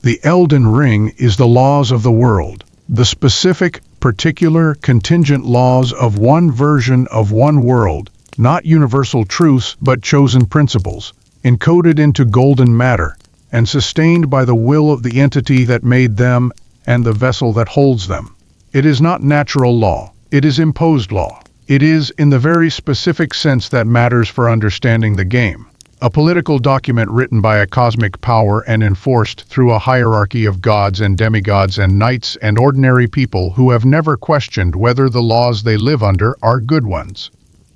The Elden Ring is the laws of the world, the specific, particular, contingent laws of one version of one world, not universal truths but chosen principles, encoded into golden matter, and sustained by the will of the entity that made them and the vessel that holds them. It is not natural law, it is imposed law. It is, in the very specific sense that matters for understanding the game, a political document written by a cosmic power and enforced through a hierarchy of gods and demigods and knights and ordinary people who have never questioned whether the laws they live under are good ones.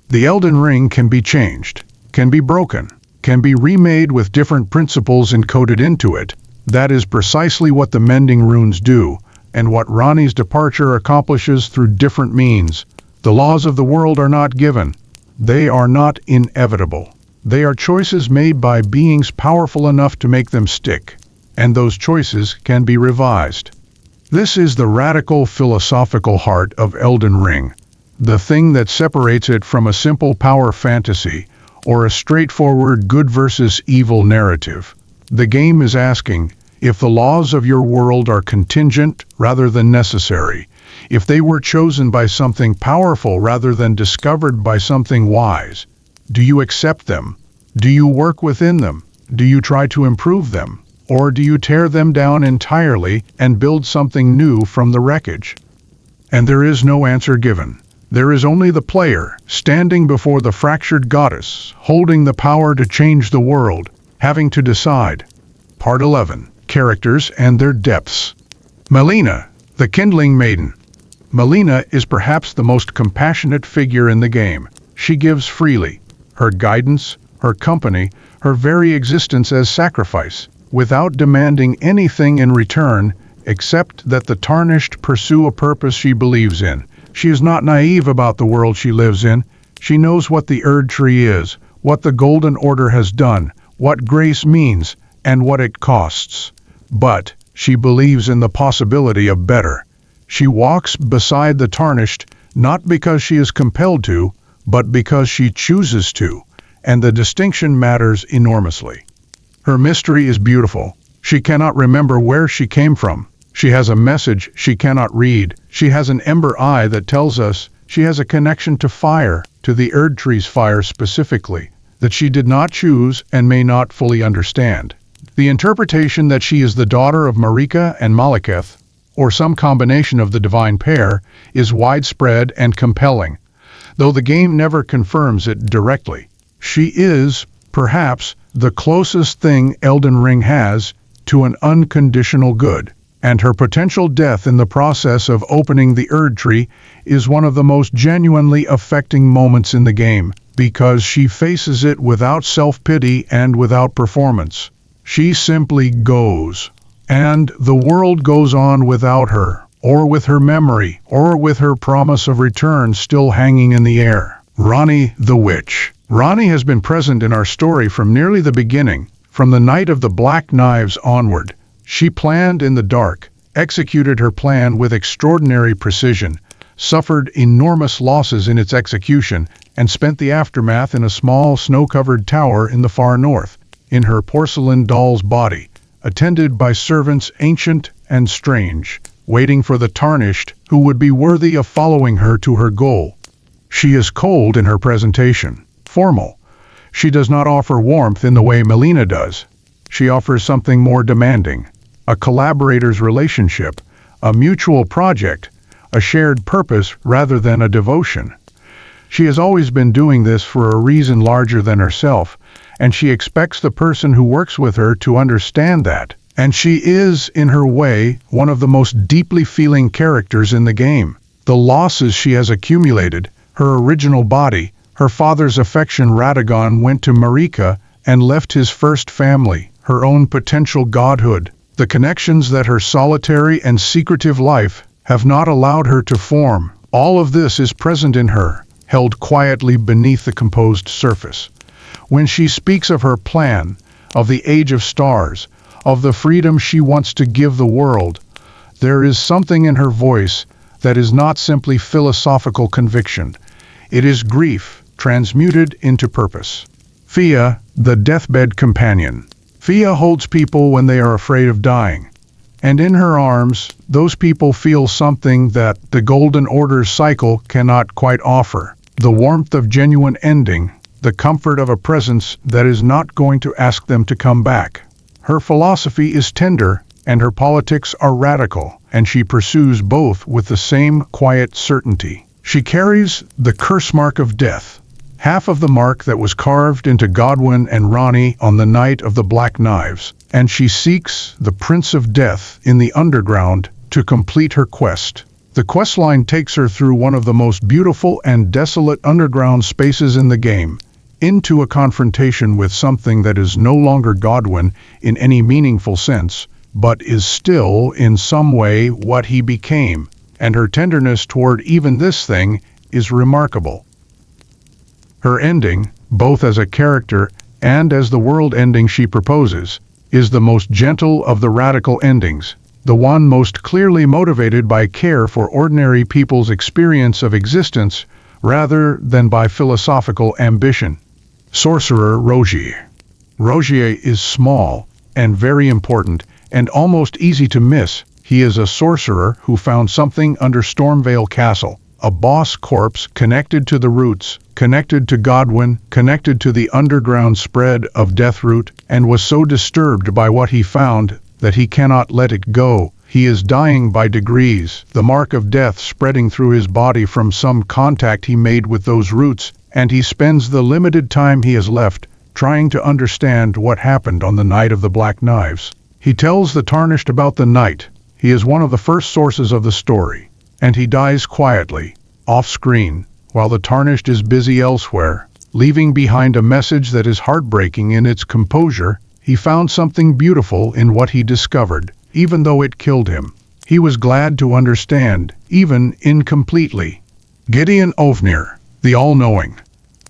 The Elden Ring can be changed, can be broken, can be remade with different principles encoded into it. That is precisely what the mending runes do, and what Ranni's departure accomplishes through different means. The laws of the world are not given. They are not inevitable. They are choices made by beings powerful enough to make them stick, and those choices can be revised. This is the radical philosophical heart of Elden Ring, the thing that separates it from a simple power fantasy or a straightforward good versus evil narrative. The game is asking, if the laws of your world are contingent rather than necessary, if they were chosen by something powerful rather than discovered by something wise, do you accept them? Do you work within them? Do you try to improve them? Or do you tear them down entirely and build something new from the wreckage? And there is no answer given. There is only the player, standing before the fractured goddess, holding the power to change the world, having to decide. Part 11. Characters and their depths. Melina, the Kindling Maiden. Melina is perhaps the most compassionate figure in the game. She gives freely. Her guidance, her company, her very existence as sacrifice, without demanding anything in return, except that the Tarnished pursue a purpose she believes in. She is not naive about the world she lives in. She knows what the Erdtree is, what the Golden Order has done, what grace means, and what it costs. But she believes in the possibility of better. She walks beside the Tarnished, not because she is compelled to, but because she chooses to, and the distinction matters enormously. Her mystery is beautiful. She cannot remember where she came from. She has a message she cannot read. She has an ember eye that tells us she has a connection to fire, to the Erdtree's fire specifically, that she did not choose and may not fully understand. The interpretation that she is the daughter of Marika and Malekith, or some combination of the divine pair, is widespread and compelling, though the game never confirms it directly. She is, perhaps, the closest thing Elden Ring has to an unconditional good, and her potential death in the process of opening the Erdtree is one of the most genuinely affecting moments in the game, because she faces it without self-pity and without performance. She simply goes, and the world goes on without her, or with her memory, or with her promise of return still hanging in the air. Ranni the Witch. Ranni has been present in our story from nearly the beginning, from the Night of the Black Knives onward. She planned in the dark, executed her plan with extraordinary precision, suffered enormous losses in its execution, and spent the aftermath in a small snow-covered tower in the far north, in her porcelain doll's body, attended by servants ancient and strange, waiting for the Tarnished who would be worthy of following her to her goal. She is cold in her presentation, formal. She does not offer warmth in the way Melina does. She offers something more demanding, a collaborator's relationship, a mutual project, a shared purpose rather than a devotion. She has always been doing this for a reason larger than herself, and she expects the person who works with her to understand that. And she is, in her way, one of the most deeply feeling characters in the game. The losses she has accumulated, her original body, her father's affection Radagon went to Marika and left his first family, her own potential godhood, the connections that her solitary and secretive life have not allowed her to form. All of this is present in her, held quietly beneath the composed surface. When she speaks of her plan, of the age of stars, of the freedom she wants to give the world, there is something in her voice that is not simply philosophical conviction. It is grief transmuted into purpose. Fia, the deathbed companion. Fia holds people when they are afraid of dying. And in her arms, those people feel something that the Golden Order's cycle cannot quite offer. The warmth of genuine ending, the comfort of a presence that is not going to ask them to come back. Her philosophy is tender, and her politics are radical, and she pursues both with the same quiet certainty. She carries the curse mark of death, half of the mark that was carved into Godwyn and Ranni on the night of the Black Knives, and she seeks the Prince of Death in the underground to complete her quest. The questline takes her through one of the most beautiful and desolate underground spaces in the game, into a confrontation with something that is no longer Godwyn in any meaningful sense, but is still in some way what he became, and her tenderness toward even this thing is remarkable. Her ending, both as a character and as the world ending she proposes, is the most gentle of the radical endings, the one most clearly motivated by care for ordinary people's experience of existence rather than by philosophical ambition. Sorcerer Rogier. Rogier is small and very important and almost easy to miss. He is a sorcerer who found something under Stormvale Castle, a boss corpse connected to the roots, connected to Godwyn, connected to the underground spread of Deathroot, and was so disturbed by what he found that he cannot let it go. He is dying by degrees, the mark of death spreading through his body from some contact he made with those roots, and he spends the limited time he has left trying to understand what happened on the night of the Black Knives. He tells the Tarnished about the night. He is one of the first sources of the story, and he dies quietly, off-screen, while the Tarnished is busy elsewhere, leaving behind a message that is heartbreaking in its composure. He found something beautiful in what he discovered, even though it killed him. He was glad to understand, even incompletely. Gideon Ovnir, the all-knowing.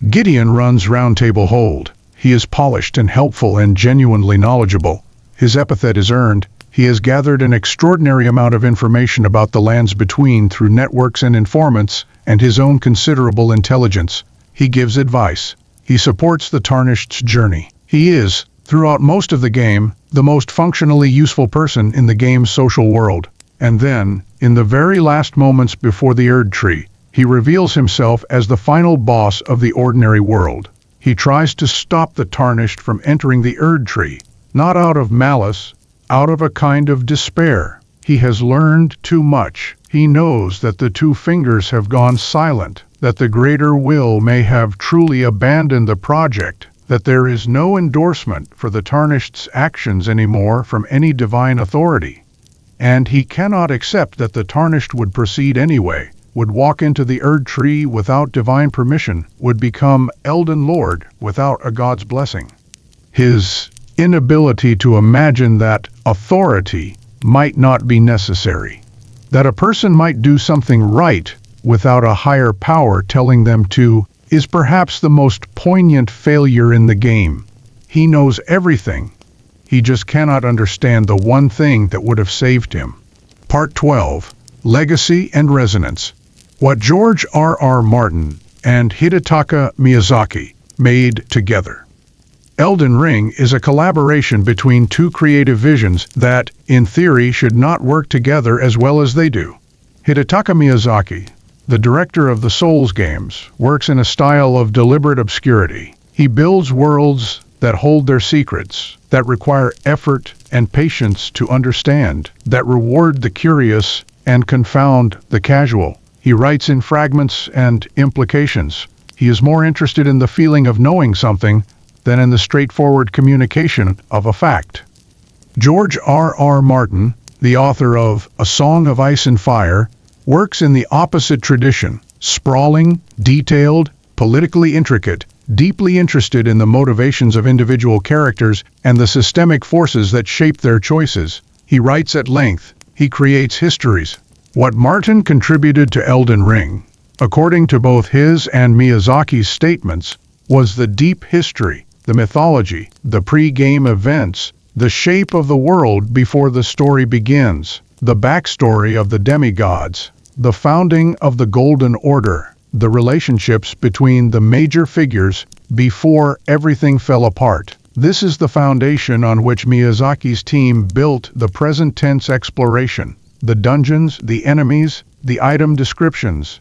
Gideon runs Roundtable Hold. He is polished and helpful and genuinely knowledgeable. His epithet is earned. He has gathered an extraordinary amount of information about the lands between through networks and informants, and his own considerable intelligence. He gives advice. He supports the Tarnished's journey. He is, throughout most of the game, the most functionally useful person in the game's social world. And then, in the very last moments before the Erdtree, he reveals himself as the final boss of the ordinary world. He tries to stop the Tarnished from entering the Erdtree, not out of malice, out of a kind of despair. He has learned too much. He knows that the Two Fingers have gone silent, that the Greater Will may have truly abandoned the project, that there is no endorsement for the Tarnished's actions anymore from any divine authority. And he cannot accept that the Tarnished would proceed anyway, would walk into the Erdtree without divine permission, would become Elden Lord without a god's blessing. His inability to imagine that authority might not be necessary, that a person might do something right without a higher power telling them to, is perhaps the most poignant failure in the game. He knows everything. He just cannot understand the one thing that would have saved him. Part 12. Legacy and Resonance. What George R.R. Martin and Hidetaka Miyazaki made together. Elden Ring is a collaboration between two creative visions that, in theory, should not work together as well as they do. Hidetaka Miyazaki, the director of the Souls games, works in a style of deliberate obscurity. He builds worlds that hold their secrets, that require effort and patience to understand, that reward the curious and confound the casual. He writes in fragments and implications. He is more interested in the feeling of knowing something than in the straightforward communication of a fact. George R.R. Martin, the author of A Song of Ice and Fire, works in the opposite tradition, sprawling, detailed, politically intricate, deeply interested in the motivations of individual characters and the systemic forces that shape their choices. He writes at length. He creates histories. What Martin contributed to Elden Ring, according to both his and Miyazaki's statements, was the deep history, the mythology, the pre-game events, the shape of the world before the story begins, the backstory of the Demigods, the founding of the Golden Order, the relationships between the major figures before everything fell apart. This is the foundation on which Miyazaki's team built the present-tense exploration, the dungeons, the enemies, the item descriptions.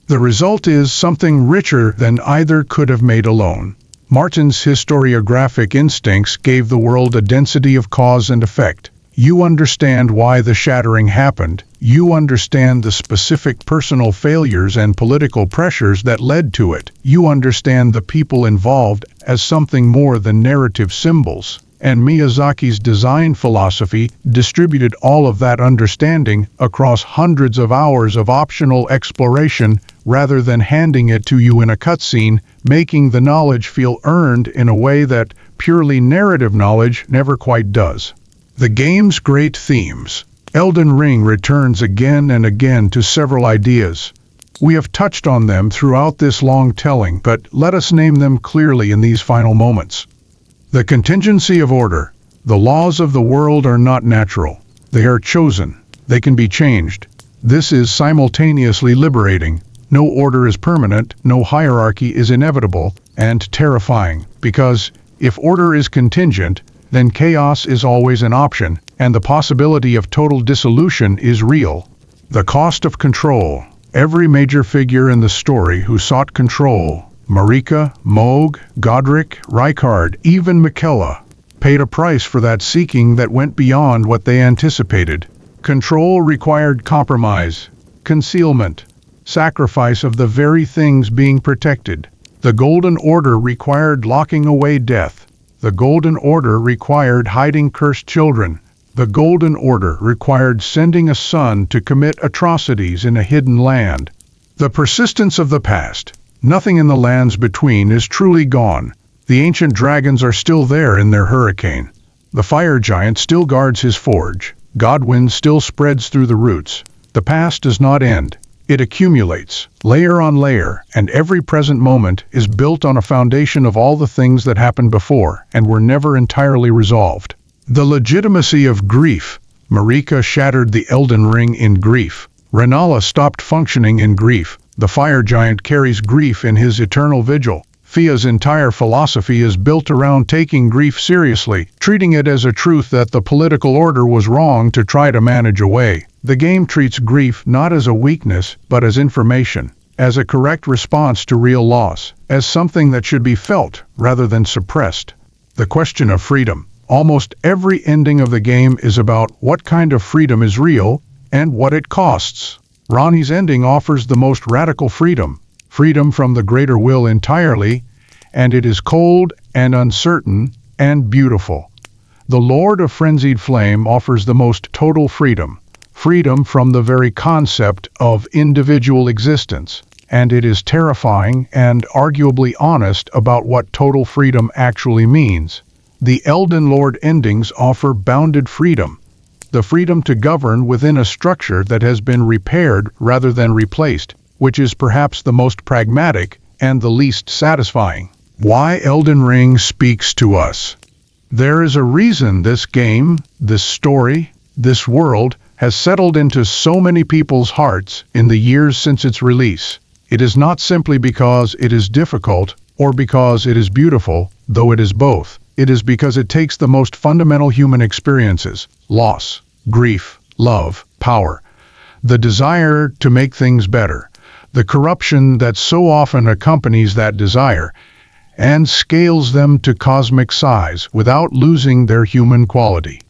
The result is something richer than either could have made alone. Martin's historiographic instincts gave the world a density of cause and effect. You understand why the shattering happened. You understand the specific personal failures and political pressures that led to it. You understand the people involved as something more than narrative symbols. And Miyazaki's design philosophy distributed all of that understanding across hundreds of hours of optional exploration rather than handing it to you in a cutscene, making the knowledge feel earned in a way that purely narrative knowledge never quite does. The game's great themes. Elden Ring returns again and again to several ideas. We have touched on them throughout this long telling, but let us name them clearly in these final moments. The contingency of order. The laws of the world are not natural. They are chosen. They can be changed. This is simultaneously liberating. No order is permanent, no hierarchy is inevitable, and terrifying, because if order is contingent, then chaos is always an option, and the possibility of total dissolution is real. The cost of control. Every major figure in the story who sought control, Marika, Mohg, Godric, Rykard, even Miquella, paid a price for that seeking that went beyond what they anticipated. Control required compromise, concealment, sacrifice of the very things being protected. The Golden Order required locking away death. The Golden Order required hiding cursed children. The Golden Order required sending a son to commit atrocities in a hidden land. The persistence of the past. Nothing in the lands between is truly gone. The ancient dragons are still there in their hurricane. The fire giant still guards his forge. Godwyn still spreads through the roots. The past does not end. It accumulates, layer on layer, and every present moment is built on a foundation of all the things that happened before and were never entirely resolved. The legitimacy of grief. Marika shattered the Elden Ring in grief. Ranni stopped functioning in grief. The fire giant carries grief in his eternal vigil. Fia's entire philosophy is built around taking grief seriously, treating it as a truth that the political order was wrong to try to manage away. The game treats grief not as a weakness, but as information, as a correct response to real loss, as something that should be felt rather than suppressed. The question of freedom. Almost every ending of the game is about what kind of freedom is real and what it costs. Ranni's ending offers the most radical freedom. Freedom from the greater will entirely, and it is cold and uncertain and beautiful. The Lord of Frenzied Flame offers the most total freedom. Freedom from the very concept of individual existence, and it is terrifying and arguably honest about what total freedom actually means. The Elden Lord endings offer bounded freedom, the freedom to govern within a structure that has been repaired rather than replaced, which is perhaps the most pragmatic and the least satisfying. Why Elden Ring speaks to us. There is a reason this game, this story, this world has settled into so many people's hearts in the years since its release. It is not simply because it is difficult or because it is beautiful, though it is both. It is because it takes the most fundamental human experiences, loss, grief, love, power, the desire to make things better, the corruption that so often accompanies that desire, and scales them to cosmic size without losing their human quality.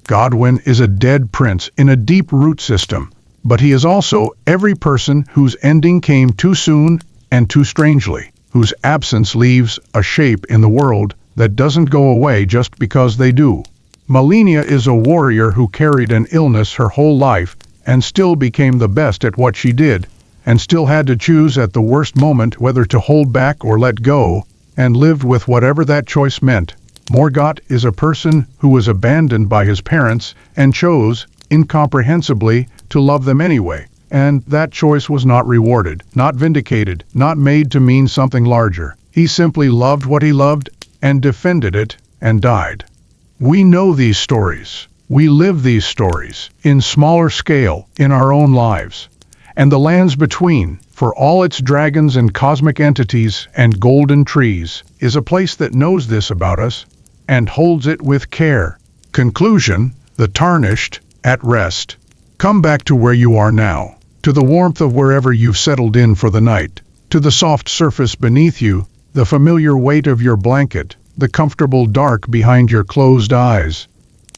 Godwyn is a dead prince in a deep root system, but he is also every person whose ending came too soon and too strangely, whose absence leaves a shape in the world that doesn't go away just because they do. Malenia is a warrior who carried an illness her whole life and still became the best at what she did, and still had to choose at the worst moment whether to hold back or let go, and lived with whatever that choice meant. Morgott is a person who was abandoned by his parents and chose, incomprehensibly, to love them anyway, and that choice was not rewarded, not vindicated, not made to mean something larger. He simply loved what he loved and defended it and died. We know these stories. We live these stories, in smaller scale, in our own lives. And the lands between, for all its dragons and cosmic entities and golden trees, is a place that knows this about us and holds it with care. Conclusion, the Tarnished, at rest. Come back to where you are now, to the warmth of wherever you've settled in for the night, to the soft surface beneath you, the familiar weight of your blanket, the comfortable dark behind your closed eyes.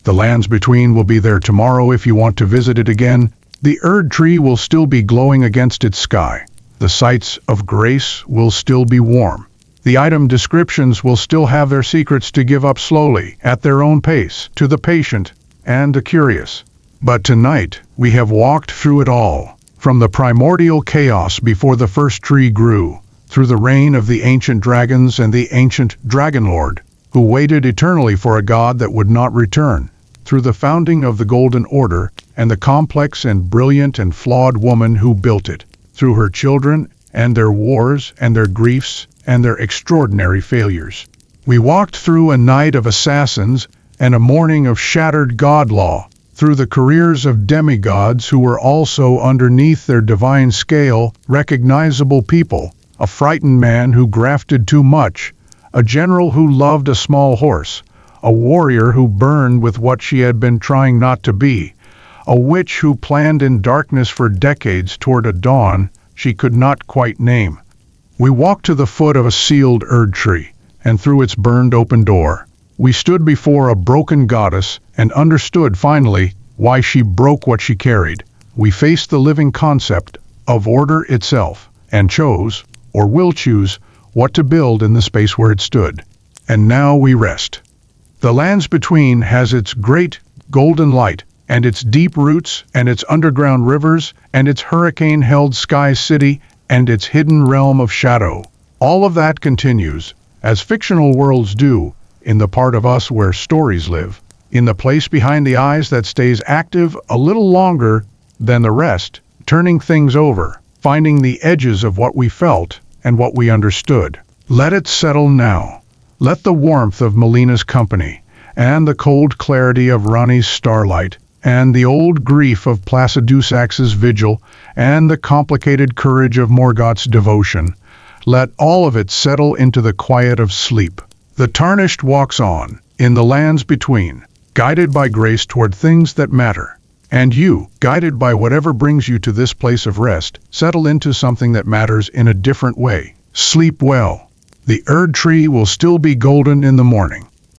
The lands between will be there tomorrow if you want to visit it again. The Erdtree will still be glowing against its sky. The sights of grace will still be warm. The item descriptions will still have their secrets to give up slowly, at their own pace, to the patient and the curious. But tonight, we have walked through it all, from the primordial chaos before the first tree grew, through the reign of the ancient dragons and the ancient dragon lord, who waited eternally for a god that would not return, through the founding of the Golden Order and the complex and brilliant and flawed woman who built it, through her children and their wars and their griefs and their extraordinary failures. We walked through a night of assassins and a morning of shattered god law, through the careers of demigods who were also underneath their divine scale recognizable people, a frightened man who grafted too much, a general who loved a small horse, a warrior who burned with what she had been trying not to be, a witch who planned in darkness for decades toward a dawn she could not quite name. We walked to the foot of a sealed Erdtree, and through its burned open door, we stood before a broken goddess and understood finally why she broke what she carried. We faced the living concept of order itself, and chose, or will choose, what to build in the space where it stood. And now we rest. The lands between has its great golden light, and its deep roots, and its underground rivers, and its hurricane-held sky city, and its hidden realm of shadow. All of that continues, as fictional worlds do, in the part of us where stories live, in the place behind the eyes that stays active a little longer than the rest, turning things over, finding the edges of what we felt and what we understood. Let it settle now. Let the warmth of Melina's company, and the cold clarity of Ranni's starlight, and the old grief of Placidusax's vigil, and the complicated courage of Morgoth's devotion, let all of it settle into the quiet of sleep. The Tarnished walks on, in the lands between, guided by grace toward things that matter. And you, guided by whatever brings you to this place of rest, settle into something that matters in a different way. Sleep well. The Erdtree will still be golden in the morning.